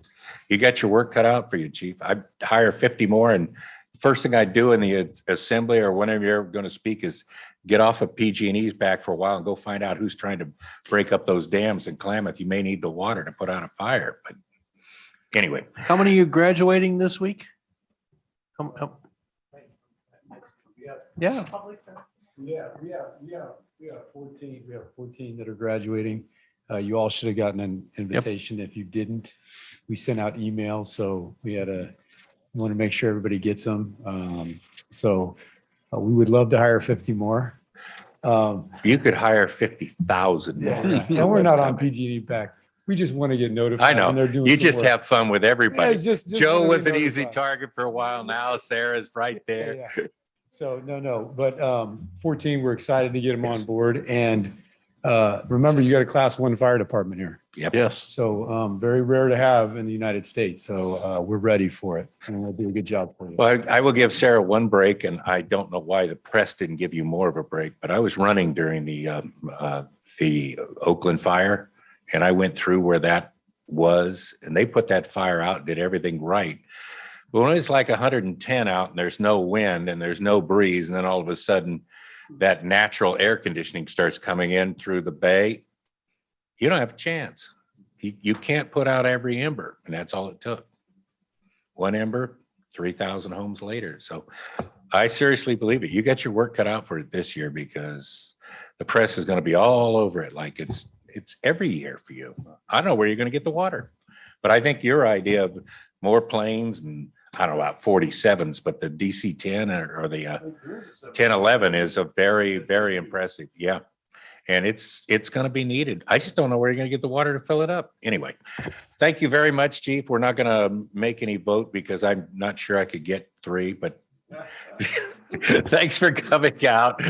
got your work cut out for you, Chief. I'd hire 50 more. And the first thing I do in the assembly or whenever you're going to speak is get off of PG&E's back for a while and go find out who's trying to break up those dams in Klamath. You may need the water to put out a fire. But anyway. How many are you graduating this week? Yeah. We have 14. We have 14 that are graduating. You all should have gotten an invitation. If you didn't, we sent out emails. So we want to make sure everybody gets them. We would love to hire 50 more. You could hire 50,000 more. And we're not on PG&E back. We just want to get notified. I when they're know. doing You some just work. have fun with everybody. Yeah, just Joe wanna be was an easy notified. target for a while. Now Sarah's right there. Yeah. So no, but 14, we're excited to get them on board. And remember, you got a class 1 fire department here. Yep. Yes. So very rare to have in the United States. So we're ready for it. And it'll do a good job for you. Well, I will give Sarah one break, and I don't know why the press didn't give you more of a break, but I was running during the Oakland fire, and I went through where that was, and they put that fire out, did everything right. But when it's like 110 out and there's no wind and there's no breeze, and then all of a sudden that natural air conditioning starts coming in through the bay, you don't have a chance. You can't put out every ember, and that's all it took. One ember, 3,000 homes later. So I seriously believe it. You got your work cut out for it this year, because the press is going to be all over it like it's every year for you. I don't know where you're going to get the water, but I think your idea of more planes, and I don't know about 47s, but the DC-10 or the 1011 is a very, very impressive. Yeah. And it's going to be needed. I just don't know where you're going to get the water to fill it up. Anyway, thank you very much, Chief. We're not going to make any vote because I'm not sure I could get 3, but thanks for coming out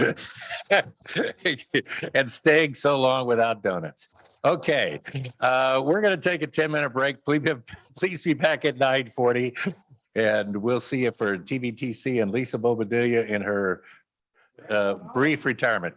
and staying so long without donuts. Okay, we're going to take a 10-minute break. Please be back at 9:40, and we'll see you for TVTC and Lisa Bobadia in her brief retirement.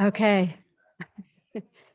Okay.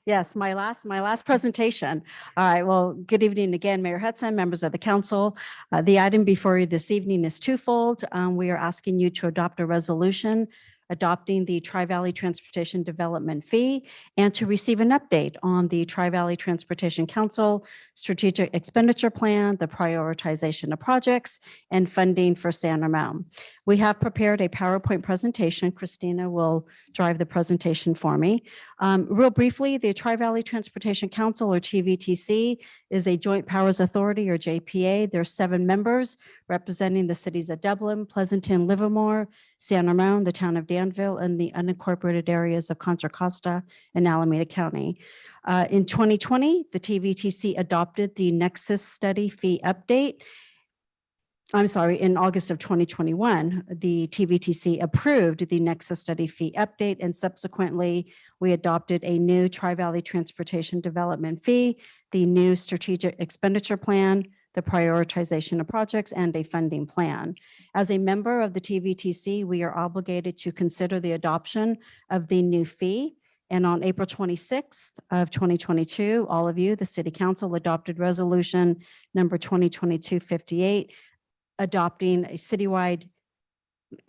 Yes, my last presentation. All right, well, good evening again, Mayor Hudson, members of the council. The item before you this evening is twofold. We are asking you to adopt a resolution adopting the Tri-Valley Transportation Development Fee and to receive an update on the Tri-Valley Transportation Council Strategic Expenditure Plan, the prioritization of projects, and funding for San Ramon. We have prepared a PowerPoint presentation. Christina will drive the presentation for me. Real briefly, the Tri-Valley Transportation Council, or TVTC, is a joint powers authority, or JPA. There's 7 members representing the cities of Dublin, Pleasanton, Livermore, San Ramon, the town of Danville, and the unincorporated areas of Contra Costa and Alameda County. In 2020, the TVTC adopted the Nexus Study Fee Update. I'm sorry, in August of 2021, the TVTC approved the Nexus Study Fee Update, and subsequently we adopted a new Tri-Valley Transportation Development Fee, the new Strategic Expenditure Plan, the prioritization of projects, and a funding plan. As a member of the TVTC, we are obligated to consider the adoption of the new fee. And on April 26th of 2022, all of you, the City Council, adopted resolution number 2022-58, adopting a citywide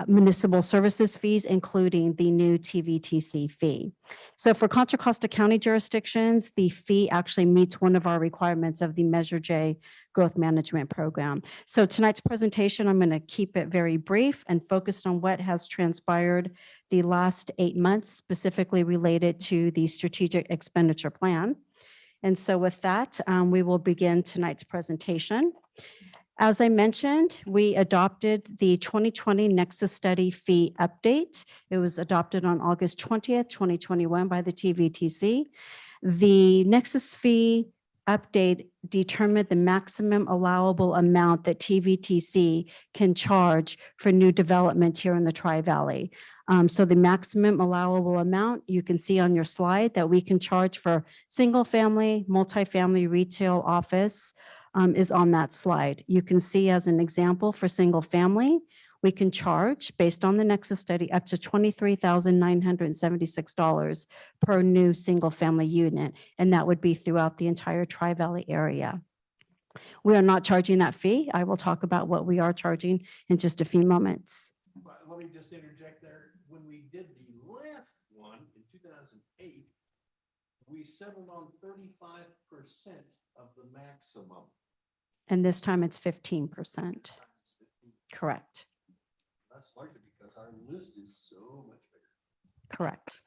municipal services fees, including the new TVTC fee. So for Contra Costa County jurisdictions, the fee actually meets one of our requirements of the Measure J Growth Management Program. So tonight's presentation, I'm going to keep it very brief and focused on what has transpired the last 8 months, specifically related to the Strategic Expenditure Plan. And so with that, we will begin tonight's presentation. As I mentioned, we adopted the 2020 Nexus Study Fee Update. It was adopted on August 20th, 2021 by the TVTC. The Nexus Fee Update determined the maximum allowable amount that TVTC can charge for new development here in the Tri-Valley. So the maximum allowable amount you can see on your slide that we can charge for single family, multifamily, retail, office, is on that slide. You can see as an example for single family, we can charge based on the Nexus study up to $23,976 per new single family unit. And that would be throughout the entire Tri-Valley area. We are not charging that fee. I will talk about what we are charging in just a few moments. But let me just interject there. When we did the last one in 2008, we settled on 35% of the maximum. And this time it's 15%. Correct. That's largely because our list is so much bigger. Correct.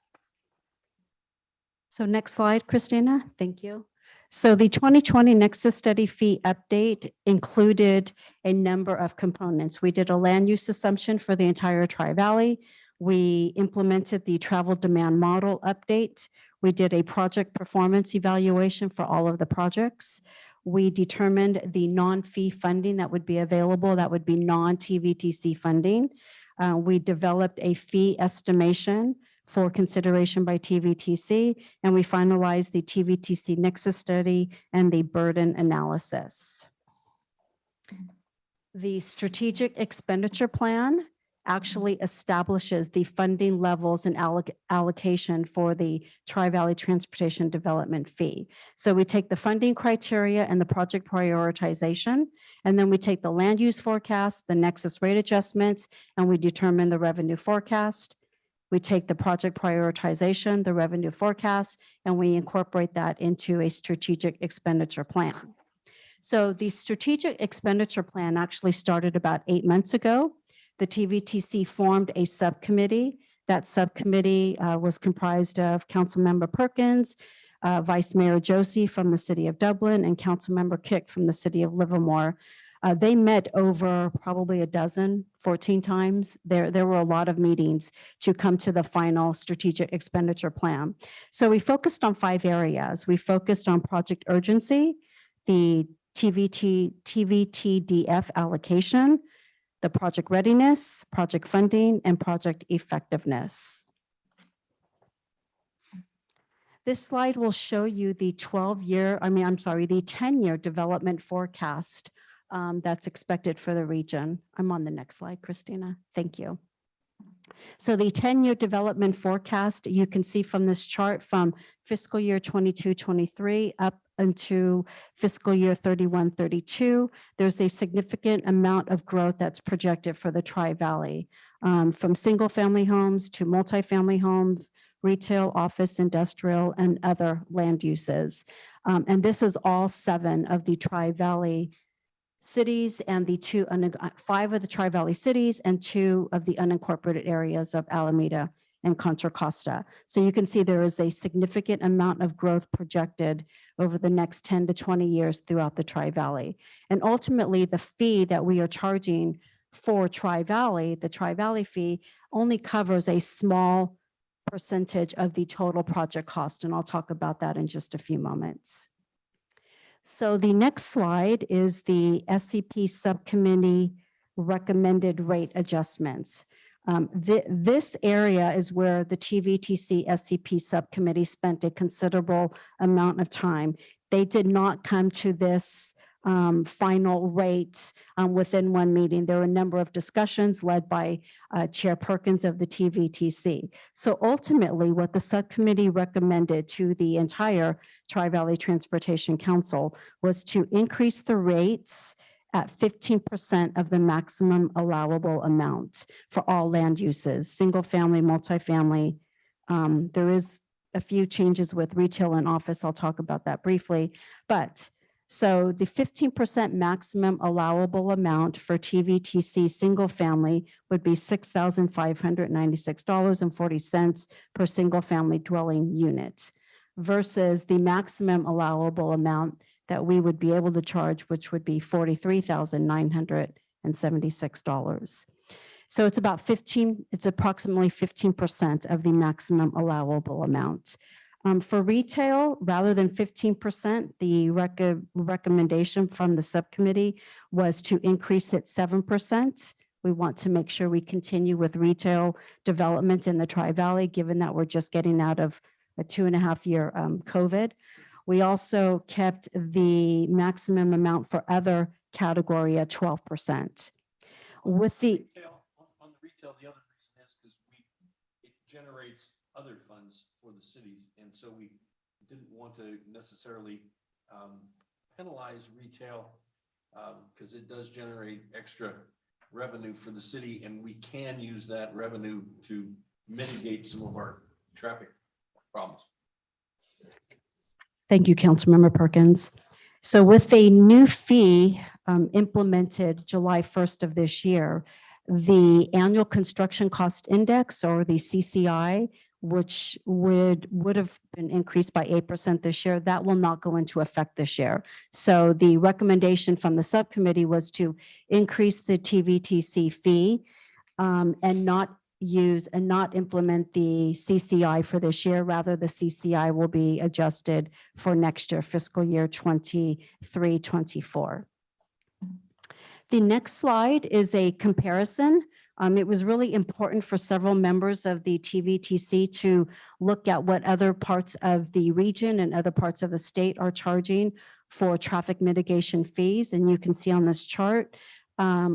So next slide, Christina. Thank you. So the 2020 Nexus Study Fee Update included a number of components. We did a land use assumption for the entire Tri-Valley. We implemented the travel demand model update. We did a project performance evaluation for all of the projects. We determined the non-fee funding that would be available, that would be non-TVTC funding. We developed a fee estimation for consideration by TVTC, and we finalized the TVTC Nexus study and the burden analysis. The Strategic Expenditure Plan actually establishes the funding levels and allocation for the Tri-Valley Transportation Development Fee. So we take the funding criteria and the project prioritization, and then we take the land use forecast, the Nexus rate adjustments, and we determine the revenue forecast. We take the project prioritization, the revenue forecast, and we incorporate that into a strategic expenditure plan. So the Strategic Expenditure Plan actually started about 8 months ago. The TVTC formed a subcommittee. That subcommittee was comprised of Councilmember Perkins, Vice Mayor Josie from the City of Dublin, and Councilmember Kick from the City of Livermore. They met over probably 14 times. There were a lot of meetings to come to the final strategic expenditure plan. So we focused on 5 areas. We focused on project urgency, the TVTDF allocation, the project readiness, project funding, and project effectiveness. This slide will show you the 10-year development forecast that's expected for the region. I'm on the next slide, Christina. Thank you. So the 10-year development forecast, you can see from this chart from fiscal year 22-23 up into fiscal year 31-32, there's a significant amount of growth that's projected for the Tri-Valley, from single-family homes to multifamily homes, retail, office, industrial, and other land uses. And this is all 7 of the Tri-Valley cities and the 5 of the Tri-Valley cities and 2 of the unincorporated areas of Alameda and Contra Costa. So you can see there is a significant amount of growth projected over the next 10 to 20 years throughout the Tri-Valley. And ultimately, the fee that we are charging for Tri-Valley, the Tri-Valley fee, only covers a small percentage of the total project cost. And I'll talk about that in just a few moments. So the next slide is the SCP Subcommittee recommended rate adjustments. This area is where the TVTC SCP Subcommittee spent a considerable amount of time. They did not come to this final rate within one meeting. There were a number of discussions led by Chair Perkins of the TVTC. So ultimately, what the subcommittee recommended to the entire Tri-Valley Transportation Council was to increase the rates at 15% of the maximum allowable amount for all land uses, single family, multifamily. There is a few changes with retail and office. I'll talk about that briefly, but so the 15% maximum allowable amount for TVTC single family would be $6,596.40 per single family dwelling unit versus the maximum allowable amount that we would be able to charge, which would be $43,976. So it's approximately 15% of the maximum allowable amount. For retail, rather than 15%, the recommendation from the subcommittee was to increase it 7%. We want to make sure we continue with retail development in the Tri-Valley, given that we're just getting out of a 2.5-year COVID. We also kept the maximum amount for other category at 12%. With the on the retail, the other reason is because it generates other funds for the cities, and so we didn't want to necessarily penalize retail because it does generate extra revenue for the city, and we can use that revenue to mitigate some of our traffic problems. Thank you, Councilmember Perkins. So with a new fee implemented July 1st of this year, the annual construction cost index, or the CCI, which would have been increased by 8% this year, that will not go into effect this year. So the recommendation from the subcommittee was to increase the TVTC fee and not implement the CCI for this year. Rather, the CCI will be adjusted for next year, fiscal year 23-24. The next slide is a comparison. It was really important for several members of the TVTC to look at what other parts of the region and other parts of the state are charging for traffic mitigation fees. And you can see on this chart,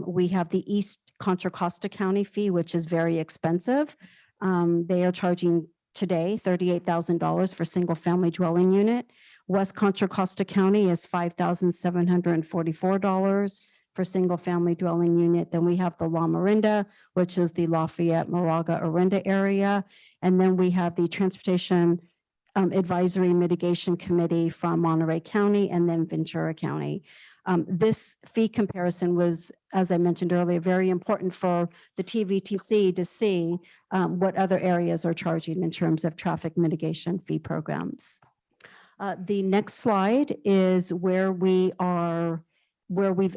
we have the East Contra Costa County fee, which is very expensive. They are charging today $38,000 for single family dwelling unit. West Contra Costa County is $5,744 for single family dwelling unit. Then we have the La Marinda, which is the Lafayette, Moraga, Orinda area. And then we have the Transportation Advisory Mitigation Committee from Monterey County and then Ventura County. This fee comparison was, as I mentioned earlier, very important for the TVTC to see what other areas are charging in terms of traffic mitigation fee programs. The next slide is where we've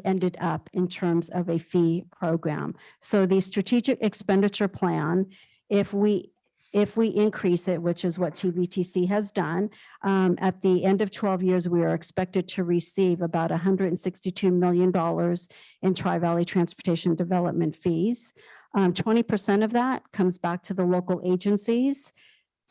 ended up in terms of a fee program. So the strategic expenditure plan, if we increase it, which is what TVTC has done, at the end of 12 years, we are expected to receive about $162 million in Tri-Valley Transportation Development fees. 20% of that comes back to the local agencies.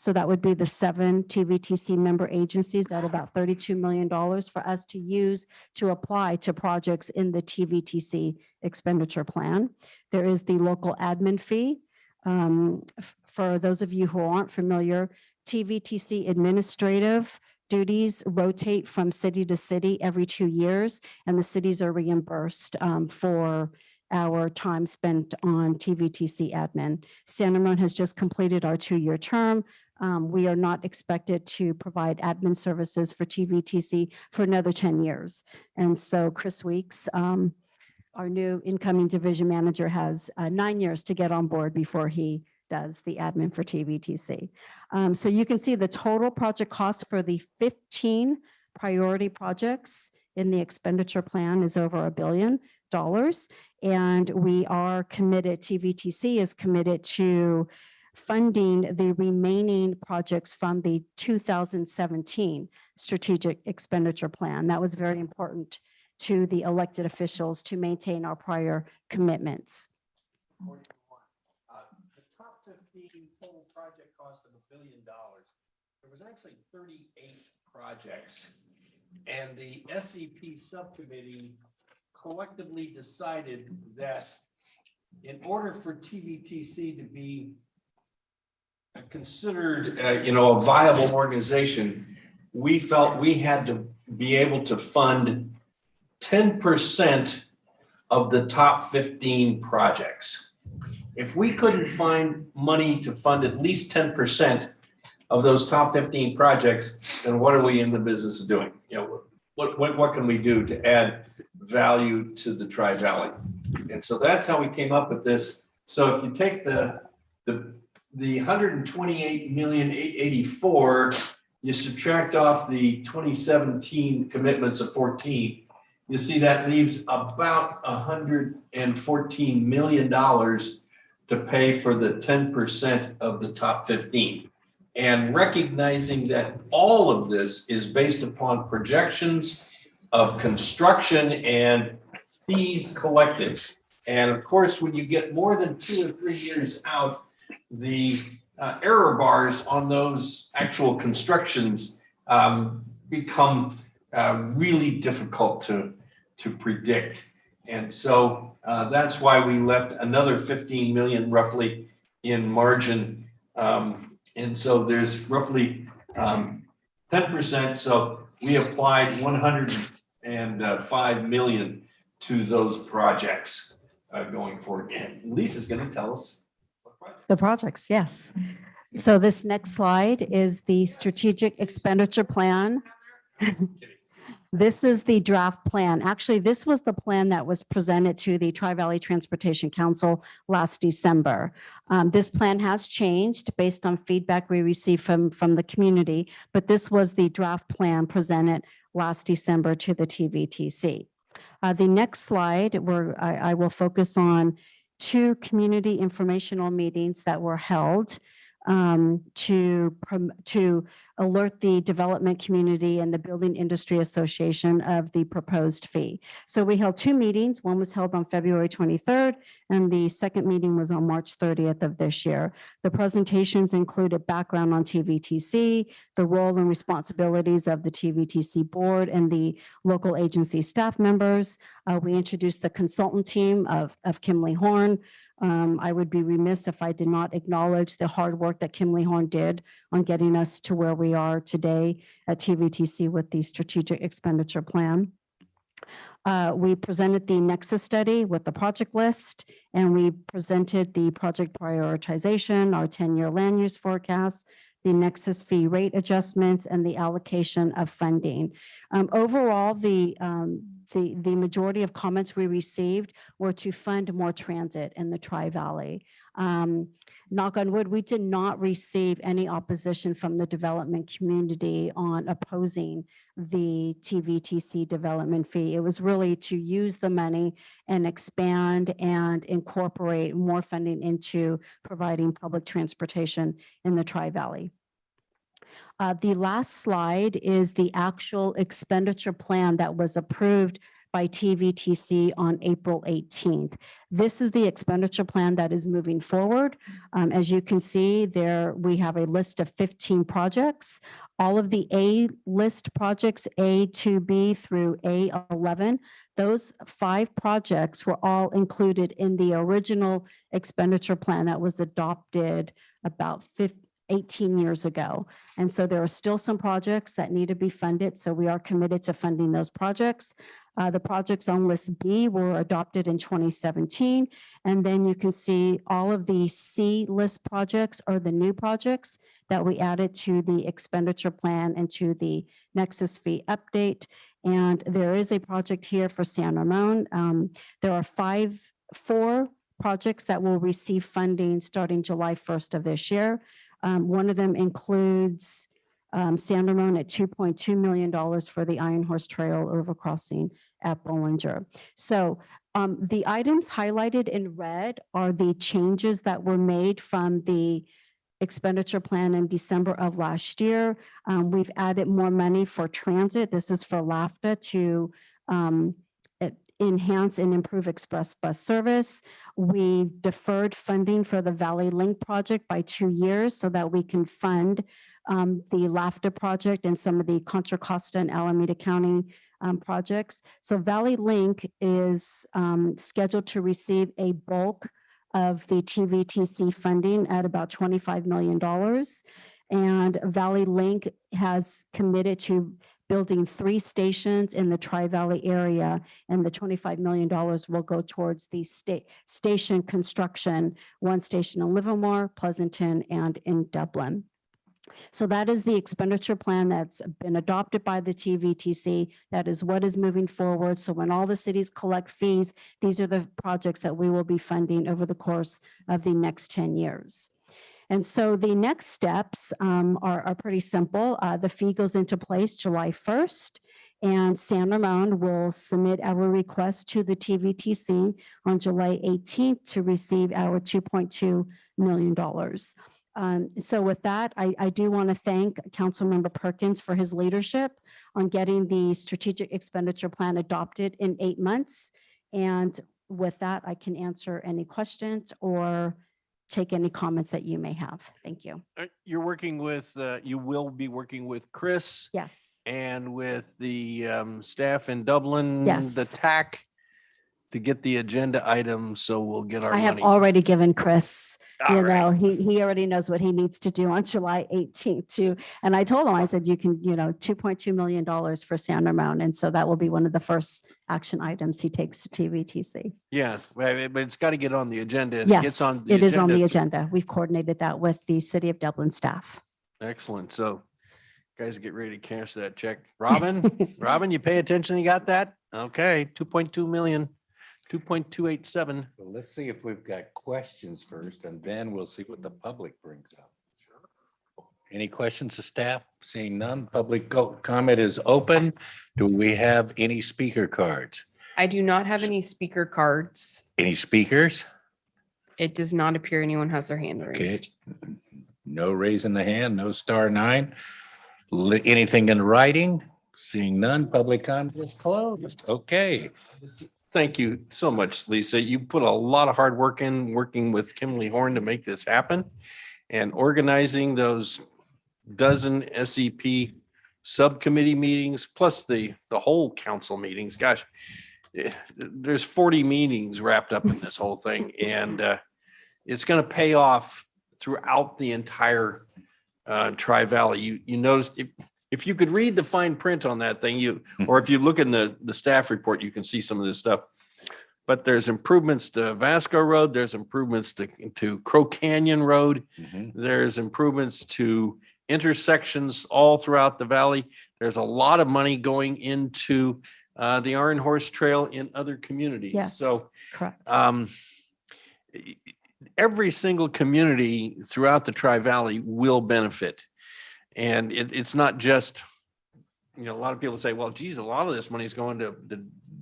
So that would be the 7 TVTC member agencies at about $32 million for us to use to apply to projects in the TVTC expenditure plan. There is the local admin fee. For those of you who aren't familiar, TVTC administrative duties rotate from city to city every 2 years, and the cities are reimbursed for our time spent on TVTC admin. Santa Ramon has just completed our 2-year term. We are not expected to provide admin services for TVTC for another 10 years. And so Chris Weeks, our new incoming division manager, has 9 years to get on board before he does the admin for TVTC. So you can see the total project cost for the 15 priority projects in the expenditure plan is over $1 billion. And we are committed, TVTC is committed to funding the remaining projects from the 2017 strategic expenditure plan. That was very important to the elected officials to maintain our prior commitments. The top 15 total project cost of $1 billion. There was actually 38 projects, and the SEP subcommittee collectively decided that in order for TVTC to be considered, a viable organization, we felt we had to be able to fund 10% of the top 15 projects. If we couldn't find money to fund at least 10% of those top 15 projects, then what are we in the business of doing? What can we do to add value to the Tri-Valley? And so that's how we came up with this. So if you take the 128,884,000, you subtract off the 2017 commitments of 14, you see that leaves about $114 million to pay for the 10% of the top 15. And recognizing that all of this is based upon projections of construction and fees collected. And of course, when you get more than 2 or 3 years out, the error bars on those actual constructions become really difficult to predict. And so that's why we left another 15 million roughly in margin. And so there's roughly 10%. So we applied 105 million to those projects going forward. And Lisa's going to tell us the projects, yes. So this next slide is the strategic expenditure plan. This is the draft plan. Actually, this was the plan that was presented to the Tri-Valley Transportation Council last December. This plan has changed based on feedback we received from the community, but this was the draft plan presented last December to the TVTC. The next slide, where I will focus on 2 community informational meetings that were held to alert the development community and the Building Industry Association of the proposed fee. So we held 2 meetings. One was held on February 23rd, and the second meeting was on March 30th of this year. The presentations included background on TVTC, the role and responsibilities of the TVTC board and the local agency staff members. We introduced the consultant team of Kimley Horn. I would be remiss if I did not acknowledge the hard work that Kimley Horn did on getting us to where we are today at TVTC with the strategic expenditure plan. We presented the Nexus study with the project list, and we presented the project prioritization, our 10-year land use forecast, the Nexus fee rate adjustments, and the allocation of funding. Overall, the majority of comments we received were to fund more transit in the Tri-Valley. Knock on wood, we did not receive any opposition from the development community on opposing the TVTC development fee. It was really to use the money and expand and incorporate more funding into providing public transportation in the Tri-Valley. The last slide is the actual expenditure plan that was approved by TVTC on April 18th. This is the expenditure plan that is moving forward. As you can see there, we have a list of 15 projects. All of the A list projects, A to B through A11, those 5 projects were all included in the original expenditure plan that was adopted about 18 years ago. And so there are still some projects that need to be funded. So we are committed to funding those projects. The projects on list B were adopted in 2017. And then you can see all of the C list projects are the new projects that we added to the expenditure plan and to the Nexus fee update. And there is a project here for San Ramon. There are 4 projects that will receive funding starting July 1st of this year. One of them includes San Ramon at $2.2 million for the Iron Horse Trail overcrossing at Bollinger. So the items highlighted in red are the changes that were made from the expenditure plan in December of last year. We've added more money for transit. This is for LAFTA to enhance and improve express bus service. We deferred funding for the Valley Link project by 2 years so that we can fund the LAFTA project and some of the Contra Costa and Alameda County projects. So Valley Link is scheduled to receive a bulk of the TVTC funding at about $25 million. And Valley Link has committed to building 3 stations in the Tri-Valley area, and the $25 million will go towards the station construction, 1 station in Livermore, Pleasanton, and in Dublin. So that is the expenditure plan that's been adopted by the TVTC. That is what is moving forward. So when all the cities collect fees, these are the projects that we will be funding over the course of the next 10 years. And so the next steps are pretty simple. The fee goes into place July 1st, and San Ramon will submit our request to the TVTC on July 18th to receive our $2.2 million. So with that, I do want to thank Councilmember Perkins for his leadership on getting the strategic expenditure plan adopted in 8 months. And with that, I can answer any questions or take any comments that you may have. Thank you. You're working with, you will be working with Chris. Yes. And with the staff in Dublin. Yes. The TAC to get the agenda item, so we'll get our I have money. already given Chris, All right. he already knows what he needs to do on July 18th too. And I told him, I said, you can, $2.2 million for San Ramon. And so that will be one of the first action items he takes to TVTC. Yeah, but it's got to get on the agenda. If Yes, it is on the agenda, agenda. We've coordinated that with the City of Dublin staff. Excellent. So guys, get ready to cash that check. Robin, you pay attention? You got that? Okay, 2.2 million. 2.287. Well, let's see if we've got questions first, and then we'll see what the public brings up. Any questions to staff? Seeing none, public comment is open. Do we have any speaker cards? I do not have any speaker cards. Any speakers? It does not appear anyone has their hand Okay. raised. No raising the hand, no *9. Anything in writing? Seeing none, public comment is closed. Okay. Thank you so much, Lisa. You put a lot of hard work in working with Kimberly Horn to make this happen and organizing those dozen SEP subcommittee meetings, plus the whole council meetings. Gosh, there's 40 meetings wrapped up in this whole thing, and it's going to pay off throughout the entire Tri-Valley. You noticed if you could read the fine print on that thing, or if you look in the staff report, you can see some of this stuff. But there's improvements to Vasco Road. There's improvements to Crow Canyon Road. There's improvements to intersections all throughout the valley. There's a lot of money going into the Iron Horse Trail in other communities. Yes, so correct. Every single community throughout the Tri-Valley will benefit. And it's not just, a lot of people say, well, geez, a lot of this money is going to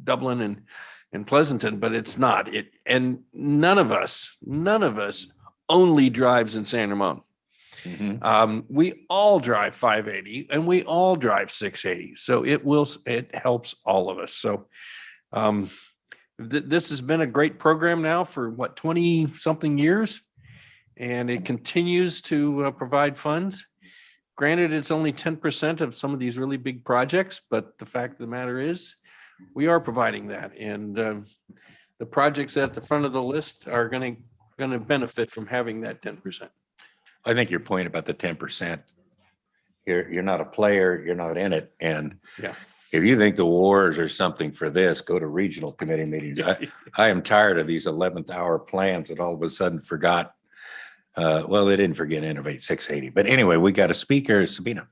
Dublin and Pleasanton, but it's not. And none of us only drives in San Ramon. We all drive 580 and we all drive 680. So it helps all of us. So This has been a great program now for what, 20 something years? And it continues to provide funds. Granted, it's only 10% of some of these really big projects, but the fact of the matter is we are providing that. And the projects at the front of the list are going to benefit from having that 10%. I think your point about the 10%, you're not a player, you're not in it. And yeah, if you think the wars are something for this, go to regional committee meetings. I am tired of these 11th hour plans that all of a sudden forgot. Well, they didn't forget Innovate 680. But anyway, we got a speaker, Sabina.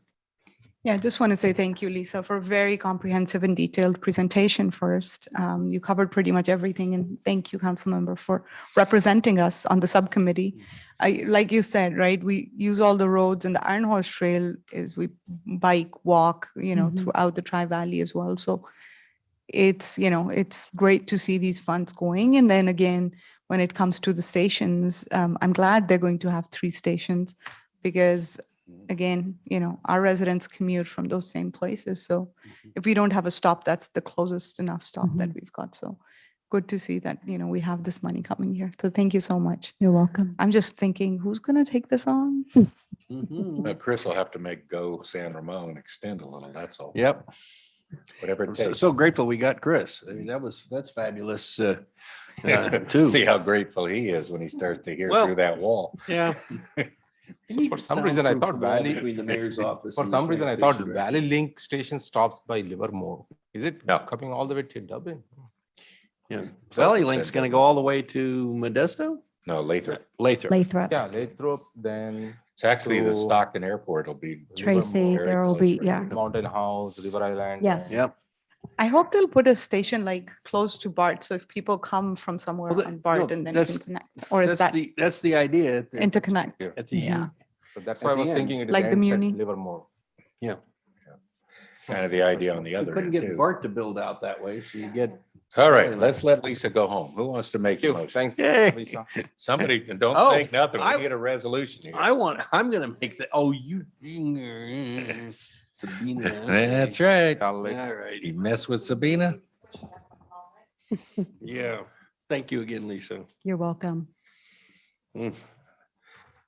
Yeah, I just want to say thank you, Lisa, for a very comprehensive and detailed presentation first. You covered pretty much everything, and thank you, Councilmember, for representing us on the subcommittee. Like you said, right, we use all the roads, and the Iron Horse Trail is we bike, walk, throughout the Tri-Valley as well. So it's, it's great to see these funds going. And then again, when it comes to the stations, I'm glad they're going to have 3 stations because again, our residents commute from those same places. So if we don't have a stop, that's the closest enough stop that we've got. So good to see that, we have this money coming here. So thank you so much. You're welcome. I'm just thinking, who's going to take this on? Chris will have to make Go San Ramon extend a little, that's all. Yep. Whatever it I'm takes. so grateful we got Chris. I mean, that's fabulous too. See how grateful he is when he starts to hear Well, through that wall. Yeah. So for some reason, I thought Valley. Between the mayor's office. For and the some reason, I thought transportation Valley Link station stops by Livermore. Is it No. coming all the way to Dublin? Yeah. Valley Link's going to go all the way to Modesto? No, Lathrop. Lathrop. Lathrop. Yeah, Lathrop, then It's actually the to Stockton Airport will be. Tracy, very there will close be, right yeah. now. Mountain House, River Island. Yes. Yep. I hope they'll put a station like close to BART. So if people come from somewhere Well, on BART no, and then that's- can connect, or is that That's the idea. interconnect? At the Yeah. end. So that's At why I the was end. thinking it Like the ends at Muni? Livermore. Yeah. Kind of the idea on the You other couldn't end get too. BART to build out that way, so you get. All right, let's let Lisa go home. Who wants to make the Thank you. motion? Thanks, Yay. Lisa. Somebody, don't Oh, think nothing. We I- need a resolution here. I'm going to make the, Sabina. That's right. All right. You mess with Sabina? Yeah. Thank you again, Lisa. You're welcome.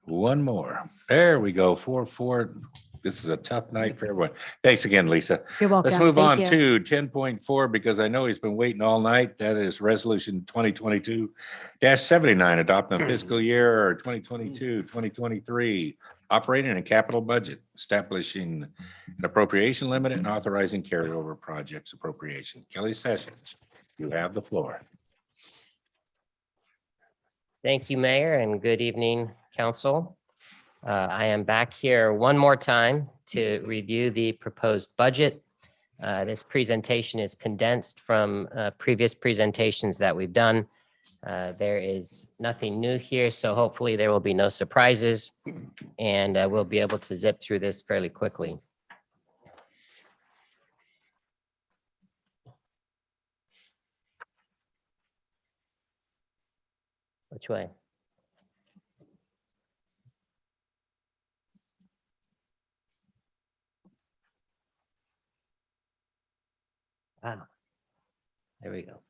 One more. There we go. 4-4. This is a tough night for everyone. Thanks again, Lisa. You're welcome. Let's move Thank on you. to 10.4 because I know he's been waiting all night. That is resolution 2022-79, adopting a fiscal year 2022, 2023 operating and capital budget, establishing an appropriation limit and authorizing carryover projects appropriation. Kelly Sessions, you have the floor. Thank you, Mayor, and good evening, Council. I am back here one more time to review the proposed budget. This presentation is condensed from previous presentations that we've done. There is nothing new here, so hopefully there will be no surprises, and we'll be able to zip through this fairly quickly. Which way? Ah, there we go.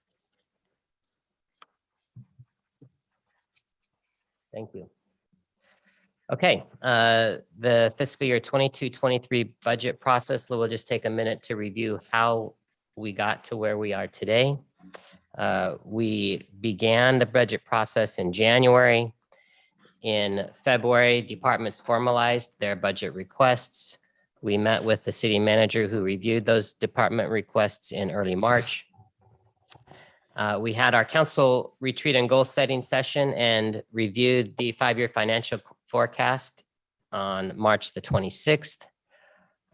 Thank you. Okay, the fiscal year 22-23 budget process, we'll just take a minute to review how we got to where we are today. We began the budget process in January. In February, departments formalized their budget requests. We met with the city manager who reviewed those department requests in early March. We had our council retreat and goal setting session and reviewed the 5-year financial forecast on March the 26th.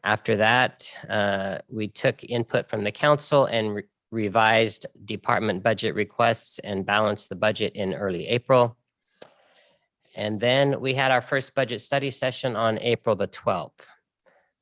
After that, we took input from the council and revised department budget requests and balanced the budget in early April. And then we had our first budget study session on April the 12th.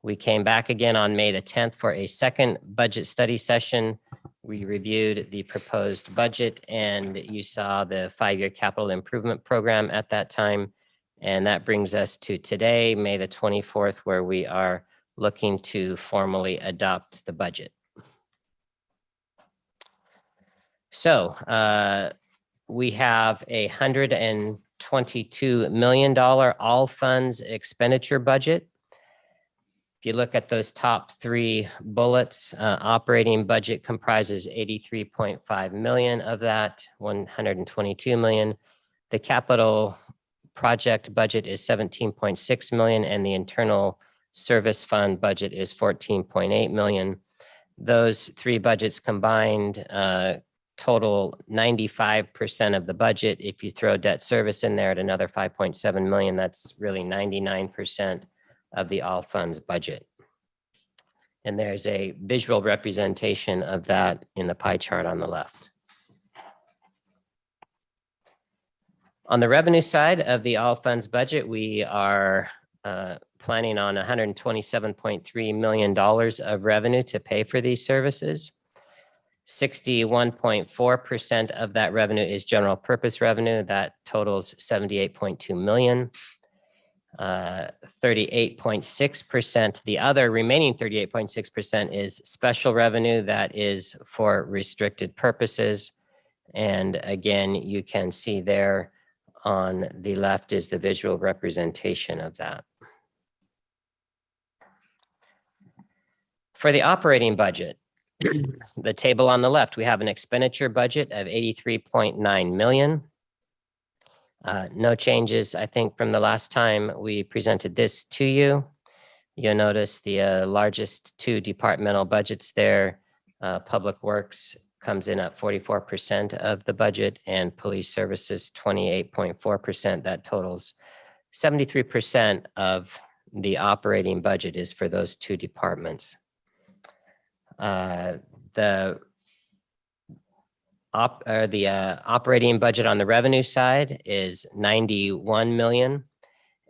We came back again on May the 10th for a second budget study session. We reviewed the proposed budget and you saw the 5-year capital improvement program at that time. And that brings us to today, May the 24th, where we are looking to formally adopt the budget. So we have $122 million all funds expenditure budget. If you look at those top three bullets, operating budget comprises 83.5 million of that, 122 million. The capital project budget is 17.6 million, and the internal service fund budget is 14.8 million. Those three budgets combined total 95% of the budget. If you throw debt service in there at another 5.7 million, that's really 99% of the all funds budget. And there's a visual representation of that in the pie chart on the left. On the revenue side of the all funds budget, we are planning on $127.3 million of revenue to pay for these services. 61.4% of that revenue is general purpose revenue. That totals 78.2 million. 38.6%, the other remaining 38.6% is special revenue that is for restricted purposes. And again, you can see there on the left is the visual representation of that. For the operating budget, the table on the left, we have an expenditure budget of 83.9 million. No changes, I think, from the last time we presented this to you. You'll notice the largest two departmental budgets there. Public Works comes in at 44% of the budget, and Police Services 28.4%. That totals 73% of the operating budget is for those two departments. The operating budget on the revenue side is 91 million,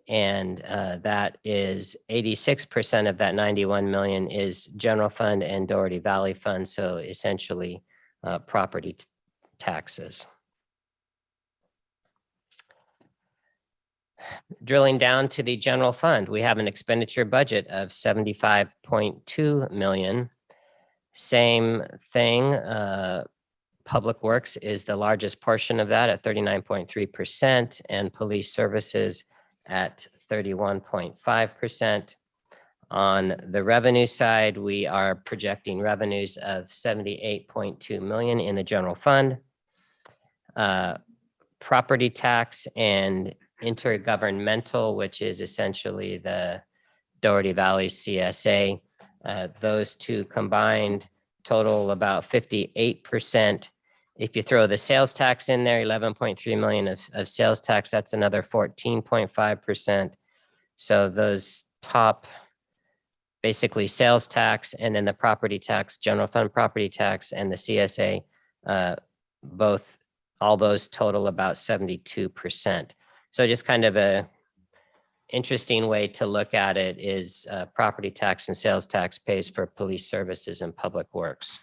and that is 86% of that 91 million is general fund and Doherty Valley Fund, so essentially property taxes. Drilling down to the general fund, we have an expenditure budget of 75.2 million. Same thing. Public Works is the largest portion of that at 39.3%, and Police Services at 31.5%. On the revenue side, we are projecting revenues of 78.2 million in the general fund. Property tax and intergovernmental, which is essentially the Doherty Valley CSA, those two combined total about 58%. If you throw the sales tax in there, 11.3 million of sales tax, that's another 14.5%. So those top, basically sales tax, and then the property tax, general fund property tax, and the CSA, all those total about 72%. So just kind of a interesting way to look at it is property tax and sales tax pays for Police Services and Public Works.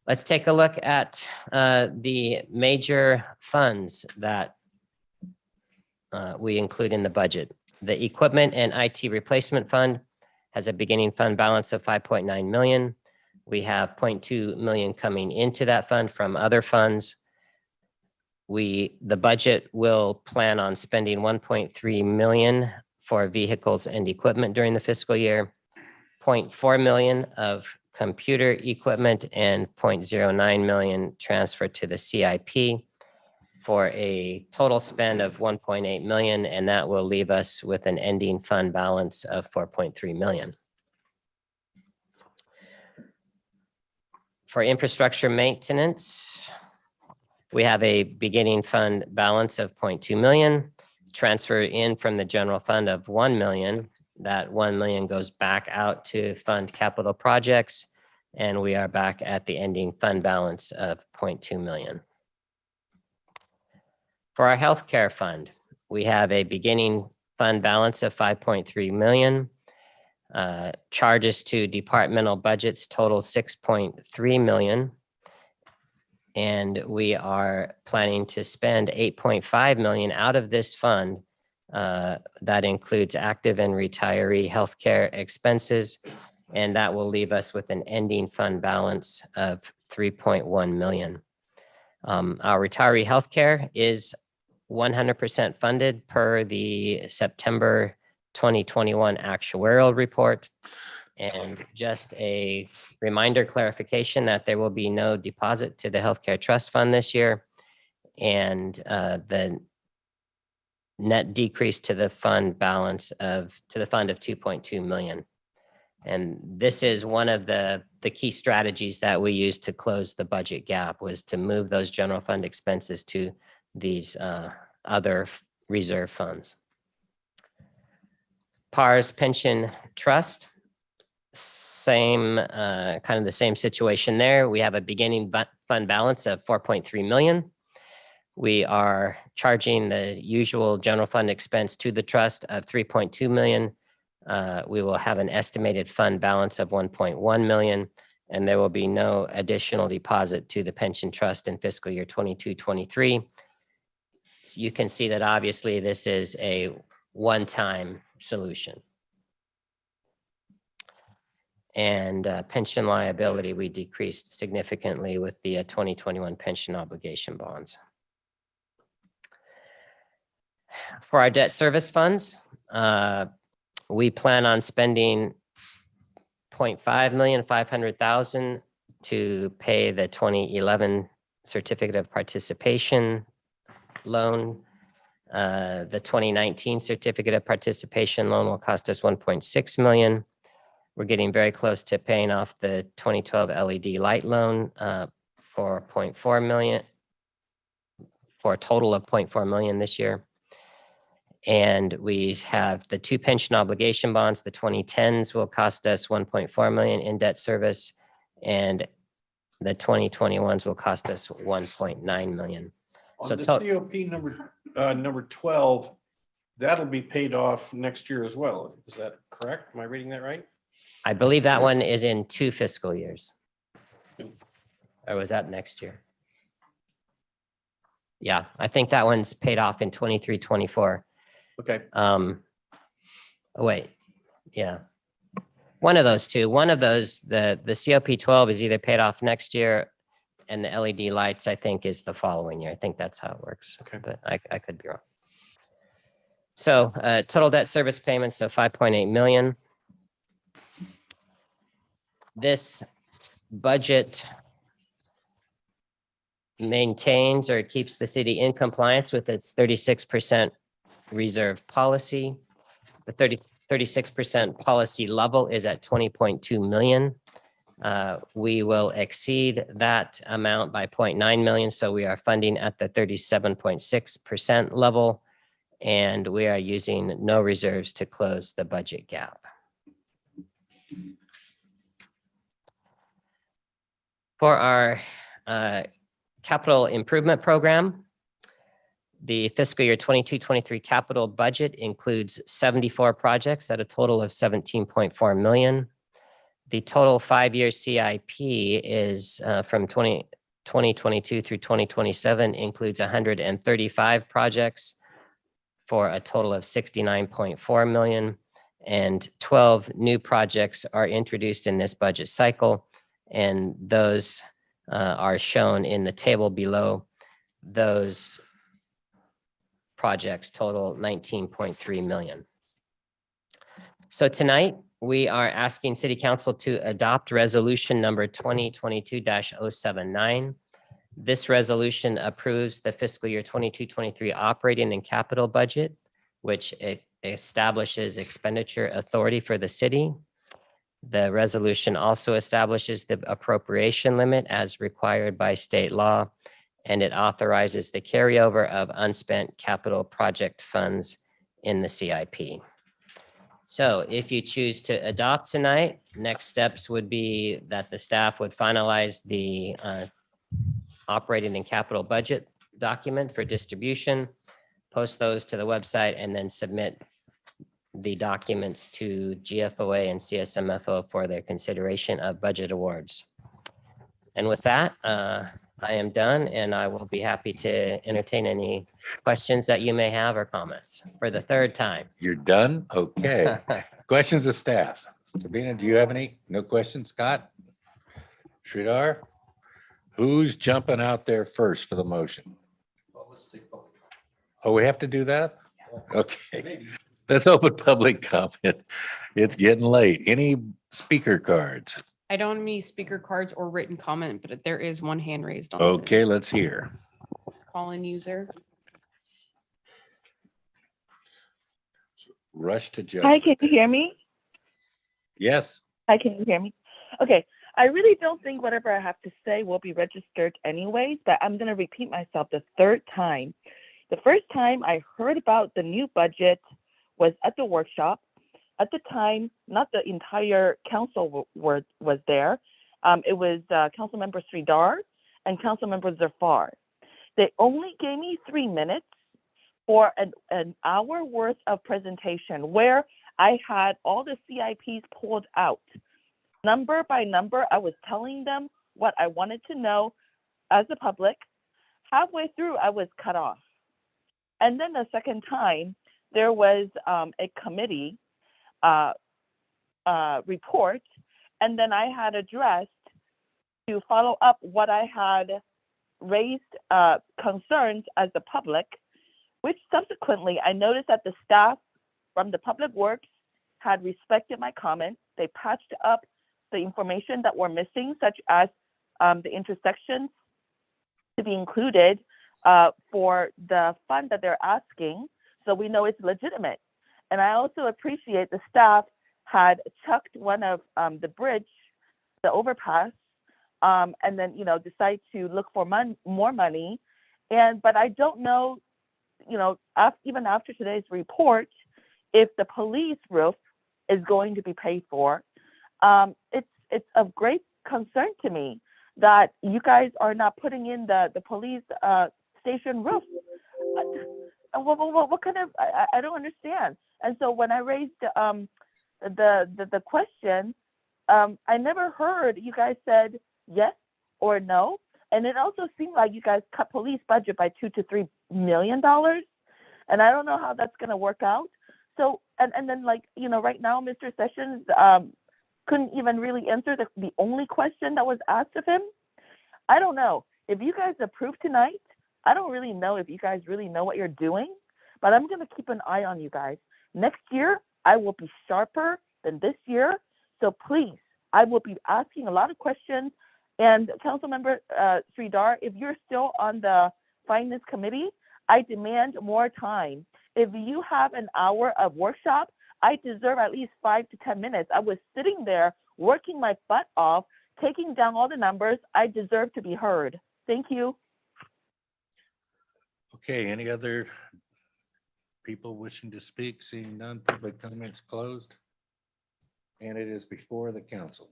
Let's take a look at the major funds that we include in the budget. The Equipment and IT Replacement Fund has a beginning fund balance of 5.9 million. We have 0.2 million coming into that fund from other funds. The budget will plan on spending 1.3 million for vehicles and equipment during the fiscal year, 0.4 million of computer equipment, and 0.09 million transferred to the CIP for a total spend of 1.8 million, and that will leave us with an ending fund balance of 4.3 million. For infrastructure maintenance, we have a beginning fund balance of 0.2 million, transfer in from the general fund of 1 million. That 1 million goes back out to fund capital projects, and we are back at the ending fund balance of 0.2 million. For our healthcare fund, we have a beginning fund balance of 5.3 million. Charges to departmental budgets total 6.3 million. And we are planning to spend 8.5 million out of this fund. That includes active and retiree healthcare expenses And that will leave us with an ending fund balance of 3.1 million. Our retiree healthcare is 100% funded per the September 2021 actuarial report. And just a reminder clarification that there will be no deposit to the healthcare trust fund this year. And the net decrease to the fund balance of 2.2 million. And this is one of the key strategies that we used to close the budget gap, was to move those general fund expenses to these other reserve funds. PARS Pension Trust, same kind of the same situation there. We have a beginning fund balance of 4.3 million. We are charging the usual general fund expense to the trust of 3.2 million. We will have an estimated fund balance of 1.1 million, and there will be no additional deposit to the pension trust in fiscal year 22-23. So you can see that obviously this is a one-time solution. And pension liability, we decreased significantly with the 2021 pension obligation bonds. For our debt service funds, we plan on spending 500,000 to pay the 2011 certificate of participation loan. The 2019 certificate of participation loan will cost us 1.6 million. We're getting very close to paying off the 2012 LED light loan for 0.4 million, for a total of 0.4 million this year. And we have the 2 pension obligation bonds. The 2010s will cost us 1.4 million in debt service, and the 2021s will cost us 1.9 million. On the COP number 12, that'll be paid off next year as well. Is that correct? Am I reading that right? I believe that one is in 2 fiscal years. Or was that next year? Yeah, I think that one's paid off in 23-24. Okay. Oh, wait, yeah. One of those two. One of those, the COP 12 is either paid off next year, and the LED lights, I think, is the following year. I think that's how it works. Okay. But I could be wrong. So total debt service payments of 5.8 million. This budget maintains or keeps the city in compliance with its 36% reserve policy. The 36% policy level is at 20.2 million. We will exceed that amount by 0.9 million. So we are funding at the 37.6% level, and we are using no reserves to close the budget gap. For our capital improvement program, the fiscal year 22-23 capital budget includes 74 projects at a total of 17.4 million. The total 5-year CIP is from 2022 through 2027, includes 135 projects for a total of 69.4 million, and 12 new projects are introduced in this budget cycle, and those are shown in the table below. Those projects total 19.3 million. So tonight, we are asking City Council to adopt resolution number 2022-079. This resolution approves the fiscal year 22-23 operating and capital budget, which establishes expenditure authority for the city. The resolution also establishes the appropriation limit as required by state law, and it authorizes the carryover of unspent capital project funds in the CIP. So if you choose to adopt tonight, next steps would be that the staff would finalize the operating and capital budget document for distribution, post those to the website, and then submit the documents to GFOA and CSMFO for their consideration of budget awards. And with that, I am done, and I will be happy to entertain any questions that you may have or comments for the third time. You're done? Okay. Questions of staff? Sabina, do you have any? No questions, Scott? Sridhar? Who's jumping out there first for the motion? Oh, we have to do that? Okay. Let's open public comment. It's getting late. Any speaker cards? I don't have any speaker cards or written comment, but there is one hand raised on Zoom. Okay, let's hear. Call-in user. Rush to Hi, judgment. can you hear me? Yes. Hi, can you hear me? Okay, I really don't think whatever I have to say will be registered anyways, but I'm going to repeat myself the third time. The first time I heard about the new budget was at the workshop. At the time, not the entire council was there. It was Councilmember Sridhar and Councilmember Zafar. They only gave me 3 minutes for an hour worth of presentation where I had all the CIPs pulled out. Number by number, I was telling them what I wanted to know as the public. Halfway through, I was cut off. And then the second time, there was a committee report, and then I had addressed to follow up what I had raised concerns as the public, which subsequently I noticed that the staff from the Public Works had respected my comment. They patched up the information that were missing, such as the intersections to be included for the fund that they're asking, so we know it's legitimate. And I also appreciate the staff had chucked one of the bridge, the overpass, and then decide to look for more money. But I don't know, even after today's report, if the police roof is going to be paid for. It's of great concern to me that you guys are not putting in the police station roof. What kind of, I don't understand. And so when I raised the question, I never heard you guys said yes or no. And it also seemed like you guys cut police budget by $2 to $3 million. And I don't know how that's going to work out. So, and then right now, Mr. Sessions couldn't even really answer the only question that was asked of him. I don't know. If you guys approve tonight, I don't really know if you guys really know what you're doing, but I'm going to keep an eye on you guys. Next year, I will be sharper than this year. So please, I will be asking a lot of questions. And Councilmember Sridhar, if you're still on the Finance Committee, I demand more time. If you have an hour of workshop, I deserve at least 5 to 10 minutes. I was sitting there working my butt off, taking down all the numbers. I deserve to be heard. Thank you. Okay, any other people wishing to speak? Seeing none, public comments closed. And it is before the council.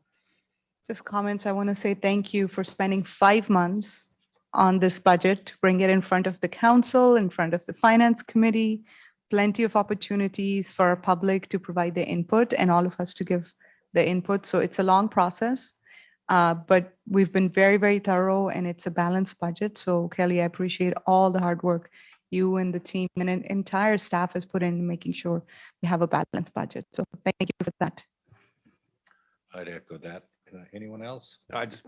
Just comments. I want to say thank you for spending 5 months on this budget to bring it in front of the council, in front of the Finance Committee. Plenty of opportunities for our public to provide their input and all of us to give the input. So it's a long process, but we've been very, very thorough and it's a balanced budget. So Kelly, I appreciate all the hard work you and the team and an entire staff has put in making sure we have a balanced budget. So thank you for that. I'd echo that. Anyone else? I just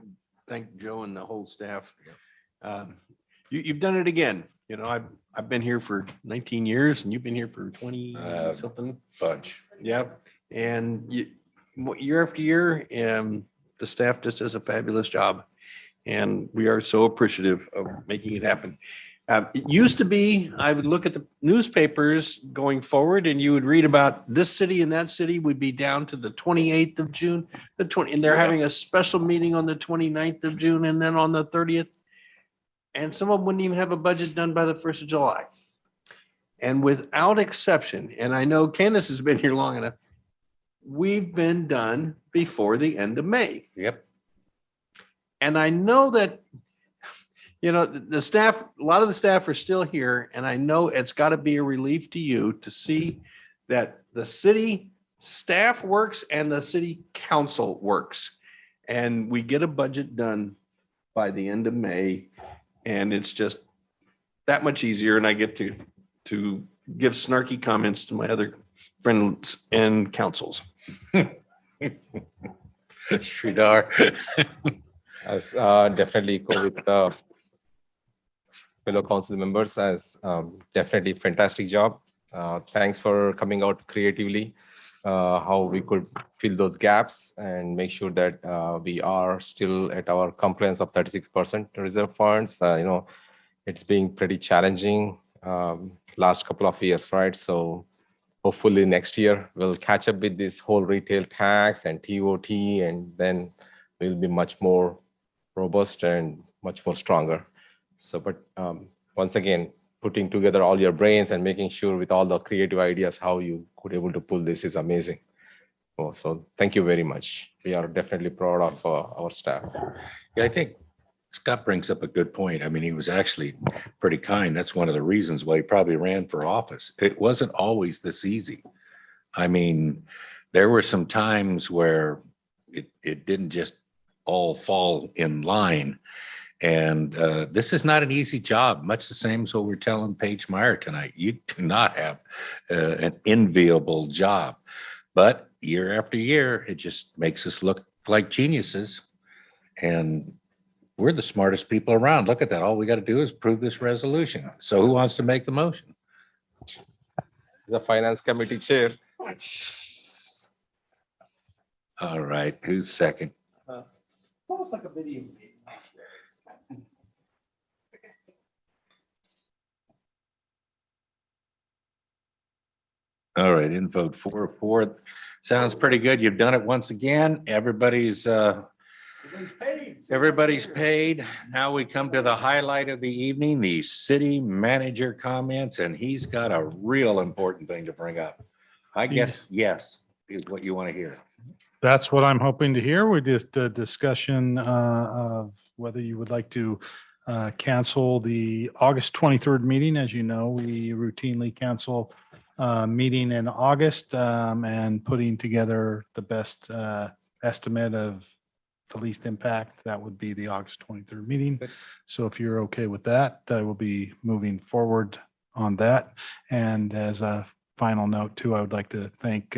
thank Joe and the whole staff. You've done it again. I've been here for 19 years and you've been here for 20 something. Bunch. Yeah. And year after year, the staff just does a fabulous job. And we are so appreciative of making it happen. It used to be, I would look at the newspapers going forward and you would read about this city and that city would be down to the 28th of June, and they're having a special meeting on the 29th of June and then on the 30th. And some of them wouldn't even have a budget done by the 1st of July. And without exception, and I know Candace has been here long enough, we've been done before the end of May. Yep. And I know that, the staff, a lot of the staff are still here, and I know it's got to be a relief to you to see that the city staff works and the city council works. And we get a budget done by the end of May. And it's just that much easier. And I get to give snarky comments to my other friends and councils. Sridhar. As definitely go with the fellow council members as definitely fantastic job. Thanks for coming out creatively, how we could fill those gaps and make sure that we are still at our compliance of 36% reserve funds. It's been pretty challenging last couple of years, right? So hopefully next year we'll catch up with this whole retail tax and TOT, and then we'll be much more robust and much more stronger. So, but once again, putting together all your brains and making sure with all the creative ideas how you could able to pull this is amazing. Oh, so thank you very much. We are definitely proud of our staff. Yeah, I think Scott brings up a good point. I mean, he was actually pretty kind. That's one of the reasons why he probably ran for office. It wasn't always this easy. I mean, there were some times where it didn't just all fall in line. And this is not an easy job, much the same as what we're telling Paige Meyer tonight. You do not have an enviable job, but year after year, it just makes us look like geniuses. And we're the smartest people around. Look at that. All we got to do is prove this resolution. So who wants to make the motion? The finance committee chair. All right, who's second? Almost like a video game. All right, in vote 4-4. Sounds pretty good. You've done it once again. Everybody's paid. Now we come to the highlight of the evening, the city manager comments, and he's got a real important thing to bring up. I guess yes is what you want to hear. That's what I'm hoping to hear. We just a discussion of whether you would like to cancel the August 23rd meeting. As you know, we routinely cancel meeting in August and putting together the best estimate of the least impact. That would be the August 23rd meeting. So if you're okay with that, I will be moving forward on that. And as a final note too, I would like to thank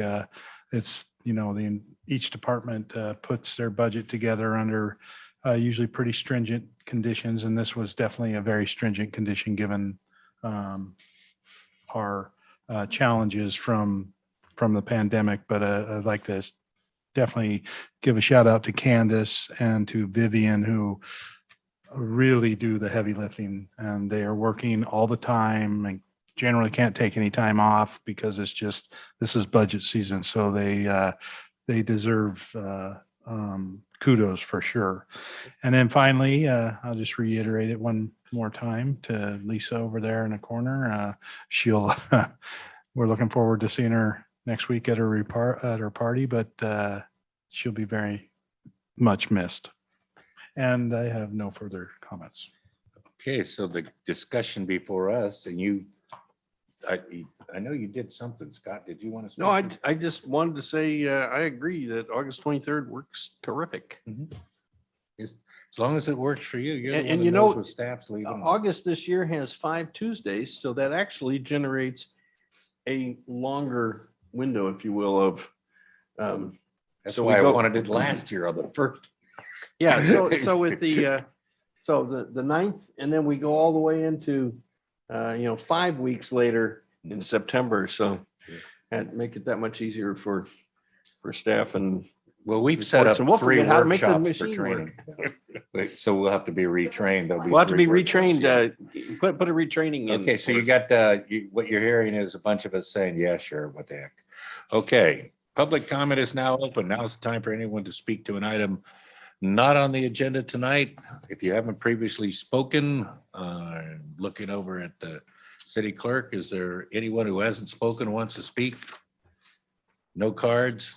each department puts their budget together under usually pretty stringent conditions. And this was definitely a very stringent condition given our challenges from the pandemic. But I'd like to definitely give a shout out to Candace and to Vivian, who really do the heavy lifting, and they are working all the time and generally can't take any time off because this is budget season. So they deserve kudos for sure. And then finally, I'll just reiterate it one more time to Lisa over there in the corner. We're looking forward to seeing her next week at her party, but she'll be very much missed. And I have no further comments. Okay, so the discussion before us, and I know you did something, Scott. Did you want to speak? No, I just wanted to say, I agree that August 23rd works terrific. As long as it works for you, you're the one And that you knows know, what staff's leaving. August this year has 5 Tuesdays, so that actually generates a longer window, if you will, of. That's so why I we go- wanted it last year on the first. Yeah, so with the, so the 9th, and then we go all the way into, 5 weeks later in September. So and make it that much easier for staff and. Well, we've set up reports, and we'll 3 forget how to make the workshops for machine training. work. So we'll have to be retrained. We'll have to be 3 workshops, retrained, yeah. put a retraining in. Okay, so for you us. got, what you're hearing is a bunch of us saying, yeah, sure, what the heck. Okay, public comment is now open. Now it's time for anyone to speak to an item not on the agenda tonight. If you haven't previously spoken, looking over at the city clerk, is there anyone who hasn't spoken who wants to speak? No cards?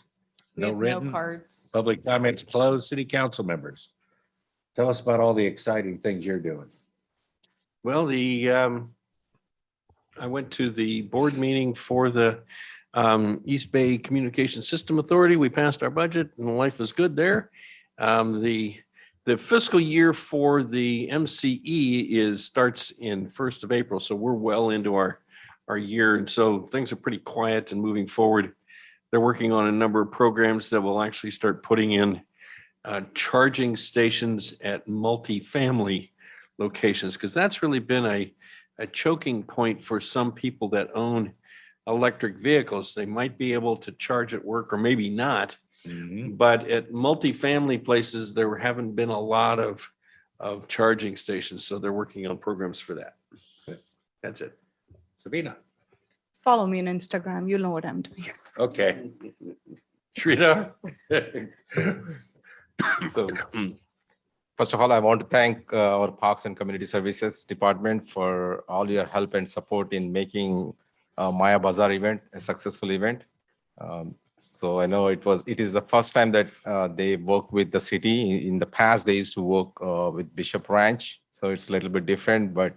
We No have written? no cards. Public comments closed. City council members, tell us about all the exciting things you're doing. Well, I went to the board meeting for the East Bay Communication System Authority. We passed our budget and life is good there. The fiscal year for the MCE starts in 1st of April. So we're well into our year. And so things are pretty quiet and moving forward. they're working on a number of programs that will actually start putting in charging stations at multifamily locations, because that's really been a choking point for some people that own electric vehicles. They might be able to charge at work or maybe not. But at multifamily places, there haven't been a lot of charging stations. So they're working on programs for that. That's it. Sabina. Follow me on Instagram. You'll know what I'm doing. Okay. Sridhar. So, first of all, I want to thank our Parks and Community Services Department for all your help and support in making Maya Bazaar event a successful event. So I know it is the first time that they work with the city. In the past, they used to work with Bishop Ranch, so it's a little bit different. But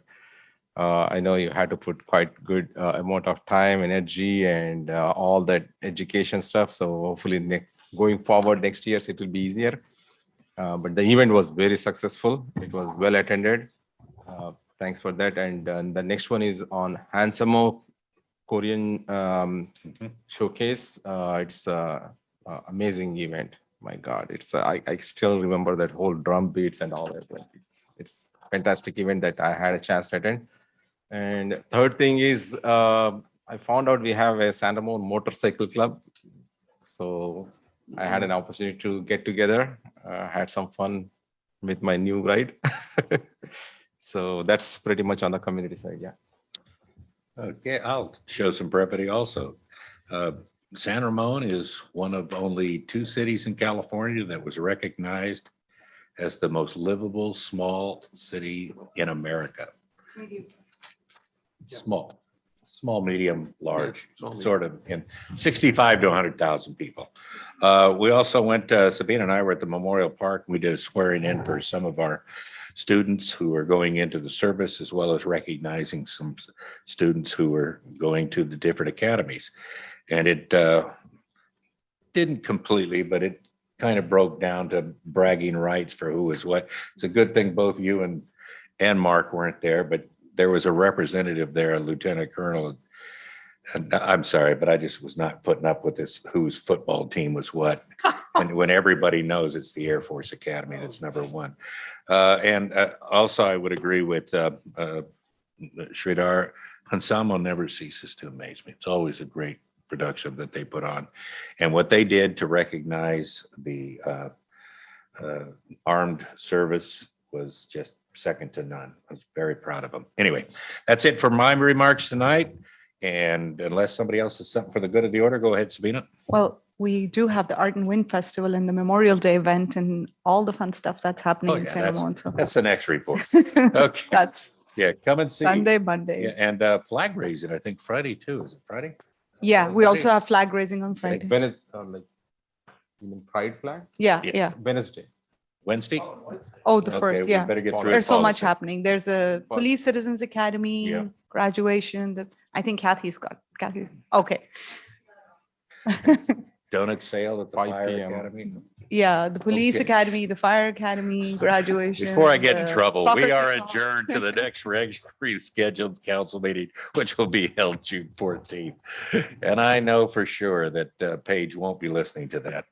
I know you had to put quite good amount of time, energy, and all that education stuff. So hopefully, going forward next year, it will be easier. But the event was very successful. It was well attended. Thanks for that. And the next one is on Hansamo Korean showcase. It's amazing event. My God, it's I still remember that whole drum beats and all that. It's fantastic event that I had a chance to attend. And third thing is I found out we have a San Ramon motorcycle club. So I had an opportunity to get together, had some fun with my new ride. So that's pretty much on the community side. Yeah. Okay, I'll show some brevity also. San Ramon is one of only 2 cities in California that was recognized as the most livable small city in America. Small, medium, large, sort of in 65 to 100,000 people. We also went, Sabina and I were at the Memorial Park. We did a swearing in for some of our students who are going into the service, as well as recognizing some students who are going to the different academies. And it didn't completely, but it kind of broke down to bragging rights for who was what. It's a good thing both you and Mark weren't there, but there was a representative there, a lieutenant colonel. And I'm sorry, but I just was not putting up with this, whose football team was what. And when everybody knows it's the Air Force Academy, that's number 1. And also I would agree with Sridhar, Hansamo never ceases to amaze me. It's always a great production that they put on. And what they did to recognize the armed service was just second to none. I was very proud of them. Anyway, that's it for my remarks tonight. And unless somebody else has something for the good of the order, go ahead, Sabina. Well, we do have the Art and Wind Festival and the Memorial Day event and all the fun stuff that's happening in San Ramon. So that's the next report. Okay. That's come and see. Sunday, Monday. Yeah, and flag raising, I think Friday too. Is it Friday? Yeah, we also have flag raising on Friday. When it's like, you mean Pride flag? Yeah. Wednesday. Wednesday? Oh, the Okay, first, we yeah. better get through There's so policy. much happening. There's a Police Citizens Academy graduation. That I think Kathy's. Okay. Donut sale at the 5 Fire p.m. Academy. Yeah, the Police Okay. Academy, the Fire Academy graduation. Before I get in the trouble, soccer we are kickoff. adjourned to the next regularly scheduled council meeting, which will be held June 14th. And I know for sure that Paige won't be listening to that.